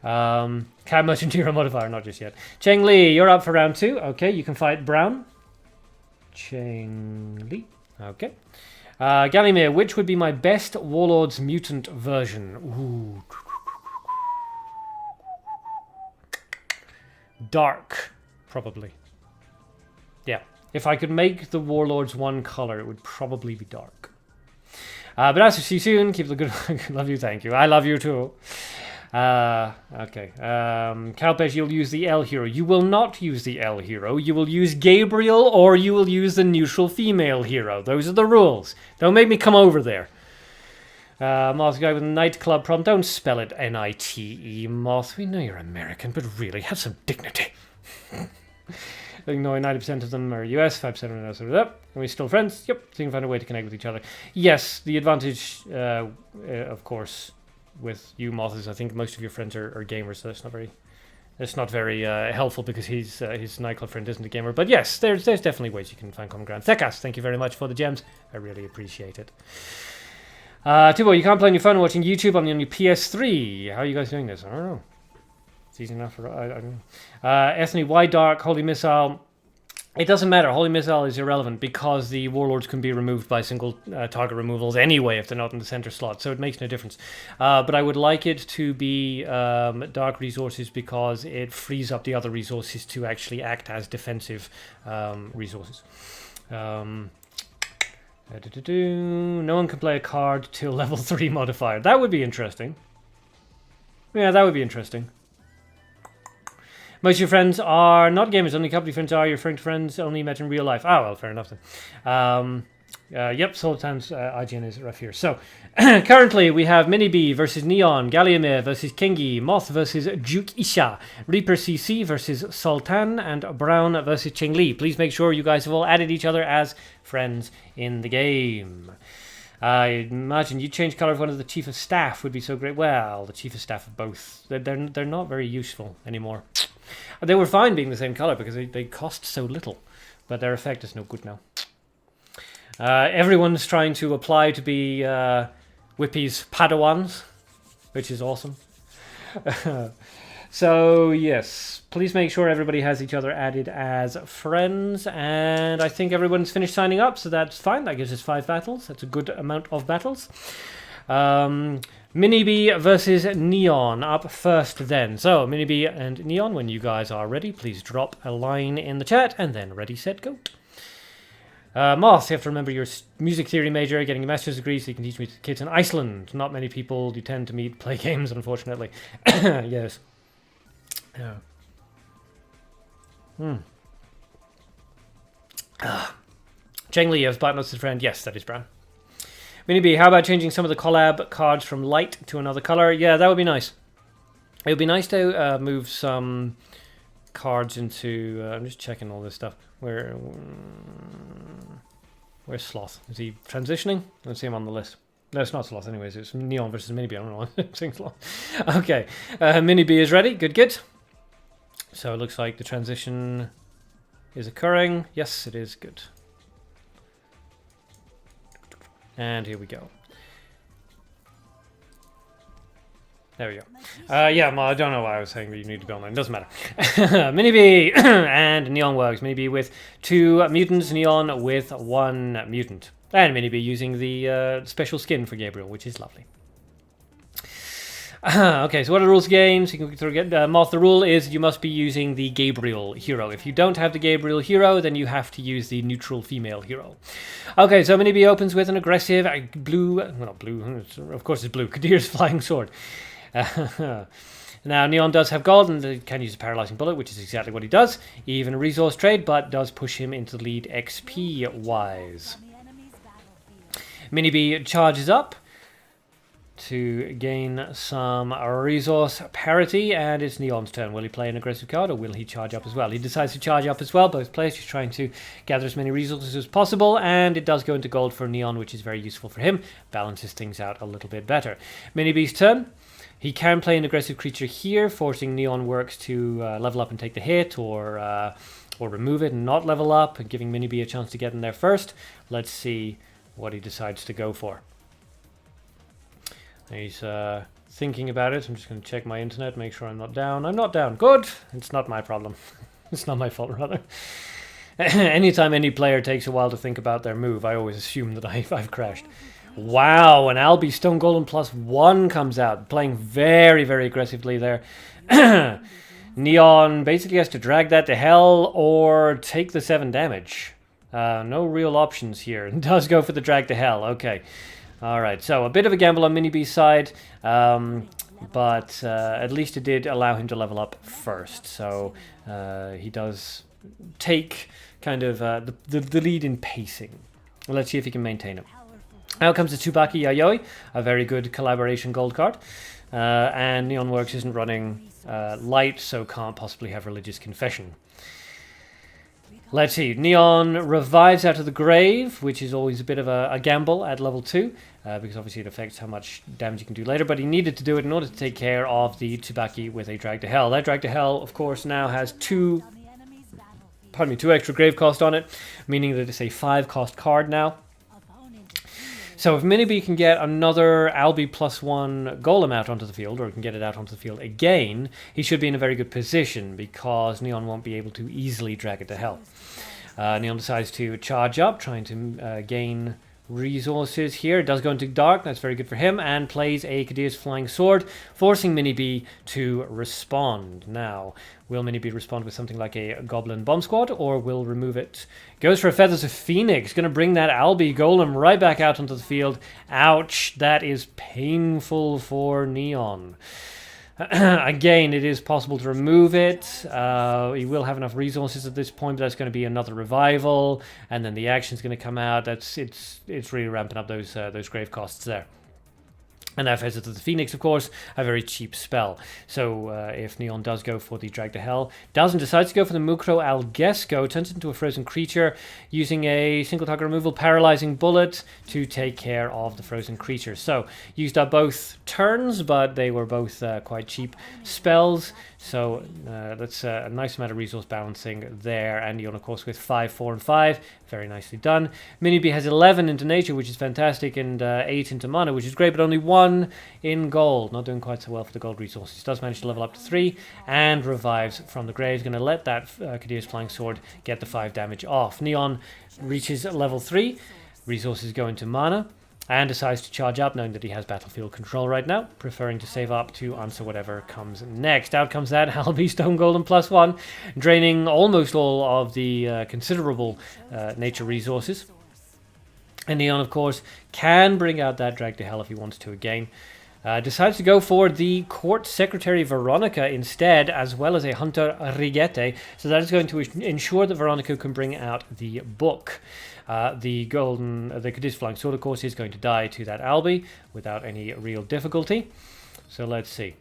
Can't merchant hero modifier, not just yet. Cheng Li, you're up for round 2. Okay, you can fight Brown. Cheng Li. Okay. Galimir, which would be my best Warlord's mutant version? Ooh. Dark, probably. Yeah. If I could make the Warlords one color, it would probably be dark. But as you see soon, keep the good. Love you, thank you. I love you too. Okay. Kalpesh, you'll use the L hero. You will not use the L hero. You will use Gabriel or you will use the neutral female hero. Those are the rules. Don't make me come over there. Moth guy with a nightclub problem. Don't spell it N-I-T-E, Moth. We know you're American, but really, have some dignity. Ignore 90% of them are US, 5% are up. Are we still friends? Yep. So you can find a way to connect with each other. Yes, the advantage, of course, with you, Moth, is I think most of your friends are gamers, so it's not very helpful because his nightclub friend isn't a gamer. But yes, there's definitely ways you can find common ground. Thekas, thank you very much for the gems. I really appreciate it. Tubo, you can't play on your phone watching YouTube on your PS3. How are you guys doing this? I don't know. It's easy enough for... I don't know. Ethne, why Dark? Holy Missile. It doesn't matter. Holy Missile is irrelevant because the Warlords can be removed by single target removals anyway if they're not in the center slot, so it makes no difference. But I would like it to be Dark resources because it frees up the other resources to actually act as defensive resources. No one can play a card till level 3 modifier. That would be interesting. Yeah, that would be interesting. Most of your friends are not gamers, only company friends are. Your friends only met in real life. Oh, well, fair enough then. Yep, Sultan's IGN is rough here. So, currently we have Mini B versus Neon, Galiamir versus Kengi, Moth versus Juke Isha, Reaper CC versus Sultan, and Brown versus Cheng Li. Please make sure you guys have all added each other as friends in the game. I imagine you change color of one of the chief of staff would be so great. Well, the chief of staff of both. They're not very useful anymore. They were fine being the same color because they cost so little, but their effect is no good now. Everyone's trying to apply to be Whippy's Padawans, which is awesome. So, yes, please make sure everybody has each other added as friends, and I think everyone's finished signing up, so that's fine. That gives us 5 battles. That's a good amount of battles. Mini B versus Neon up first then. So, Mini B and Neon, when you guys are ready, please drop a line in the chat, and then ready, set, go. Moth, you have to remember your music theory major, getting a master's degree so you can teach music to kids in Iceland. Not many people you tend to meet play games, unfortunately. Yes. Yeah. Cheng Li, has Batnos as friend. Yes, that is Bran. Mini B, how about changing some of the collab cards from light to another color? Yeah, that would be nice. It would be nice to move some cards into... I'm just checking all this stuff. Where's Sloth? Is he transitioning? Let's see him on the list. No, it's not Sloth anyways. It's Neon versus Mini B. I don't know why I'm saying Sloth. Okay. Mini B is ready. Good, good. So it looks like the transition is occurring. Yes, it is. Good. And here we go. There we go. Yeah, well, I don't know why I was saying that you need to be online. Doesn't matter. Mini B and Neon works. Mini B with 2 mutants, Neon with 1 mutant. And Mini B using the special skin for Gabriel, which is lovely. Okay, so what are the rules of games? You can get Moth. The rule is you must be using the Gabriel hero. If you don't have the Gabriel hero, then you have to use the neutral female hero. Okay, so Mini B opens with an aggressive blue, well, not blue, of course it's blue, Kadir's Flying Sword. Now, Neon does have gold and can use a paralyzing bullet, which is exactly what he does. Even a resource trade, but does push him into the lead XP-wise. Mini B charges up to gain some resource parity, and it's Neon's turn. Will he play an aggressive card, or will he charge up as well? He decides to charge up as well. Both players, he's trying to gather as many resources as possible, and it does go into gold for Neon, which is very useful for him. Balances things out a little bit better. Mini B's turn. He can play an aggressive creature here, forcing Neon Works to level up and take the hit, or remove it and not level up, and giving Mini B a chance to get in there first. Let's see what he decides to go for. He's thinking about it. I'm just going to check my internet, make sure I'm not down. I'm not down. Good. It's not my problem. It's not my fault, rather. Anytime any player takes a while to think about their move, I always assume that I've crashed. Wow, an Albi Stone Golem +1 comes out, playing very, very aggressively there. Neon basically has to drag that to hell or take the 7 damage. No real options here. Does go for the drag to hell. Okay. Alright, so a bit of a gamble on Mini B's side, but at least it did allow him to level up first. So he does take kind of the lead in pacing. Let's see if he can maintain it. Out comes the Tsubaki Yayoi, a very good collaboration gold card. And Neon Works isn't running light, so can't possibly have Religious Confession. Let's see, Neon revives out of the grave, which is always a bit of a gamble at level 2, because obviously it affects how much damage you can do later, but he needed to do it in order to take care of the Tsubaki with a Drag to Hell. That Drag to Hell, of course, now has 2 extra grave cost on it, meaning that it's a 5-cost card now. So if Mini B can get another Albi +1 Golem out onto the field, or can get it out onto the field again, he should be in a very good position, because Neon won't be able to easily drag it to hell. Neon decides to charge up, trying to gain resources here. It does go into dark, that's very good for him, and plays a Kadir's Flying Sword, forcing Mini B to respond. Now, will Mini B respond with something like a Goblin Bomb Squad, or will remove it? Goes for a Feathers of Phoenix, going to bring that Albi Golem right back out onto the field. Ouch, that is painful for Neon. Again, it is possible to remove it. He will have enough resources at this point, but that's going to be another revival, and then the action's going to come out. It's really ramping up those grave costs there. And that Feathers of the Phoenix, of course, a very cheap spell. So if Neon does go for the Drag to Hell, doesn't decide to go for the Mukro Algesco, turns into a frozen creature, using a single target removal paralyzing bullet to take care of the frozen creature. So used up both turns, but they were both quite cheap spells. So that's a nice amount of resource balancing there. And Neon, of course, with 5, 4, and 5. Very nicely done. Mini B has 11 into nature, which is fantastic, and 8 into mana, which is great, but only 1 in gold. Not doing quite so well for the gold resources. Does manage to level up to 3 and revives from the grave. Going to let that Kadir's Flying Sword get the 5 damage off. Neon reaches level 3. Resources go into mana. and decides to charge up, knowing that he has battlefield control right now, preferring to save up to answer whatever comes next. Out comes that Albi Stone Golem +1, draining almost all of the considerable nature resources. And Neon, of course, can bring out that Drag to Hell if he wants to again. Decides to go for the Court Secretary Veronica instead, as well as a Hunter Rigette. So that is going to ensure that Veronica can bring out the book. The Cadiz Flying Sword, of course, is going to die to that Albi without any real difficulty. So let's see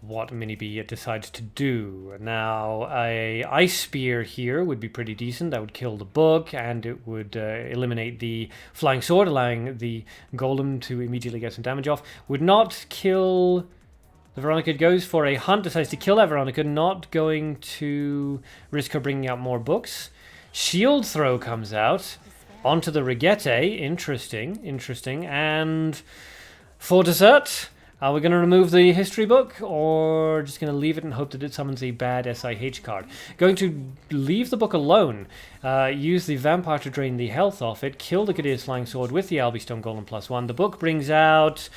what Mini-B decides to do. Now, a Ice Spear here would be pretty decent. That would kill the book, and it would eliminate the Flying Sword, allowing the Golem to immediately get some damage off. Would not kill the Veronica. It goes for a hunt, decides to kill that Veronica, not going to risk her bringing out more books. Shield Throw comes out onto the Rigette. Interesting. And for dessert, are we going to remove the history book, or just going to leave it and hope that it summons a bad SIH card? Going to leave the book alone, use the Vampire to drain the health off it, kill the Cadiz Flying Sword with the Albi Stone Golem +1. The book brings out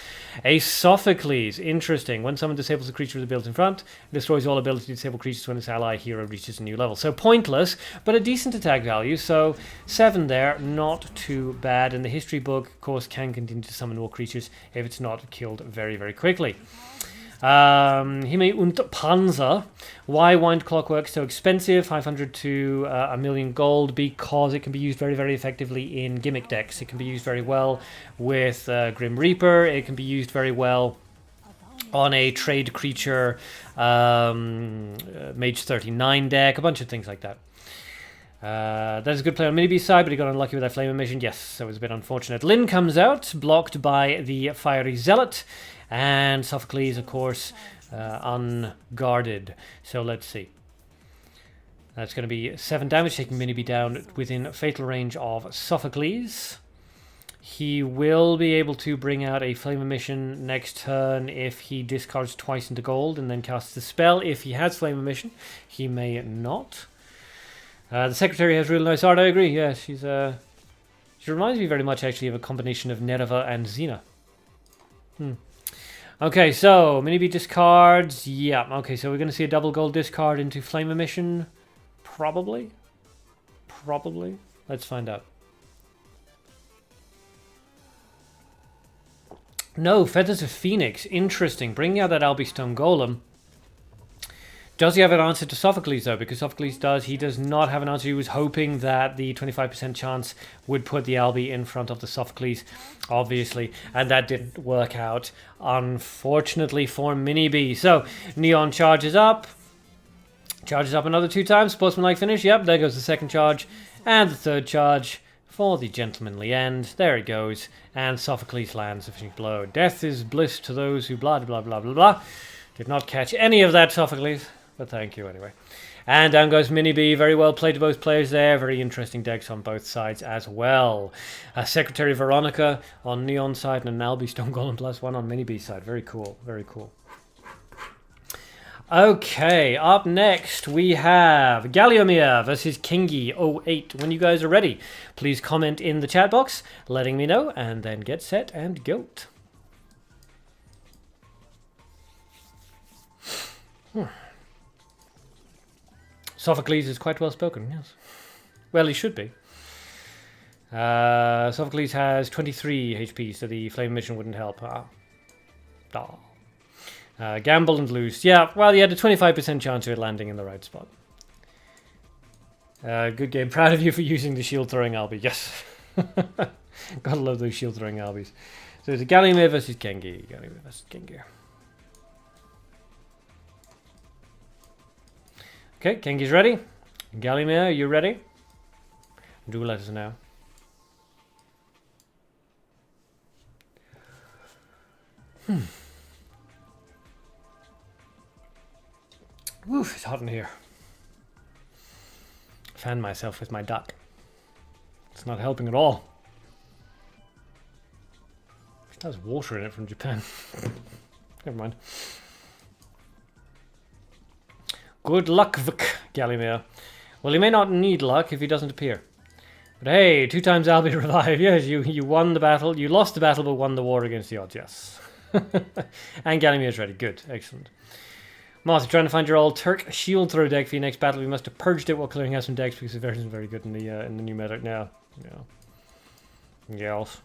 a Sophocles. Interesting. When someone disables a creature with a build in front, it destroys all ability to disable creatures when its ally hero reaches a new level. So pointless, but a decent attack value. So 7 there, not too bad. And the history book, of course, can continue to summon more creatures if it's not killed very, very quickly. Hime und Panzer. Why Wind Clockwork so expensive? 500 to 1,000,000 gold, because it can be used very, very effectively in gimmick decks. It can be used very well with Grim Reaper. It can be used very well on a trade creature Mage 39 deck, a bunch of things like that. That's a good play on Mini-B side, but he got unlucky with that Flame Emission. Yes, so it was a bit unfortunate. Lyn comes out, blocked by the Fiery Zealot, and Sophocles, of course, unguarded. So let's see. That's going to be 7 damage, taking Mini-B down within fatal range of Sophocles. He will be able to bring out a Flame Emission next turn if he discards twice into gold and then casts the spell. If he has Flame Emission, he may not. The Secretary has really nice art, I agree. Yeah, she reminds me very much, actually, of a combination of Nereva and Xena. Okay, so Mini-B discards. Yeah, okay, so we're going to see a double gold discard into Flame Emission. Probably. Let's find out. No, Feathers of Phoenix. Interesting. Bringing out that Albi Stone Golem. Does he have an answer to Sophocles, though? Because Sophocles does not have an answer. He was hoping that the 25% chance would put the Albi in front of the Sophocles, obviously, and that didn't work out, unfortunately, for Mini-B. So, Neon charges up another 2 times, sportsmanlike finish. Yep, there goes the second charge, and the third charge for the gentlemanly end. There it goes, and Sophocles lands a finishing blow. Death is bliss to those who blah, blah, blah, blah, blah. Did not catch any of that, Sophocles. But thank you anyway. And down goes Mini-B. Very well played to both players there. Very interesting decks on both sides as well. Secretary Veronica on Neon side and an Albi Stone Golem +1 on Mini-B side. Very cool. Very cool. Okay, up next we have Galiomir versus Kingi08. When you guys are ready, please comment in the chat box, letting me know, and then get set and go. Sophocles is quite well spoken, yes. Well, he should be. Sophocles has 23 HP, so the Flame Emission wouldn't help. Gamble and lose. Yeah, well, he had a 25% chance of it landing in the right spot. Good game. Proud of you for using the shield-throwing Albi. Yes. Gotta love those shield-throwing Albis. So it's a Galiomir versus Gengi. Okay, Kengi's ready. Galiomir, you ready? Do let us know. Woof, it's hot in here. Fan myself with my duck. It's not helping at all. It has water in it from Japan. Never mind. Good luck, Galiomir. Well, he may not need luck if he doesn't appear. But hey, 2 times I'll be revived. Yes, you won the battle. You lost the battle, but won the war against the odds. Yes. And Ganymede's ready. Good. Excellent. Moth, trying to find your old Turk shield throw deck for your next battle. We must have purged it while clearing out some decks because the version isn't very good in the new meta now. Yeah. Yes.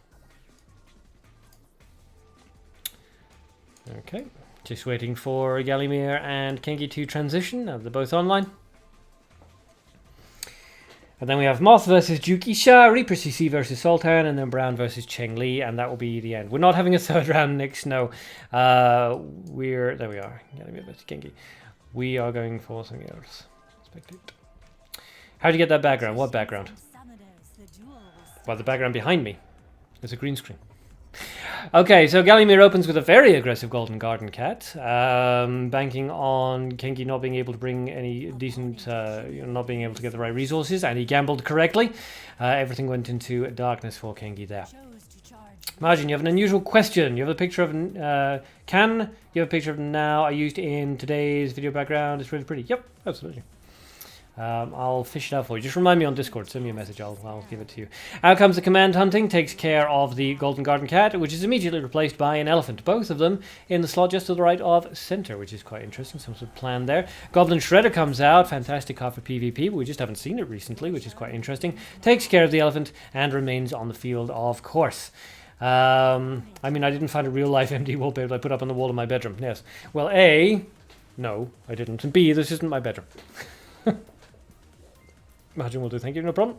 Okay. Just waiting for Gallymere and Kengi to transition. Now they're both online. And then we have Moth versus Jukisha, Reaper CC versus Sultan, and then Brown versus Cheng Li, and that will be the end. We're not having a third round, Nick Snow. There we are. Gallymere versus Kengi. We are going for something else. Spectate. How do you get that background? What background? Well, the background behind me is a green screen. Okay, so Gallymere opens with a very aggressive Golden Garden Cat, banking on Kengi not being able to bring any decent, not being able to get the right resources, and he gambled correctly. Everything went into darkness for Kengi there. Margin, you have an unusual question. You have a picture of, you have a picture of now I used in today's video background. It's really pretty. Yep, absolutely. I'll fish it out for you. Just remind me on Discord. Send me a message. I'll give it to you. Out comes the command hunting. Takes care of the Golden Garden Cat, which is immediately replaced by an elephant. Both of them in the slot just to the right of center, which is quite interesting. Some sort of plan there. Goblin Shredder comes out. Fantastic card for PvP, but we just haven't seen it recently, which is quite interesting. Takes care of the elephant and remains on the field, of course. I mean, I didn't find a real-life MD wallpaper I put up on the wall of my bedroom. Yes. Well, A, no, I didn't. And B, this isn't my bedroom. Imagine will do. Thank you. No problem.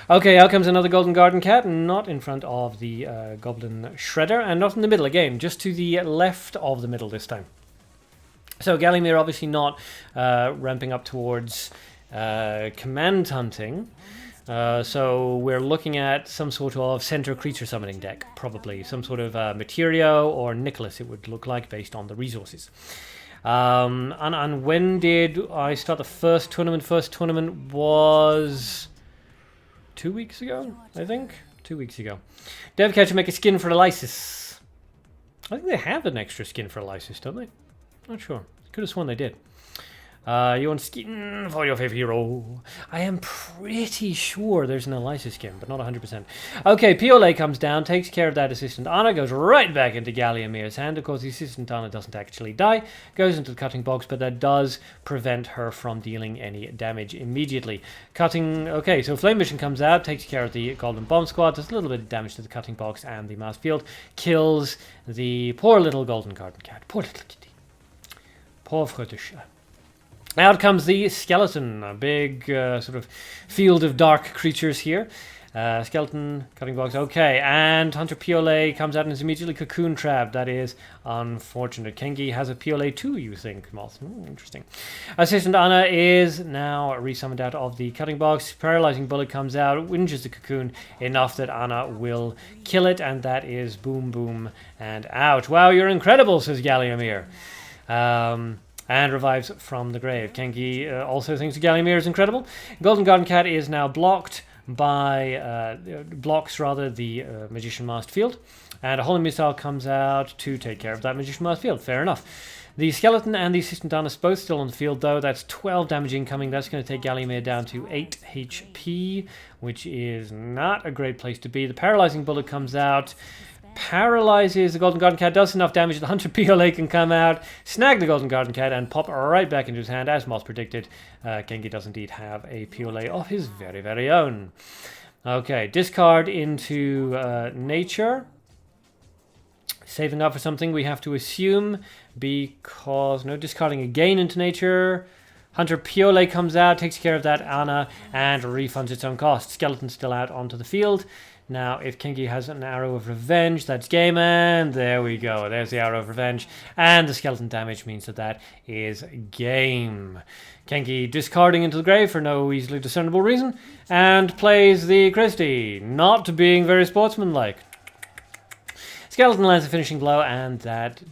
Okay, out comes another Golden Garden Cat, not in front of the Goblin Shredder, and not in the middle again, just to the left of the middle this time. So Gallymere obviously not ramping up towards command hunting. So we're looking at some sort of center creature summoning deck, probably. Some sort of Materio or Nicholas, it would look like, based on the resources. And when did I start the first tournament? First tournament was 2 weeks ago, I think. 2 weeks ago. Devcatcher make a skin for Elysis. I think they have an extra skin for Elysis, don't they? Not sure. Could have sworn they did. You want skin for your favorite hero? I am pretty sure there's an Elysis skin, but not 100%. Okay, Piolet comes down, takes care of that Assistant Anna, goes right back into Gallymere's hand. Of course, the Assistant Anna doesn't actually die, goes into the cutting box, but that does prevent her from dealing any damage immediately. Cutting, okay, so Flame Mission comes out, takes care of the Golden Bomb Squad, does a little bit of damage to the cutting box and the mass field, kills the poor little Golden Garden Cat. Poor little kitty. Pauvre de chat. Out comes the skeleton, a big sort of field of dark creatures here. Skeleton, cutting box, okay. And Hunter Piolet comes out and is immediately cocoon trapped. That is unfortunate. Kengi has a Piolet too, you think, Moth. Interesting. Assistant Anna is now resummoned out of the cutting box. Paralyzing Bullet comes out, whinges the cocoon enough that Anna will kill it. And that is boom, boom, and out. Wow, you're incredible, says Gallymere. And revives from the grave. Kengi also thinks Gallymere is incredible. Golden Garden Cat is now blocked by, blocks the Magician Masked Field. And a Holy Missile comes out to take care of that Magician Masked Field. Fair enough. The Skeleton and the Assistant Anna both still on the field, though. That's 12 damage incoming. That's going to take Gallymere down to 8 HP, which is not a great place to be. The Paralyzing Bullet comes out. Paralyzes the Golden Garden Cat, does enough damage that Hunter Piolet can come out, snag the Golden Garden Cat, and pop right back into his hand, as Moth predicted. Kengi does indeed have a Piolet of his very, very own. Okay, discard into nature. Saving up for something we have to assume, because no discarding again into nature. Hunter Piolet comes out, takes care of that Anna, and refunds its own cost. Skeleton still out onto the field. Now, if Kengi has an Arrow of Revenge, that's game, and there we go. There's the Arrow of Revenge, and the skeleton damage means that that is game. Kengi discarding into the grave for no easily discernible reason, and plays the Christie, not being very sportsmanlike. Skeleton lands a finishing blow, and that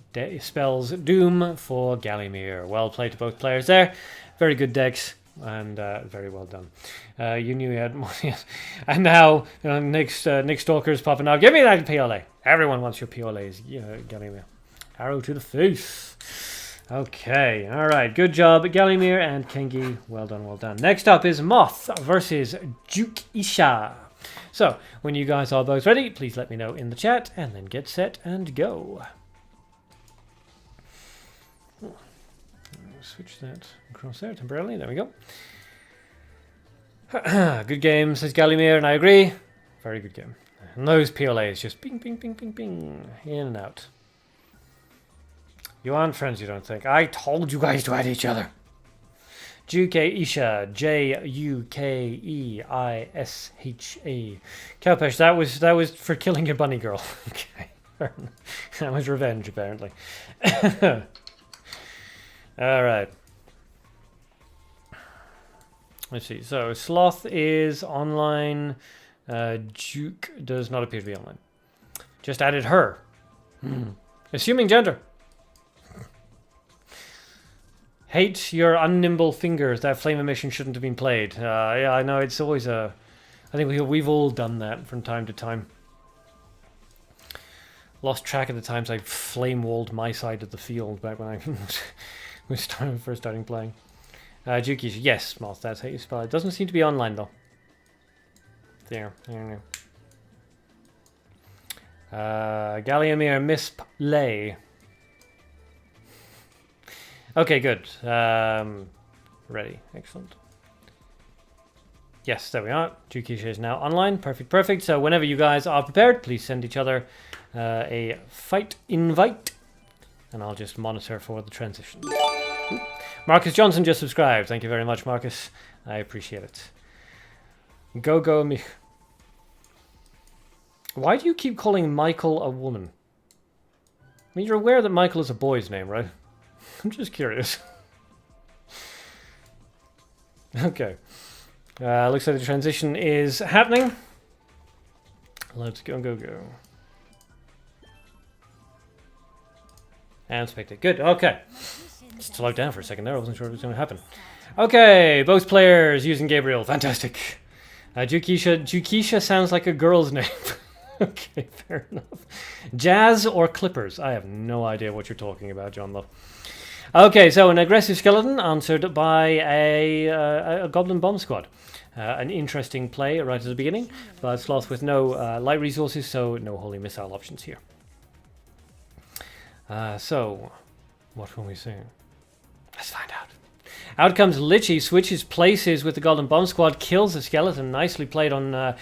spells doom for Gallymere. Well played to both players there. Very good decks. And very well done. You knew you had more. Yes. And now Nick Stalker's popping out. Give me that PLA. Everyone wants your PLAs. Gallymere. Arrow to the face. Okay, alright, good job, Gallimir and Kengi. Well done, well done. Next up is Moth versus Duke Isha. So, when you guys are both ready, please let me know in the chat, and then get set and go. Switch that across there temporarily, there we go. Good game, says Gallimir, and I agree. Very good game. And those PLAs just ping, ping, ping, ping, ping, in and out. You aren't friends, you don't think? I told you guys to add each other. Juke Isha, Jukeisha. Kelpesh, that was for killing your bunny girl. Okay, that was revenge apparently. All right. Let's see. So Sloth is online. Juke does not appear to be online. Just added her. Assuming gender. Hate your unnimble fingers. That flame emission shouldn't have been played. Yeah, I know. It's always a... I think we've all done that from time to time. Lost track of the times I flame-walled my side of the field back when I was first starting playing. Juki, yes, Moth, that's how you spell it. Doesn't seem to be online, though. There. Galliamir misplay. Okay, good. Ready. Excellent. Yes, there we are. Jukisha is now online. Perfect, perfect. So whenever you guys are prepared, please send each other a fight invite. And I'll just monitor for the transition. Ooh. Marcus Johnson just subscribed. Thank you very much, Marcus. I appreciate it. Go mich. Why do you keep calling Michael a woman? I mean, you're aware that Michael is a boy's name, right? I'm just curious. Okay. Looks like the transition is happening. Let's go. And spectate. Good. Okay. Just slowed down for a second there. I wasn't sure what was going to happen. Okay. Both players using Gabriel. Fantastic. Jukisha sounds like a girl's name. Okay, fair enough. Jazz or Clippers? I have no idea what you're talking about, John Love. Okay, so an aggressive skeleton answered by a goblin bomb squad. An interesting play right at the beginning, but Sloth with no light resources, so no holy missile options here. So, what will we see? Let's find out. Out comes Lichy, switches places with the Golden Bomb Squad, kills the skeleton. Nicely played on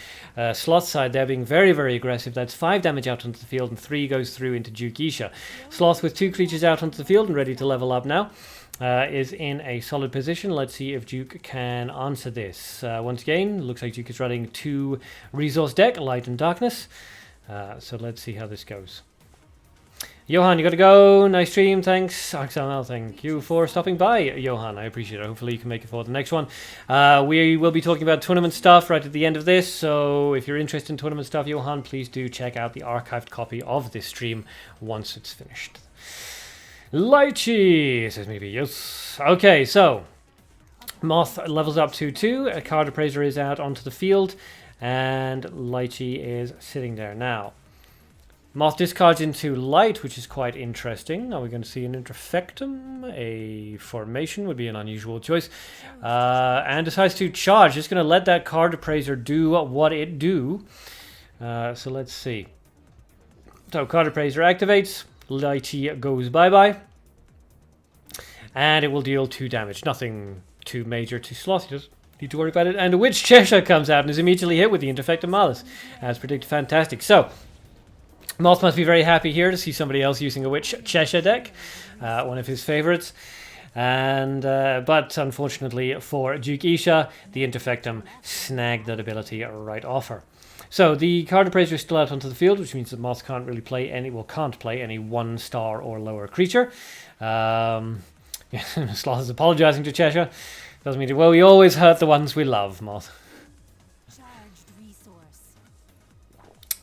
Sloth's side there, being very, very aggressive. That's 5 damage out onto the field, and 3 goes through into Jukisha. Sloth with 2 creatures out onto the field and ready to level up now. Is in a solid position. Let's see if Duke can answer this. Once again, looks like Duke is running 2 resource deck, Light and Darkness. So let's see how this goes. Johan, you gotta go. Nice stream, thanks. XML, thank you for stopping by, Johan. I appreciate it. Hopefully you can make it for the next one. We will be talking about tournament stuff right at the end of this, so if you're interested in tournament stuff, Johan, please do check out the archived copy of this stream once it's finished. Lychee, says maybe, yes. Okay, so Moth levels up to 2. A card appraiser is out onto the field, and Lychee is sitting there now. Moth discards into Light, which is quite interesting. Are we going to see an Interfectum? A Formation would be an unusual choice. And decides to charge. Just going to let that card appraiser do what it do. So let's see. So card appraiser activates. Lychee goes bye-bye. And it will deal 2 damage. Nothing too major to Sloth. He doesn't need to worry about it. And a Witch Cheshire comes out and is immediately hit with the Interfectum Malice. As predicted, fantastic. So Moth must be very happy here to see somebody else using a Witch Cheshire deck, one of his favorites. And but unfortunately for Duke Isha, the Interfectum snagged that ability right off her. So the card appraiser is still out onto the field, which means that Moth can't really play any, can't play any 1-star or lower creature. Sloth is apologizing to Cheshire. Doesn't mean to, well, we always hurt the ones we love, Moth.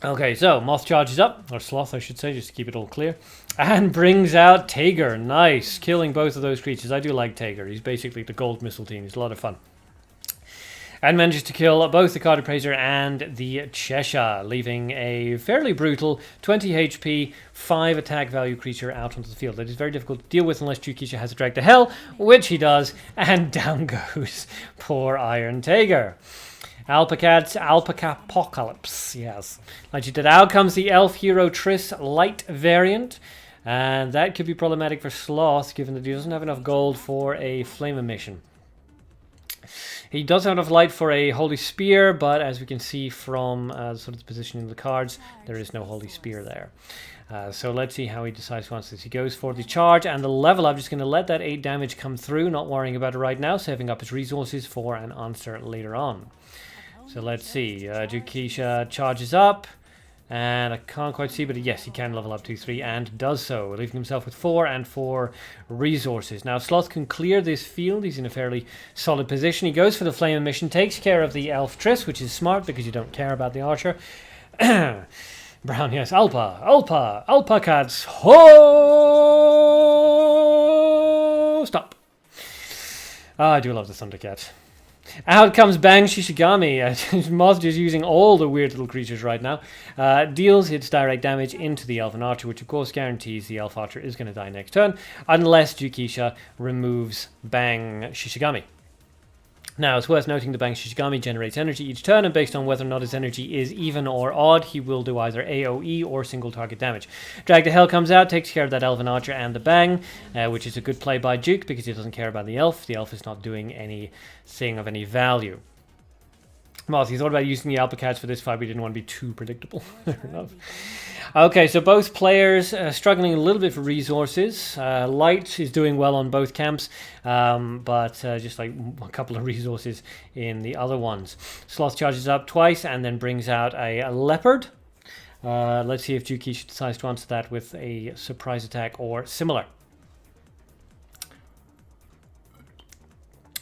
Okay, so Moth charges up, or Sloth I should say, just to keep it all clear, and brings out Tager. Nice, killing both of those creatures. I do like Tager. He's basically the gold missile team. He's a lot of fun. And manages to kill both the Card Appraiser and the Cheshire, leaving a fairly brutal 20 HP, 5 attack value creature out onto the field. That is very difficult to deal with unless Jukisha has a Drag to Hell, which he does, and down goes poor Iron Tiger. Alpacad's Alpaca Apocalypse, yes. Like you did, out comes the Elf Hero Triss Light variant, and that could be problematic for Sloth, given that he doesn't have enough gold for a Flame Emission. He does have enough light for a Holy Spear, but as we can see from sort of the positioning of the cards, there is no Holy Spear there. So let's see how he decides once this. He goes for the charge and the level up. Just going to let that 8 damage come through, not worrying about it right now, saving up his resources for an answer later on. So let's see. Jukisha charges up. And I can't quite see, but yes, he can level up 2-3 and does so, leaving himself with 4 and 4 resources. Now, Sloth can clear this field. He's in a fairly solid position. He goes for the Flame Emission, takes care of the Elf Triss, which is smart because you don't care about the Archer. Brown, yes, Alpa cats. Ho! Stop. I do love the Thundercat. Out comes Bang Shishigami. Moth just using all the weird little creatures right now. Deals its direct damage into the Elven Archer, which of course guarantees the Elf Archer is going to die next turn, unless Jukisha removes Bang Shishigami. Now, it's worth noting the Bang Shishigami generates energy each turn, and based on whether or not his energy is even or odd, he will do either AoE or single target damage. Drag to Hell comes out, takes care of that Elven Archer and the Bang, which is a good play by Duke because he doesn't care about the Elf. The Elf is not doing anything of any value. Moth, he thought about using the Alpacats for this fight, but he didn't want to be too predictable. Fair enough. Okay, so both players struggling a little bit for resources. Light is doing well on both camps, but just like a couple of resources in the other ones. Sloth charges up twice and then brings out a leopard. Let's see if Jukisha decides to answer that with a surprise attack or similar.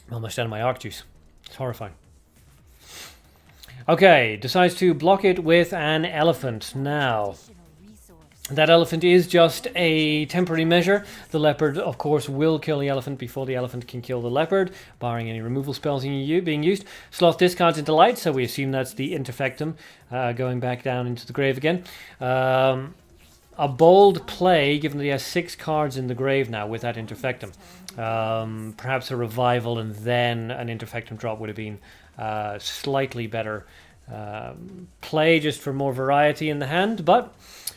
I'm almost out of my arc juice. It's horrifying. Okay, decides to block it with an elephant. Now, that elephant is just a temporary measure. The leopard, of course, will kill the elephant before the elephant can kill the leopard, barring any removal spells being used. Sloth discards into light, so we assume that's the Interfectum going back down into the grave again. A bold play, given that he has 6 cards in the grave now with that Interfectum. Perhaps a revival and then an Interfectum drop would have been slightly better play, just for more variety in the hand, but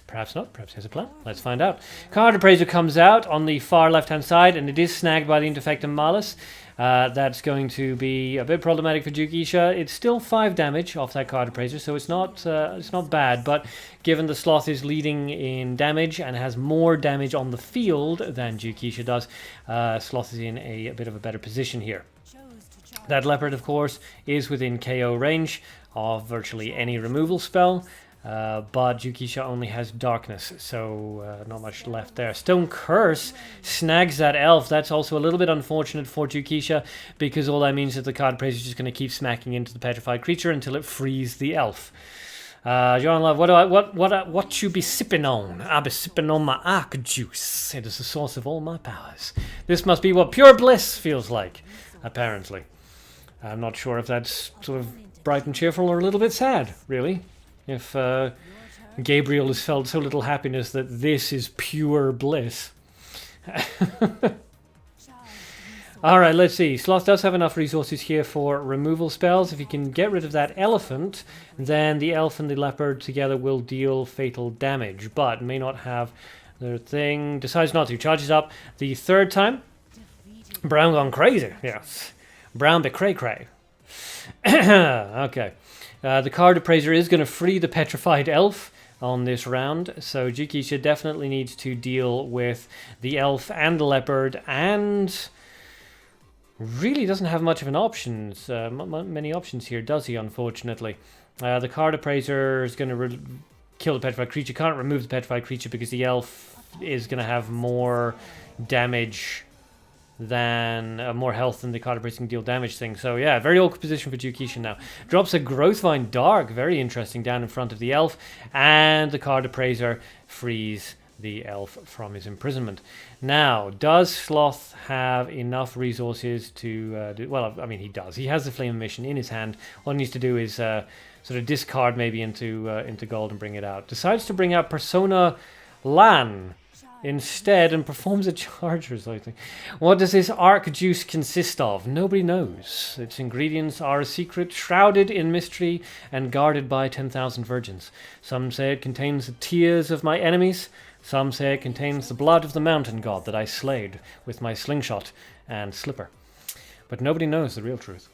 perhaps not. Perhaps he has a plan. Let's find out. Card Appraiser comes out on the far left-hand side, and it is snagged by the Interfectum Malus. That's going to be a bit problematic for Jukisha. It's still 5 damage off that Card Appraiser, so it's not bad, but given the Sloth is leading in damage and has more damage on the field than Jukisha does, Sloth is in a bit of a better position here. That leopard, of course, is within KO range of virtually any removal spell, but Jukisha only has darkness, so not much left there. Stone Curse snags that elf. That's also a little bit unfortunate for Jukisha, because all that means is the Card Appraiser is just going to keep smacking into the petrified creature until it frees the elf. John Love, what you be sipping on? I be sipping on my arc juice. It is the source of all my powers. This must be what pure bliss feels like, apparently. I'm not sure if that's sort of bright and cheerful or a little bit sad, really. If Gabriel has felt so little happiness that this is pure bliss. Alright, let's see. Sloth does have enough resources here for removal spells. If he can get rid of that elephant, then the elf and the leopard together will deal fatal damage, but may not have their thing. Decides not to. Charges up the 3rd time. Brown gone crazy, yes. Brown be cray-cray. Okay. The Card Appraiser is going to free the petrified elf on this round, so Jukisha definitely needs to deal with the elf and the leopard, and really doesn't have much of an options. Many options here, does he, unfortunately? The Card Appraiser is going to kill the petrified creature. Can't remove the petrified creature because the elf is going to have more damage than more health than the Card Appraiser can deal damage thing. So yeah, very awkward position for Jukisha now. Drops a Growthvine Dark, very interesting, down in front of the elf, and the Card Appraiser frees the elf from his imprisonment. Now, does Sloth have enough resources to do... Well, I mean, he does. He has the Flame Mission in his hand. All he needs to do is sort of discard maybe into gold and bring it out. Decides to bring out Persona Lan instead and performs a charge or something. What does this arc juice consist of? Nobody knows. Its ingredients are a secret, shrouded in mystery and guarded by 10,000 virgins. Some say it contains the tears of my enemies. Some say it contains the blood of the mountain god that I slayed with my slingshot and slipper. But nobody knows the real truth.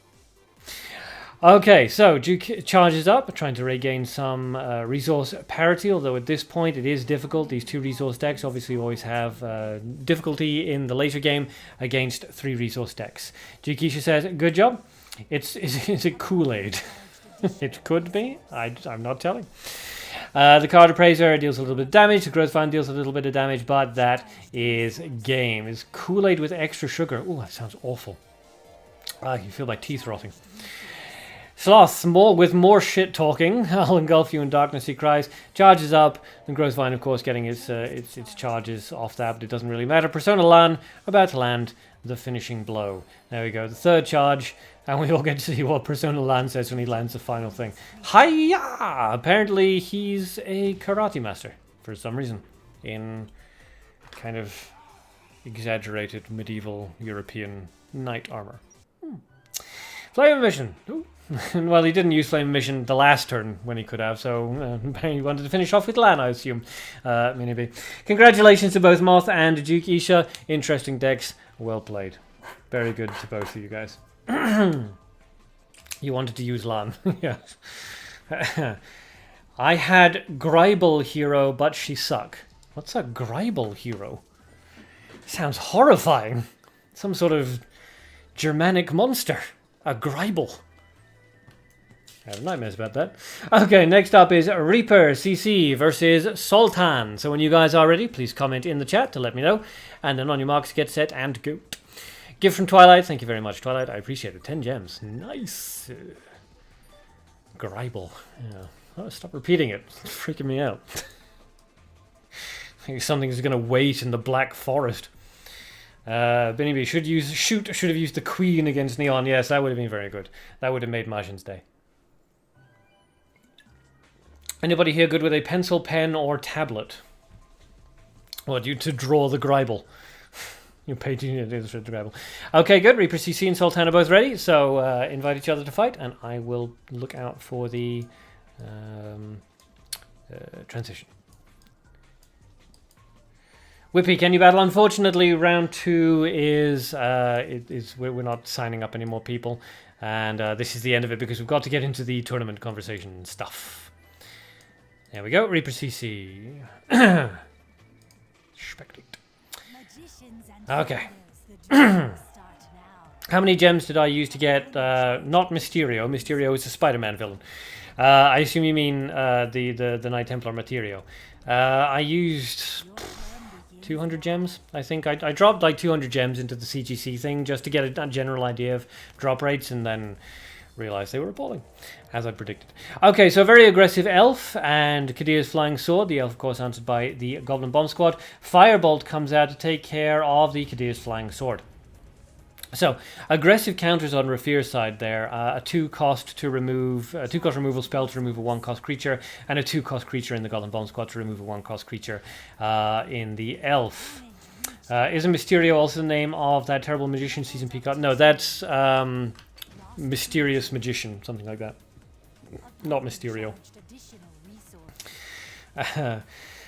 Okay, so Duke charges up, trying to regain some resource parity, although at this point it is difficult. These 2 resource decks obviously always have difficulty in the later game against 3 resource decks. Jukisha says, good job. Is it Kool-Aid? It could be. I'm not telling. The card appraiser deals a little bit of damage. The growth vine deals a little bit of damage, but that is game. Is Kool-Aid with extra sugar? Ooh, that sounds awful. You feel like teeth rotting. Sloth, with more shit talking. I'll engulf you in darkness, he cries. Charges up. The growth vine, of course, getting its charges off that, but it doesn't really matter. Persona Lan, about to land the finishing blow. There we go, the 3rd charge, and we all get to see what Persona Lan says when he lands the final thing. Hiya! Apparently, he's a karate master, for some reason, in kind of exaggerated medieval European knight armor. Flame Mission! Ooh. Well, he didn't use Flame Mission the last turn when he could have, so he wanted to finish off with Lan, I assume. Maybe. Congratulations to both Moth and Duke Isha. Interesting decks. Well played. Very good to both of you guys. You wanted to use Lan. Yes. I had Greibel hero, but she suck. What's a Greibel hero? Sounds horrifying. Some sort of Germanic monster. A Greibel. I have nightmares about that. Okay, next up is Reaper CC versus Sultan. So when you guys are ready, please comment in the chat to let me know. And then on your marks, get set and go. Gift from Twilight. Thank you very much, Twilight. I appreciate it. 10 gems. Nice. Greibel. Yeah. Oh, stop repeating it. It's freaking me out. I think something's going to wait in the Black Forest. Benny B should have used the Queen against Neon. Yes, that would have been very good. That would have made Majin's day. Anybody here good with a pencil, pen, or tablet? What, you to draw the Greibel? You paid to do the Greibel. Okay, good. Reaper CC and Sultan are both ready, so invite each other to fight, and I will look out for the transition. Whippy, can you battle? Unfortunately, round 2 is we're not signing up any more people, and this is the end of it because we've got to get into the tournament conversation stuff. There we go, Reaper CC. Okay. How many gems did I use to get, not Mysterio. Mysterio is a Spider-Man villain. I assume you mean the Knight Templar Materio. I used 200 gems, I think. I dropped like 200 gems into the CGC thing just to get a general idea of drop rates, and then realized they were appalling, as I predicted. Okay, so very aggressive elf and Kadir's Flying Sword. The elf, of course, answered by the Goblin Bomb Squad. Firebolt comes out to take care of the Kadir's Flying Sword. So, aggressive counters on Rafir's side there. A 2-cost removal spell to remove a 1-cost creature, and a 2-cost creature in the Goblin Bomb Squad to remove a 1-cost creature in the elf. Isn't Mysterio also the name of that terrible magician season peacock? No, that's Mysterious Magician, something like that. Not Mysterio.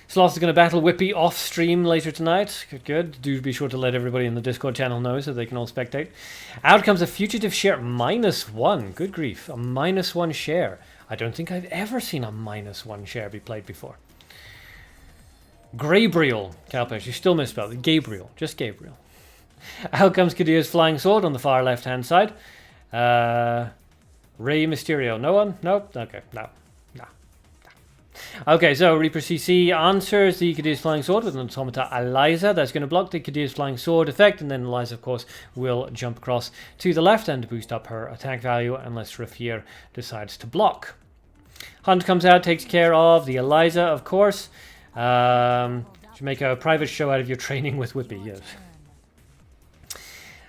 Sloth is going to battle Whippy off stream later tonight. Good. Do be sure to let everybody in the Discord channel know so they can all spectate. Out comes a fugitive share -1. Good grief. A -1 share. I don't think I've ever seen a -1 share be played before. Gabriel. Calpesh, you still misspelled it. Gabriel. Just Gabriel. Out comes Kadir's Flying Sword on the far left-hand side. Rey Mysterio. No one? Nope. Okay. No. Okay, so Reaper CC answers the Kadir's Flying Sword with an Automata Eliza. That's going to block the Kadir's Flying Sword effect, and then Eliza, of course, will jump across to the left and boost up her attack value unless Rafir decides to block. Hunt comes out, takes care of the Eliza, of course. Should To make a private show out of your training with Whippy, yes.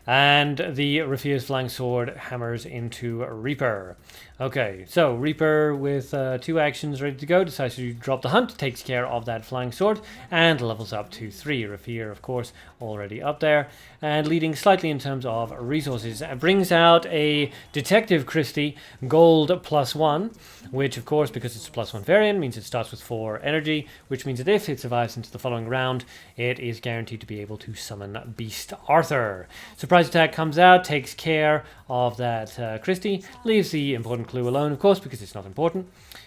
And the Rafir's Flying Sword hammers into Reaper. Okay, so Reaper with 2 actions ready to go decides to drop the hunt, takes care of that Flying Sword, and levels up to 3. Rafir, of course, already up there, and leading slightly in terms of resources. Brings out a Detective Christie, gold +1, which, of course, because it's a +1 variant, means it starts with 4 energy, which means that if it survives into the following round, it is guaranteed to be able to summon Beast Arthur. Surprise attack comes out, takes care of that Christie, leaves the important clue alone, of course, because it's not important.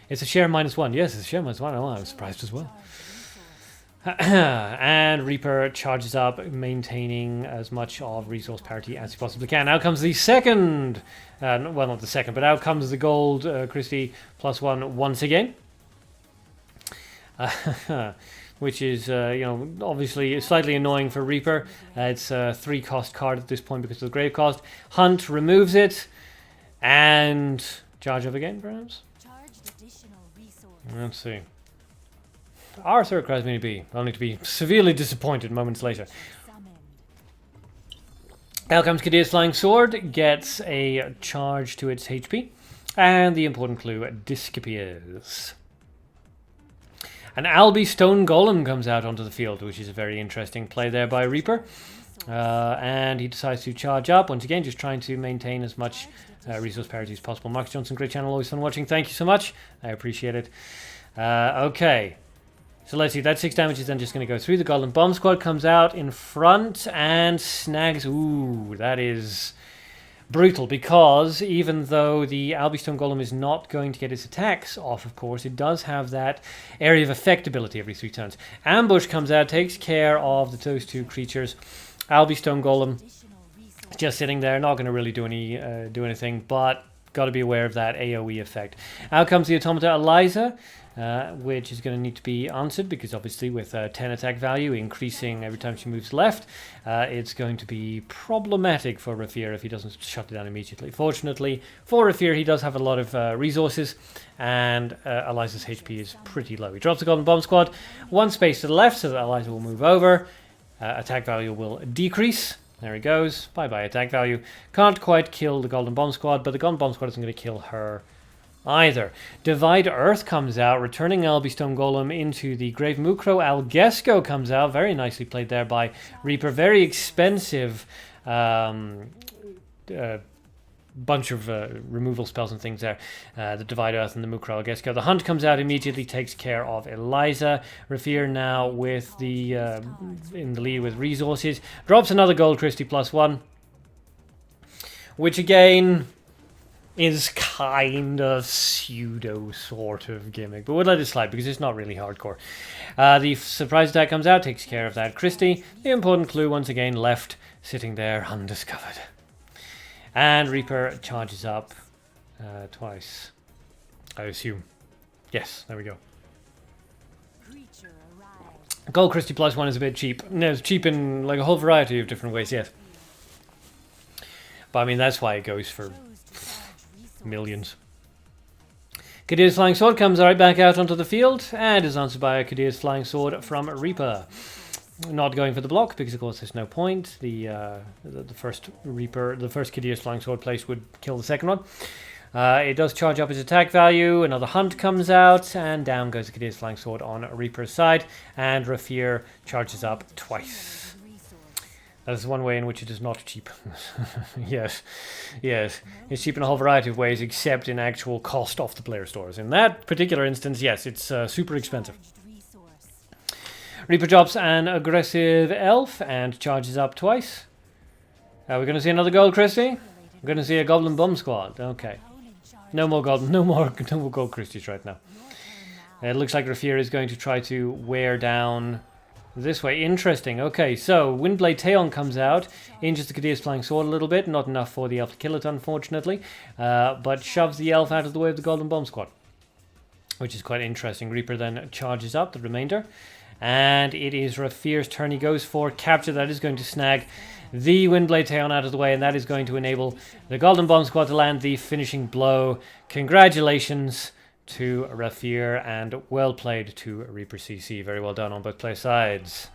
It's a share -1. Yes, it's a share -1. Oh, I was surprised as well. And Reaper charges up, maintaining as much of resource parity as he possibly can. Out comes the second, well, not the second, but out comes the gold Christie +1 once again. Which is, you know, obviously slightly annoying for Reaper. It's a 3-cost card at this point because of the grave cost. Hunt removes it, and charge up again, perhaps? Let's see. Arthur cries me to be, only to be severely disappointed moments later. Out comes Kadir's Flying Sword, gets a charge to its HP, and the important clue disappears. An Albi Stone Golem comes out onto the field, which is a very interesting play there by Reaper. And he decides to charge up, once again, just trying to maintain as much resource parity as possible. Marcus Johnson, great channel, always fun watching. Thank you so much. I appreciate it. Okay. So let's see, that 6 damage is then just going to go through. The Golden Bomb Squad comes out in front and snags. Ooh, that is brutal, because even though the Albystone Golem is not going to get its attacks off, of course, it does have that area of effect ability every 3 turns. Ambush comes out, takes care of those 2 creatures. Albystone Golem just sitting there, not going to really do anything, but got to be aware of that AoE effect. Out comes the Automata Eliza, which is going to need to be answered, because obviously with 10 attack value increasing every time she moves left, it's going to be problematic for Rafir if he doesn't shut it down immediately. Fortunately for Rafir, he does have a lot of resources, and Eliza's HP is pretty low. He drops the Golden Bomb Squad 1 space to the left so that Eliza will move over. Attack value will decrease. There he goes. Bye-bye attack value. Can't quite kill the Golden Bomb Squad, but the Golden Bomb Squad isn't going to kill her either. Divide Earth comes out, returning Albystone Golem into the grave. Mukro Algesco comes out. Very nicely played there by Reaper. Very expensive bunch of removal spells and things there. The Divide Earth and the Mukro Algesco. The Hunt comes out immediately, takes care of Eliza. Rafir now with the in the lead with resources. Drops another Gold Christie +1, which again is kind of pseudo sort of gimmick, but we'll let it slide because it's not really hardcore. The surprise attack comes out, takes care of that Christie. The important clue once again left sitting there undiscovered. And Reaper charges up twice, I assume. Yes, there we go. Gold Christie +1 is a bit cheap. No, it's cheap in like a whole variety of different ways, yes. But I mean, that's why it goes for millions. Kadir's Flying Sword comes right back out onto the field and is answered by a Kadir's Flying Sword from Reaper. Not going for the block because of course there's no point. The first Reaper, the first Kadir's Flying Sword place would kill the second one. It does charge up its attack value. Another Hunt comes out and down goes the Kadir's Flying Sword on Reaper's side, and Rafir charges up twice. That is one way in which it is not cheap. Yes. It's cheap in a whole variety of ways, except in actual cost off the player stores. In that particular instance, yes, it's super expensive. Reaper drops an aggressive elf and charges up twice. Are we going to see another Gold Christie? We're going to see a Goblin Bomb Squad. Okay. No more Gold Christies right now. It looks like Rafir is going to try to wear down this way. Interesting. Okay, so Windblade Taeon comes out, injures the Kadir's Flying Sword a little bit. Not enough for the elf to kill it, unfortunately. But shoves the elf out of the way of the Golden Bomb Squad, which is quite interesting. Reaper then charges up the remainder. And it is Rafir's turn. He goes for capture. That is going to snag the Windblade Taeon out of the way, and that is going to enable the Golden Bomb Squad to land the finishing blow. Congratulations to Rafir, and well played to Reaper CC. Very well done on both play sides.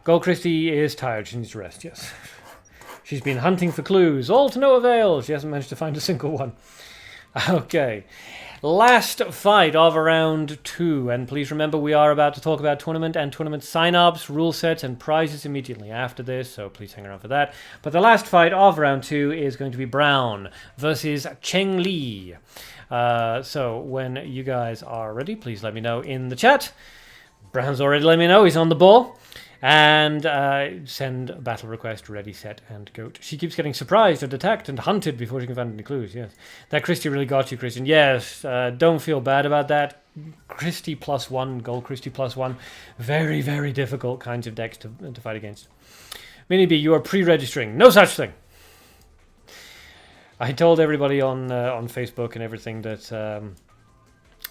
Gold Christie is tired. She needs to rest, yes. She's been hunting for clues, all to no avail. She hasn't managed to find a single one. Okay. Last fight of round 2, and please remember we are about to talk about tournament and tournament sign-ups, rule sets, and prizes immediately after this, so please hang around for that. But the last fight of round 2 is going to be Brown versus Cheng Li. So when you guys are ready, please let me know in the chat. Brown's already let me know, he's on the ball. And send a battle request, ready, set, and go. She keeps getting surprised and attacked and hunted before she can find any clues, yes. That Christie really got you, Christian. Yes, don't feel bad about that. Christie +1, Gold Christie +1. Very, very difficult kinds of decks to fight against. Mini B, you are pre-registering. No such thing. I told everybody on Facebook and everything that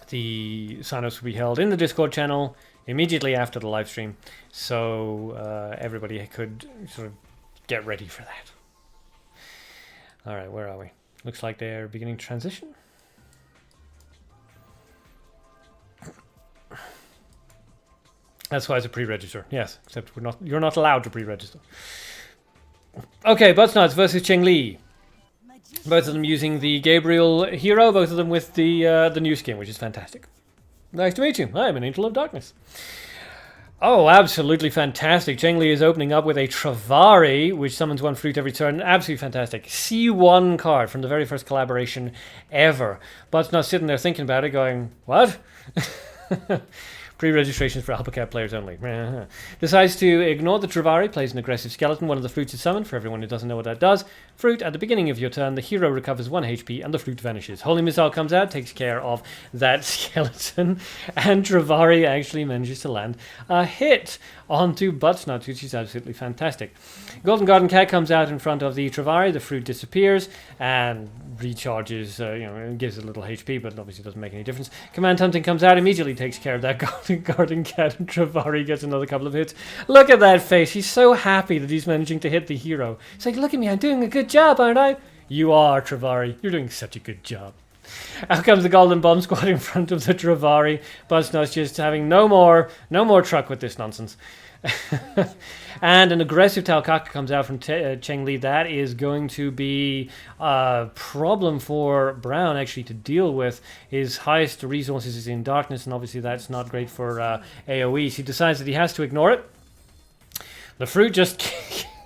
the sign-ups will be held in the Discord channel immediately after the live stream, so everybody could sort of get ready for that. All right, where are we? Looks like they're beginning to transition. That's why it's a pre-register. Yes, except you're not allowed to pre-register. Okay, Buttsnuts versus Cheng Li. Both of them using the Gabriel hero, both of them with the new skin, which is fantastic. Nice to meet you. I'm an Angel of Darkness. Oh, absolutely fantastic. Cheng Li is opening up with a Travari, which summons 1 fruit every turn. Absolutely fantastic. C1 card from the very first collaboration ever. But not sitting there thinking about it, going, what? Pre-registrations for Alpacat players only. Decides to ignore the Travari, plays an aggressive skeleton. One of the fruits is summoned. For everyone who doesn't know what that does, fruit at the beginning of your turn, the hero recovers 1 HP and the fruit vanishes. Holy Missile comes out, takes care of that skeleton, and Travari actually manages to land a hit onto Buttsnuts, which is absolutely fantastic. Golden Garden Cat comes out in front of the Travari, the fruit disappears and recharges, it gives it a little HP, but obviously doesn't make any difference. Command Hunting comes out, immediately takes care of that Golden Garden Cat, and Travari gets another couple of hits. Look at that face, he's so happy that he's managing to hit the hero. He's like, look at me, I'm doing a good job, aren't I? You are, Travari, you're doing such a good job. Out comes the Golden Bomb Squad in front of the Travari. Buttsnuts just having no more truck with this nonsense. And an aggressive Talkaka comes out from Cheng Li. That is going to be a problem for Brown actually to deal with. His highest resources is in darkness, and obviously that's not great for AoEs. He decides that he has to ignore it. The fruit just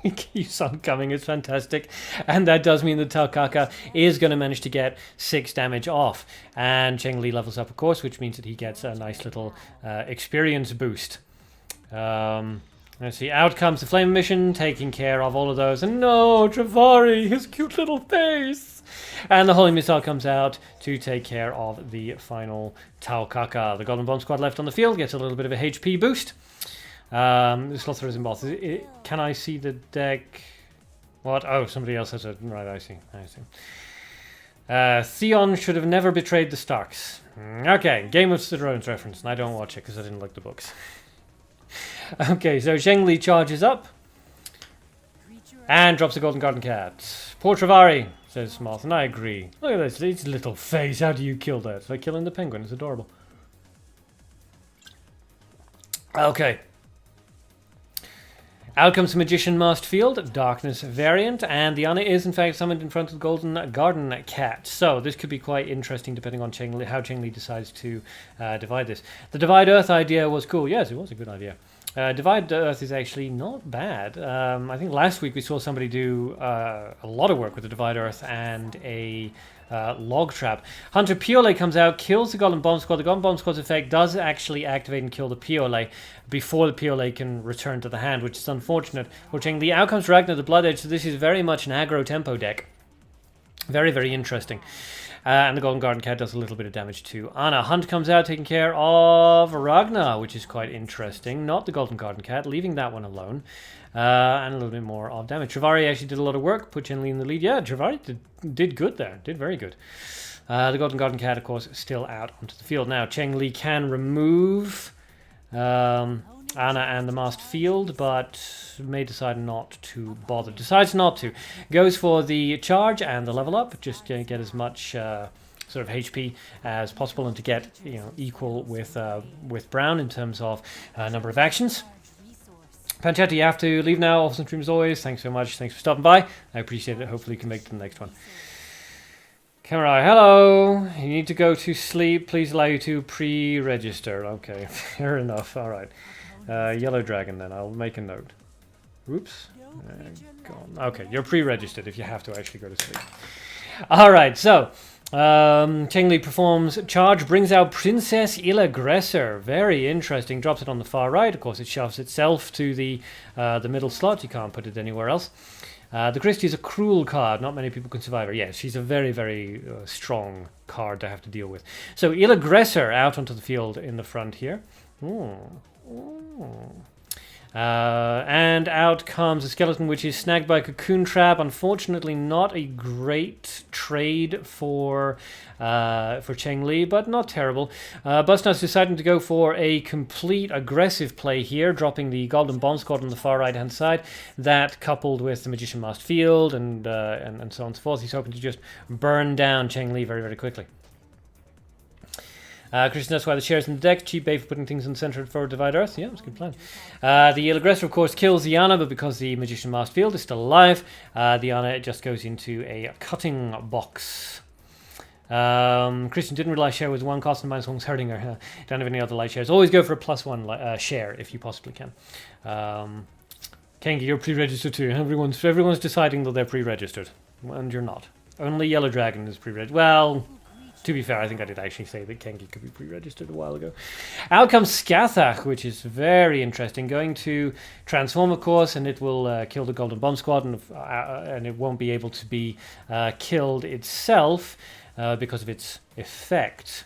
keeps on coming. It's fantastic. And that does mean that Talkaka is going to manage to get 6 damage off. And Cheng Li levels up, of course, which means that he gets a nice little experience boost. Let's see. Out comes the Flame Mission, taking care of all of those. And no, Travari, his cute little face. And the Holy Missile comes out to take care of the final Talkaka. The Golden Bomb Squad left on the field gets a little bit of a HP boost. Slother is in boss. Can I see the deck? What? Oh, somebody else has a... Right, I see. Theon should have never betrayed the Starks. Okay, Game of Thrones reference. And I don't watch it because I didn't like the books. Okay, so Cheng Li charges up. And drops the Golden Garden Cat. Poor Travari, says Moth, and I agree. Look at this, its little face. How do you kill that? It's like killing the penguin. It's adorable. Okay. Out comes the Magician Masked Field, Darkness variant, and the Ana is in fact summoned in front of the Golden Garden Cat. So this could be quite interesting depending on how Cheng Li decides to divide this. The Divide Earth idea was cool. Yes, it was a good idea. Divide Earth is actually not bad. I think last week we saw somebody do a lot of work with the Divide Earth and a log trap. Hunter Piole comes out, kills the Golden Bomb Squad. The Golden Bomb Squad's effect does actually activate and kill the Piole before the Piole can return to the hand, which is unfortunate for Cheng Li. Out comes Ragnar the Blood Edge, so this is very much an aggro tempo deck. Very, very interesting. And the Golden Garden Cat does a little bit of damage to Ana. Hunt comes out taking care of Ragnar, which is quite interesting. Not the Golden Garden Cat, leaving that one alone. And a little bit more of damage. Travari actually did a lot of work, put Cheng Li in the lead. Yeah, Travari did good there, did very good. The Golden Garden Cat, of course, still out onto the field. Now, Cheng Li can remove Ana and the Masked Field, but may decide not to bother. Decides not to. Goes for the charge and the level up, just to get as much sort of HP as possible and to get equal with Brown in terms of number of actions. Panchetti, you have to leave now. Awesome stream as always. Thanks so much. Thanks for stopping by. I appreciate it. Hopefully you can make it to the next one. Camera, hello. You need to go to sleep. Please allow you to pre-register. Okay, fair enough. All right. Yellow Dragon then. I'll make a note. Oops. Gone. Okay, you're pre-registered if you have to actually go to sleep. All right, so Cheng Li performs charge, brings out Princess Il Aggressor. Very interesting. Drops it on the far right. Of course, it shoves itself to the middle slot. You can't put it anywhere else. The Christie is a cruel card. Not many people can survive her. Yes, she's a very, very strong card to have to deal with. So Il Aggressor out onto the field in the front here. And out comes a skeleton which is snagged by a cocoon trap. Unfortunately, not a great trade for Cheng Li, but not terrible. Busnut's deciding to go for a complete aggressive play here, dropping the Golden Bomb Squad on the far right-hand side. That coupled with the Magician Masked Field and so on and so forth. He's hoping to just burn down Cheng Li very, very quickly. Christian, that's why the shares in the deck. Cheap bait for putting things in the center for Divide Earth. Yeah, that's a good plan. The Il Aggressor, of course, kills Diana, but because the Magician Masked Field is still alive, Diana just goes into a cutting box. Christian didn't realize share was one cost and -1's hurting her. Don't have any other light shares. Always go for a +1 share if you possibly can. Kengi, you're pre-registered too. Everyone's deciding that they're pre-registered, and you're not. Only Yellow Dragon is pre-registered. Well, to be fair, I think I did actually say that Kengi could be pre-registered a while ago. Out comes Skathach, which is very interesting. Going to transform, of course, and it will kill the Golden Bomb Squad, and it won't be able to be killed itself because of its effect.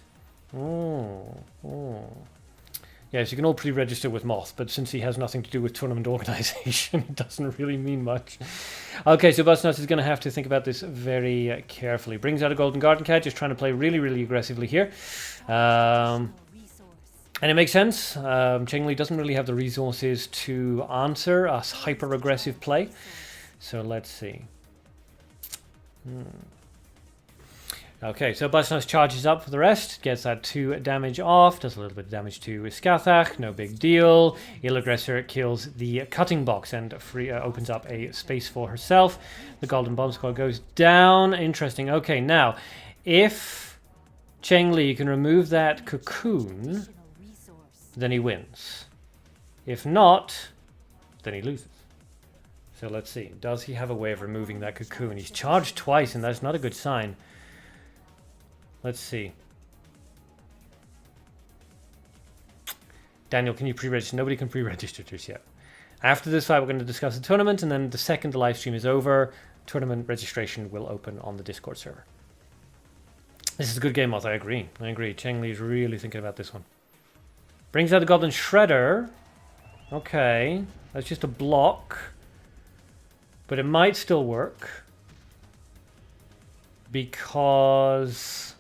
Yes, you can all pre-register with Moth, but since he has nothing to do with tournament organization, it doesn't really mean much. Okay, so Busnut is going to have to think about this very carefully. Brings out a Golden Garden Cat, just trying to play really, really aggressively here. And it makes sense. Cheng Li doesn't really have the resources to answer a hyper-aggressive play. So let's see. Okay, so Busnut charges up for the rest, gets that 2 damage off, does a little bit of damage to Skathach, no big deal. Il Aggressor kills the cutting box and opens up a space for herself. The Golden Bomb Squad goes down. Interesting. Okay, now, if Cheng Li can remove that cocoon, then he wins. If not, then he loses. So let's see. Does he have a way of removing that cocoon? He's charged twice, and that's not a good sign. Let's see. Daniel, can you pre-register? Nobody can pre-register just yet. After this fight, we're going to discuss the tournament, and then the second the live stream is over, tournament registration will open on the Discord server. This is a good game, Moth. I agree. Cheng Li is really thinking about this one. Brings out the Goblin Shredder. Okay. That's just a block. But it might still work. Because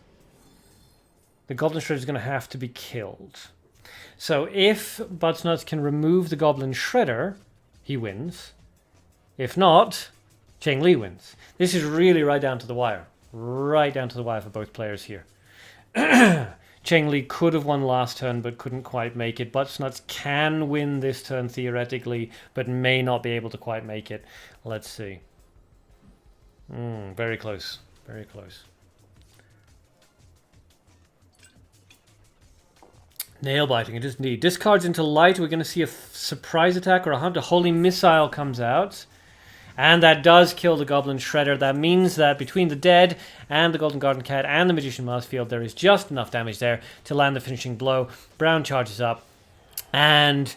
the Goblin Shredder is going to have to be killed. So if Budsnuts can remove the Goblin Shredder, he wins. If not, Cheng Li wins. This is really right down to the wire. Right down to the wire for both players here. Cheng Li could have won last turn but couldn't quite make it. Budsnuts can win this turn theoretically, but may not be able to quite make it. Let's see. Very close. Very close. Nail biting, it is neat. Discards into light. We're going to see a surprise attack or a hunt. A Holy Missile comes out. And that does kill the Goblin Shredder. That means that between the Dead and the Golden Garden Cat and the Magician Masked Field, there is just enough damage there to land the finishing blow. Brown charges up. And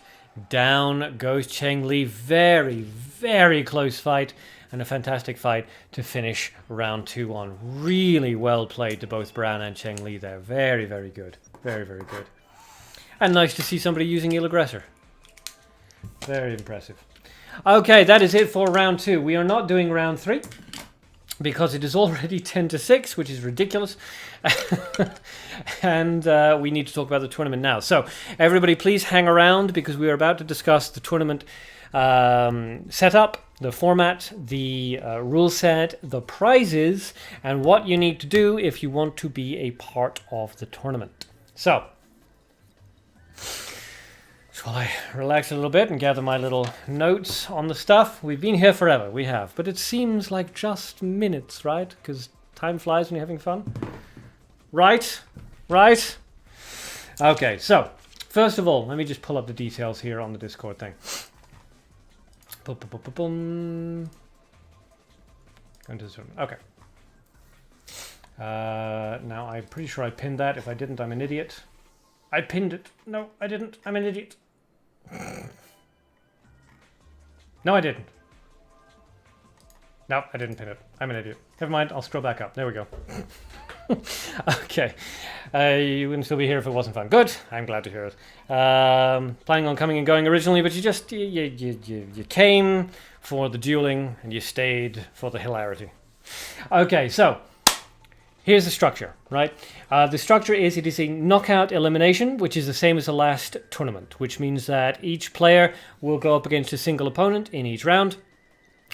down goes Cheng Li. Very, very close fight. And a fantastic fight to finish round 2 on. Really well played to both Brown and Cheng Li there. Very, very good. Very, very good. And nice to see somebody using Il Aggressor. Very impressive. Okay, that is it for round 2. We are not doing round 3. because it is already 10-6, which is ridiculous. And we need to talk about the tournament now. So everybody please hang around, because we are about to discuss the tournament setup, the format, the rule set, the prizes, and what you need to do if you want to be a part of the tournament. So, shall I relax a little bit and gather my little notes on the stuff? We've been here forever, we have. But it seems like just minutes, right? Because time flies when you're having fun. Right? Right? Okay, so, first of all, let me just pull up the details here on the Discord thing. Boom. Okay. Now, I'm pretty sure I pinned that. If I didn't, I'm an idiot. I pinned it. No, I didn't. I'm an idiot. No, I didn't. No, I didn't pin it. I'm an idiot. Never mind. I'll scroll back up. There we go. Okay. You wouldn't still be here if it wasn't fun. Good. I'm glad to hear it. Planning on coming and going originally, but you just you came for the dueling and you stayed for the hilarity. Okay, so here's the structure, right? The structure is, it is a knockout elimination, which is the same as the last tournament, which means that each player will go up against a single opponent in each round.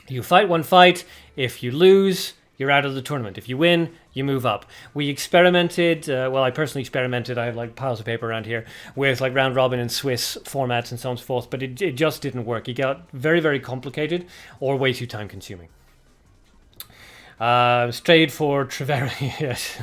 You fight one fight. If you lose, you're out of the tournament. If you win, you move up. We experimented, well, I personally experimented, I have like piles of paper around here, with like round robin and Swiss formats and so on and so forth, but it just didn't work. It got very, very complicated or way too time consuming. Strayed for Travari, yes.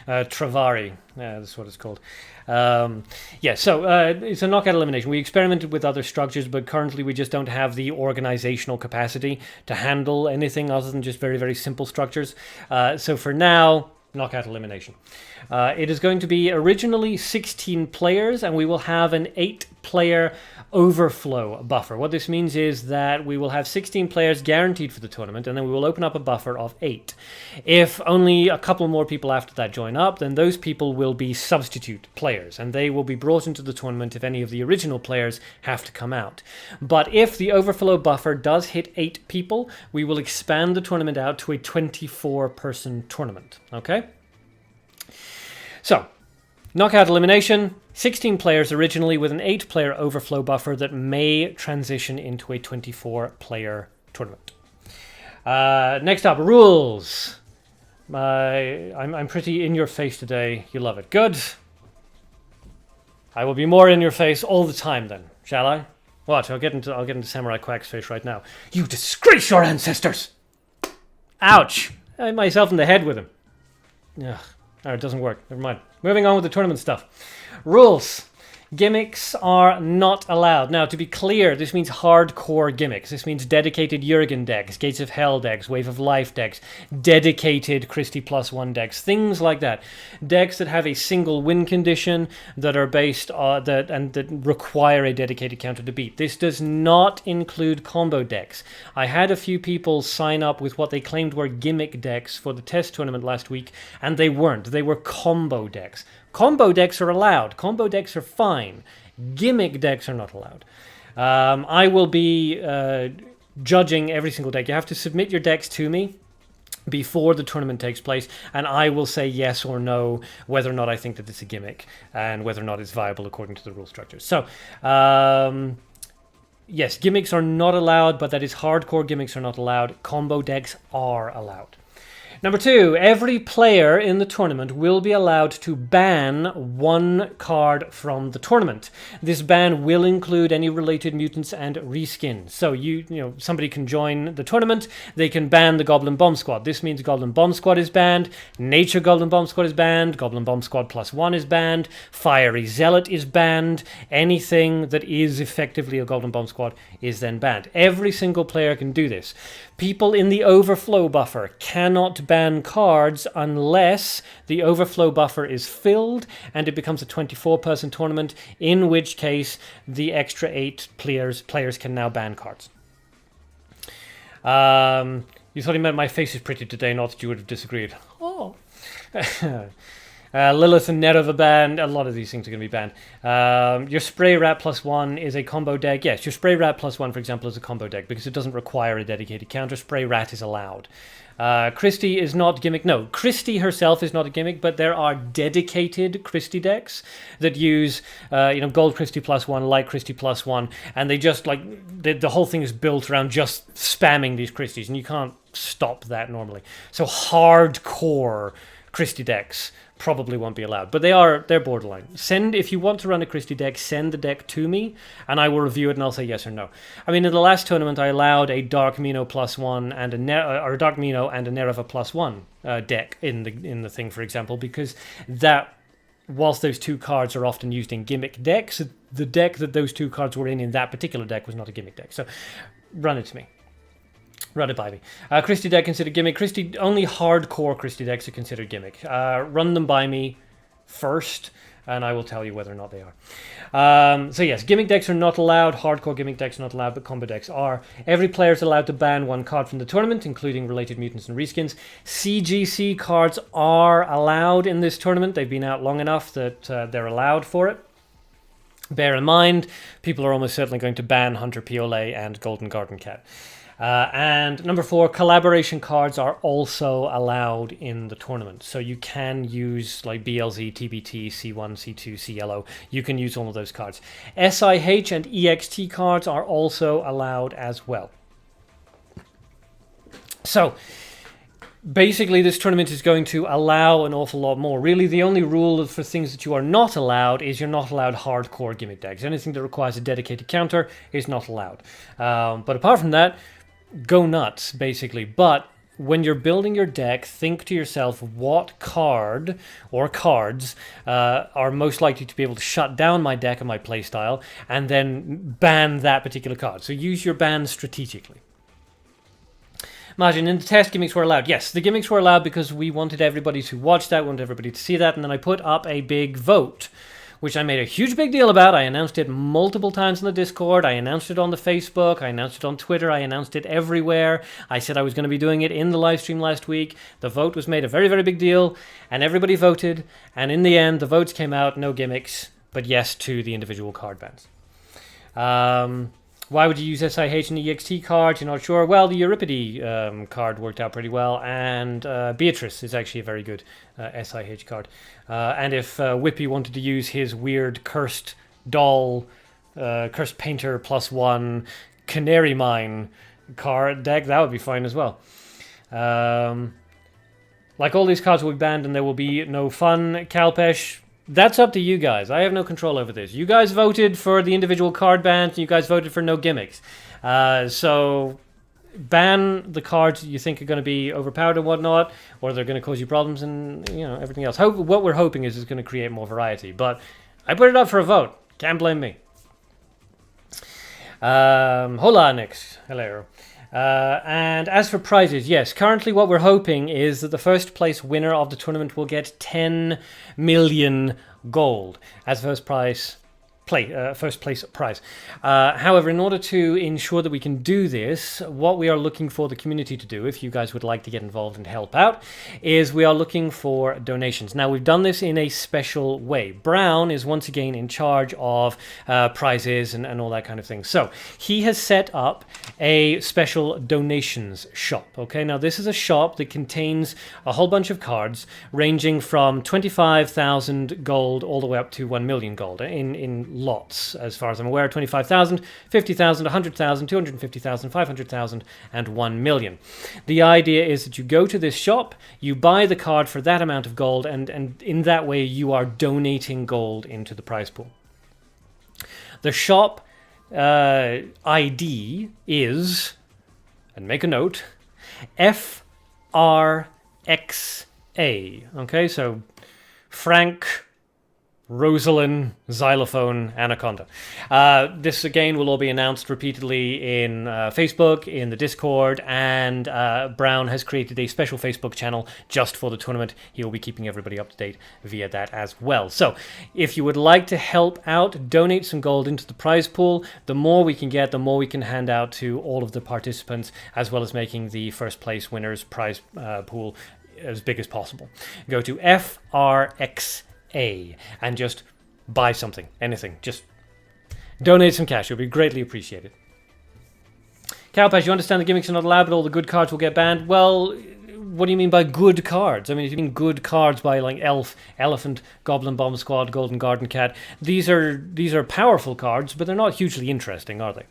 Travari, that's what it's called. So it's a knockout elimination. We experimented with other structures, but currently we just don't have the organizational capacity to handle anything other than just very, very simple structures. So for now, knockout elimination. It is going to be originally 16 players, and we will have an 8-player overflow buffer. What this means is that we will have 16 players guaranteed for the tournament, and then we will open up a buffer of 8. If only a couple more people after that join up, then those people will be substitute players, and they will be brought into the tournament if any of the original players have to come out. But if the overflow buffer does hit 8 people, we will expand the tournament out to a 24-person tournament. Okay? So, knockout elimination, 16 players originally with an 8-player overflow buffer that may transition into a 24-player tournament. Next up, rules. I'm pretty in your face today. You love it. Good. I will be more in your face all the time then, shall I? Watch, I'll get into Samurai Quack's face right now. You disgrace your ancestors! Ouch! I hit myself in the head with him. Ugh. No, it doesn't work. Never mind. Moving on with the tournament stuff. Rules. Gimmicks are not allowed. Now, to be clear, this means hardcore gimmicks. This means dedicated Jurgen decks, Gates of Hell decks, Wave of Life decks, dedicated Christie +1 decks, things like that. Decks that have a single win condition, that are based on that require a dedicated counter to beat. This does not include combo decks. I had a few people sign up with what they claimed were gimmick decks for the test tournament last week, and they weren't. They were combo decks. Combo decks are allowed. Combo decks are fine. Gimmick decks are not allowed. I will be judging every single deck. You have to submit your decks to me before the tournament takes place, and I will say yes or no whether or not I think that it's a gimmick and whether or not it's viable according to the rule structure. So, yes, gimmicks are not allowed, but that is hardcore gimmicks are not allowed. Combo decks are allowed. Number 2, every player in the tournament will be allowed to ban 1 card from the tournament. This ban will include any related mutants and reskins. So you know, somebody can join the tournament, they can ban the Goblin Bomb Squad. This means Goblin Bomb Squad is banned, Nature Goblin Bomb Squad is banned, Goblin Bomb Squad +1 is banned, Fiery Zealot is banned, anything that is effectively a Goblin Bomb Squad is then banned. Every single player can do this. People in the overflow buffer cannot ban cards unless the overflow buffer is filled and it becomes a 24-person tournament, in which case the extra 8 players can now ban cards. You thought he meant my face is pretty today, not that you would have disagreed. Oh. Lilith and Nereva banned. A lot of these things are going to be banned. Your Spray Rat +1 is a combo deck. Yes, your Spray Rat +1, for example, is a combo deck because it doesn't require a dedicated counter. Spray Rat is allowed. Christie is not gimmick. No, Christie herself is not a gimmick, but there are dedicated Christie decks that use, Gold Christie +1, Light Christie +1, and they just the whole thing is built around just spamming these Christies, and you can't stop that normally. So hardcore Christie decks probably won't be allowed, but they're borderline. If you want to run a Christie deck, send the deck to me and I will review it and I'll say yes or no. I mean, in the last tournament I allowed a Dark Mino +1 and a Dark Mino and a Nereva +1 deck in the thing, for example, because that, whilst those two cards are often used in gimmick decks, the deck that those two cards were in that particular deck was not a gimmick deck. So run it to me. Run it by me. Christie deck considered gimmick. Only hardcore Christie decks are considered gimmick. Run them by me first, and I will tell you whether or not they are. So yes, gimmick decks are not allowed. Hardcore gimmick decks are not allowed, but combo decks are. Every player is allowed to ban one card from the tournament, including related mutants and reskins. CGC cards are allowed in this tournament. They've been out long enough that they're allowed for it. Bear in mind, people are almost certainly going to ban Hunter Piolet and Golden Garden Cat. And number 4, collaboration cards are also allowed in the tournament. So you can use like BLZ, TBT, C1, C2, CLO. You can use all of those cards. SIH and EXT cards are also allowed as well. So basically this tournament is going to allow an awful lot more. Really, the only rule for things that you are not allowed is you're not allowed hardcore gimmick decks. Anything that requires a dedicated counter is not allowed. But apart from that, go nuts, basically. But when you're building your deck, think to yourself what card or cards are most likely to be able to shut down my deck and my playstyle, and then ban that particular card. So use your ban strategically. Martin, in the test, gimmicks were allowed. Yes, the gimmicks were allowed because we wanted everybody to watch that, wanted everybody to see that, and then I put up a big vote, which I made a huge big deal about. I announced it multiple times on the Discord. I announced it on the Facebook. I announced it on Twitter. I announced it everywhere. I said I was going to be doing it in the live stream last week. The vote was made a very, very big deal, and everybody voted. And in the end, the votes came out, no gimmicks, but yes to the individual card bans. Why would you use SIH and EXT cards? You're not sure. Well, the Euripides card worked out pretty well, and Beatrice is actually a very good SIH card. And if Whippy wanted to use his weird cursed doll, cursed painter +1 Canary Mine card deck, that would be fine as well. Like all these cards will be banned and there will be no fun, Kalpesh. That's up to you guys. I have no control over this. You guys voted for the individual card bans, and you guys voted for no gimmicks. So ban the cards you think are going to be overpowered and whatnot, or they're going to cause you problems and everything else. What we're hoping is it's going to create more variety. But I put it up for a vote. Can't blame me. Hola, Nix. Hello. And as for prizes, yes, currently what we're hoping is that the first place winner of the tournament will get 10 million gold as first place prize. However, in order to ensure that we can do this, what we are looking for the community to do, if you guys would like to get involved and help out, is we are looking for donations. Now, we've done this in a special way. Brown is once again in charge of prizes and all that kind of thing. So he has set up a special donations shop. Okay, now this is a shop that contains a whole bunch of cards ranging from 25,000 gold all the way up to 1 million gold in lots, as far as I'm aware. 25,000, 50,000, 100,000, 250,000, 500,000, and 1 million. The idea is that you go to this shop, you buy the card for that amount of gold, and in that way you are donating gold into the prize pool. The shop ID is, and make a note, FRXA. Okay, so Frank, Rosalind, Xylophone, Anaconda. This again will all be announced repeatedly in Facebook, in the Discord, and Brown has created a special Facebook channel just for the tournament. He will be keeping everybody up to date via that as well. So if you would like to help out, donate some gold into the prize pool. The more we can get, the more we can hand out to all of the participants, as well as making the first place winners prize pool as big as possible. Go to FRXA and just buy something, anything. Just donate some cash. It would be greatly appreciated. Cowpash, you understand the gimmicks are not allowed, but all the good cards will get banned? Well, what do you mean by good cards? I mean, if you mean good cards by like Elf, Elephant, Goblin Bomb Squad, Golden Garden Cat, these are powerful cards, but they're not hugely interesting, are they?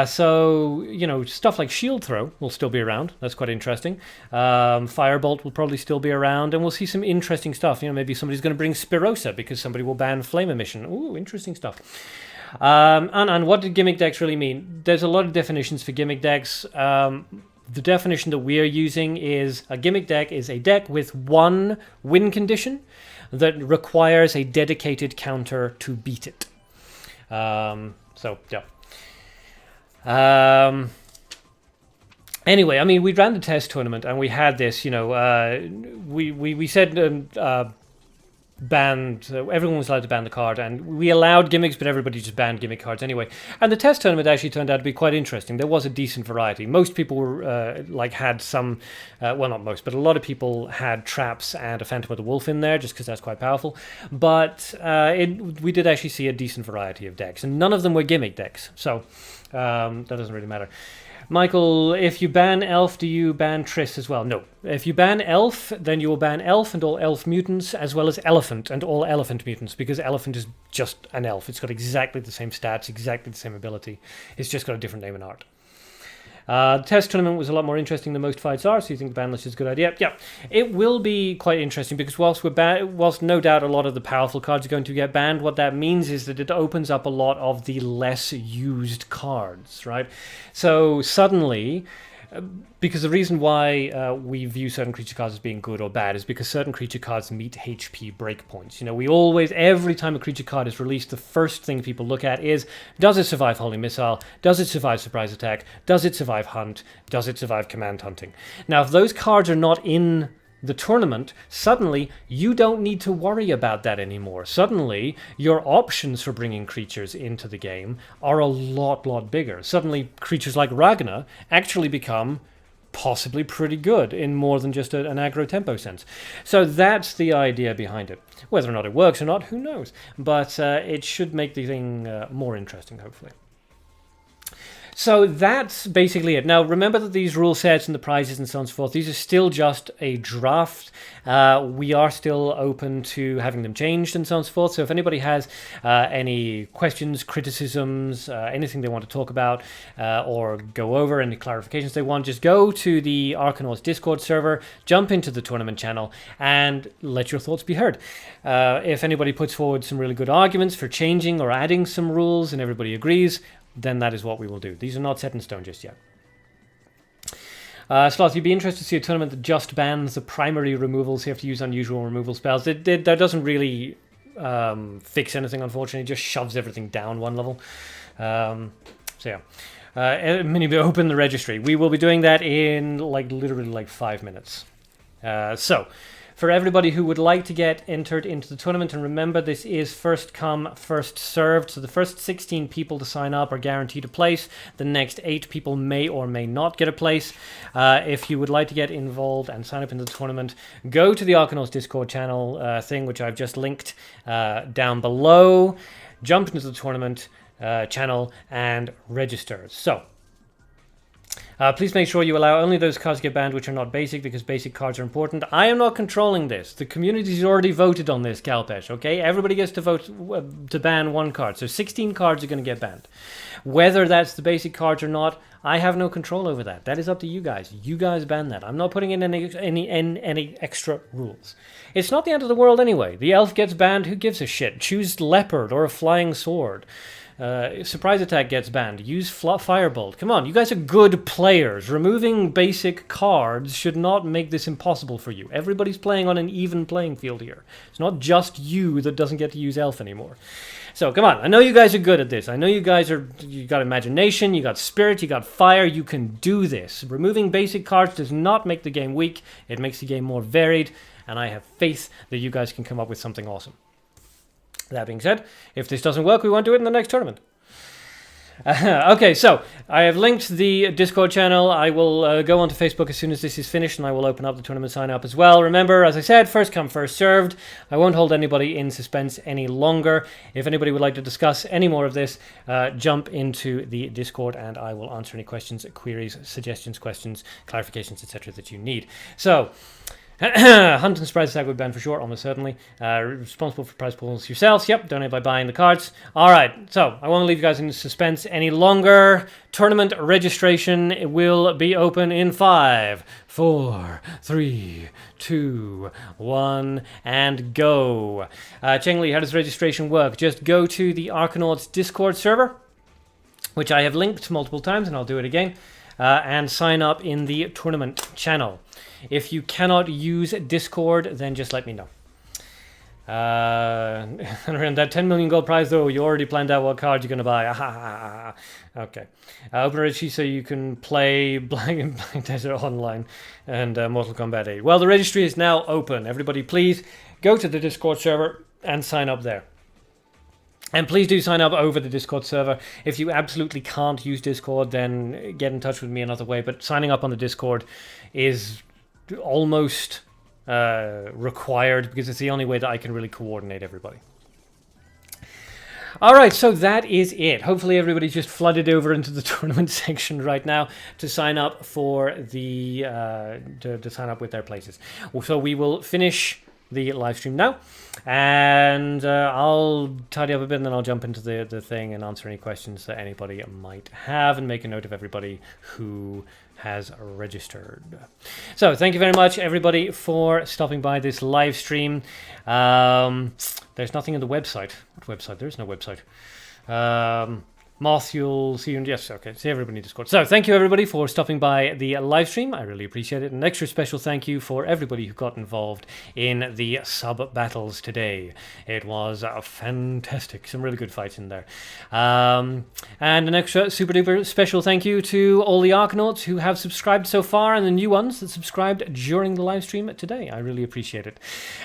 So, you know, stuff like Shield Throw will still be around. That's quite interesting. Firebolt will probably still be around, and we'll see some interesting stuff. You know, maybe somebody's going to bring Spirosa because somebody will ban Flame Emission. Ooh, interesting stuff. And what do gimmick decks really mean? There's a lot of definitions for gimmick decks. The definition that we're using is a gimmick deck is a deck with one win condition that requires a dedicated counter to beat it. So, yeah. Anyway, I mean, we ran the test tournament and we had this, you know, we said banned, everyone was allowed to ban the card, and we allowed gimmicks, but everybody just banned gimmick cards anyway. And the test tournament actually turned out to be quite interesting. There was a decent variety. Most people were had some, well, not most, but a lot of people had traps and a Phantom of the Wolf in there, just because that's quite powerful. But we did actually see a decent variety of decks, and none of them were gimmick decks, so that doesn't really matter. Michael, if you ban Elf, do you ban Triss as well? No. If you ban Elf, then you will ban Elf and all Elf mutants, as well as Elephant and all Elephant mutants, because Elephant is just an Elf. It's got exactly the same stats, exactly the same ability. It's just got a different name and art. The test tournament was a lot more interesting than most fights are, so you think the ban list is a good idea? Yeah, it will be quite interesting, because whilst no doubt a lot of the powerful cards are going to get banned, what that means is that it opens up a lot of the less used cards, right? So suddenly, because the reason why we view certain creature cards as being good or bad is because certain creature cards meet HP breakpoints. You know, we always, every time a creature card is released, the first thing people look at is, does it survive Holy Missile? Does it survive Surprise Attack? Does it survive Hunt? Does it survive Command Hunting? Now, if those cards are not in the tournament, suddenly you don't need to worry about that anymore. Suddenly, your options for bringing creatures into the game are a lot bigger. Suddenly, creatures like Ragna actually become possibly pretty good in more than just an aggro tempo sense. So that's the idea behind it. Whether or not it works or not, who knows? But it should make the thing more interesting, hopefully. So that's basically it. Now, remember that these rule sets and the prizes and so on and so forth, these are still just a draft. We are still open to having them changed and so on and so forth. So if anybody has any questions, criticisms, anything they want to talk about or go over, any clarifications they want, just go to the Arcanauts Discord server, jump into the tournament channel, and let your thoughts be heard. If anybody puts forward some really good arguments for changing or adding some rules and everybody agrees, then that is what we will do. These are not set in stone just yet. Sloth, you'd be interested to see a tournament that just bans the primary removals. You have to use unusual removal spells. That doesn't really fix anything, unfortunately. It just shoves everything down one level. So yeah. Open the registry. We will be doing that in literally 5 minutes. So, for everybody who would like to get entered into the tournament, and remember, this is first come, first served, so the first 16 people to sign up are guaranteed a place. The next 8 people may or may not get a place. If you would like to get involved and sign up into the tournament, go to the Arcanauts Discord channel thing, which I've just linked down below. Jump into the tournament channel and register. So, please make sure you allow only those cards to get banned which are not basic, because basic cards are important. I am not controlling this. The community's already voted on this, Calpesh, okay? Everybody gets to vote to ban one card. So 16 cards are going to get banned. Whether that's the basic cards or not, I have no control over that. That is up to you guys. You guys ban that. I'm not putting in any extra rules. It's not the end of the world anyway. The elf gets banned. Who gives a shit? Choose leopard or a flying sword. Surprise attack gets banned. Use firebolt. Come on, you guys are good players. Removing basic cards should not make this impossible for you. Everybody's playing on an even playing field here. It's not just you that doesn't get to use elf anymore. So come on, I know you guys are good at this. I know you got imagination, you got spirit, you got fire. You can do this. Removing basic cards does not make the game weak. It makes the game more varied, and I have faith that you guys can come up with something awesome. That being said, if this doesn't work, we won't do it in the next tournament. Okay, so I have linked the Discord channel. I will go onto Facebook as soon as this is finished, and I will open up the tournament sign up as well. Remember, as I said, first come, first served. I won't hold anybody in suspense any longer. If anybody would like to discuss any more of this, jump into the Discord, and I will answer any questions, queries, suggestions, questions, clarifications, etc. that you need. So, Hunt and Spread Stag would ban for sure, almost certainly. Responsible for prize pools yourselves. Yep, donate by buying the cards. Alright, so I won't leave you guys in suspense any longer. Tournament registration will be open in 5, 4, 3, 2, 1, and go. Cheng Li, how does registration work? Just go to the Arcanauts Discord server, which I have linked multiple times, and I'll do it again, and sign up in the tournament channel. If you cannot use Discord, then just let me know. Around that 10 million gold prize, though, you already planned out what card you're going to buy. Okay. Open registry so you can play Blank Desert Online and Mortal Kombat 8. Well, the registry is now open. Everybody, please go to the Discord server and sign up there. And please do sign up over the Discord server. If you absolutely can't use Discord, then get in touch with me another way. But signing up on the Discord is almost required, because it's the only way that I can really coordinate everybody. Alright, so that is it. Hopefully everybody's just flooded over into the tournament section right now to sign up for the to sign up with their places. So we will finish the live stream now, and I'll tidy up a bit, and then I'll jump into the thing and answer any questions that anybody might have, and make a note of everybody who has registered. So thank you very much, everybody, for stopping by this live stream. There's nothing on the website. What website? There is no website. Moth, you'll see you in... Yes, okay. See everybody in Discord. So, thank you, everybody, for stopping by the live stream. I really appreciate it. An extra special thank you for everybody who got involved in the sub-battles today. It was fantastic. Some really good fights in there. And an extra super-duper special thank you to all the Arcanauts who have subscribed so far, and the new ones that subscribed during the live stream today. I really appreciate it.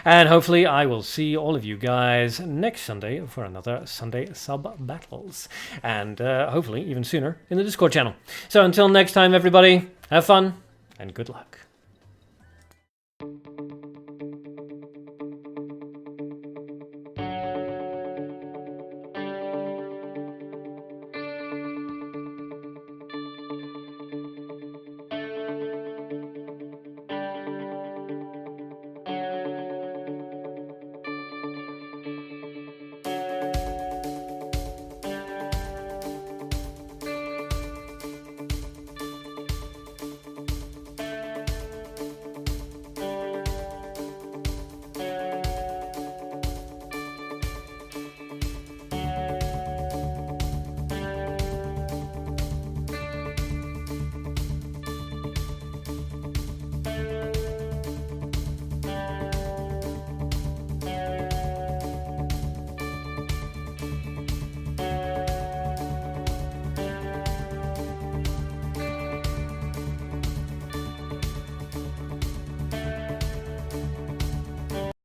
And hopefully I will see all of you guys next Sunday for another Sunday sub-battles. And hopefully even sooner in the Discord channel. So until next time, everybody, have fun and good luck.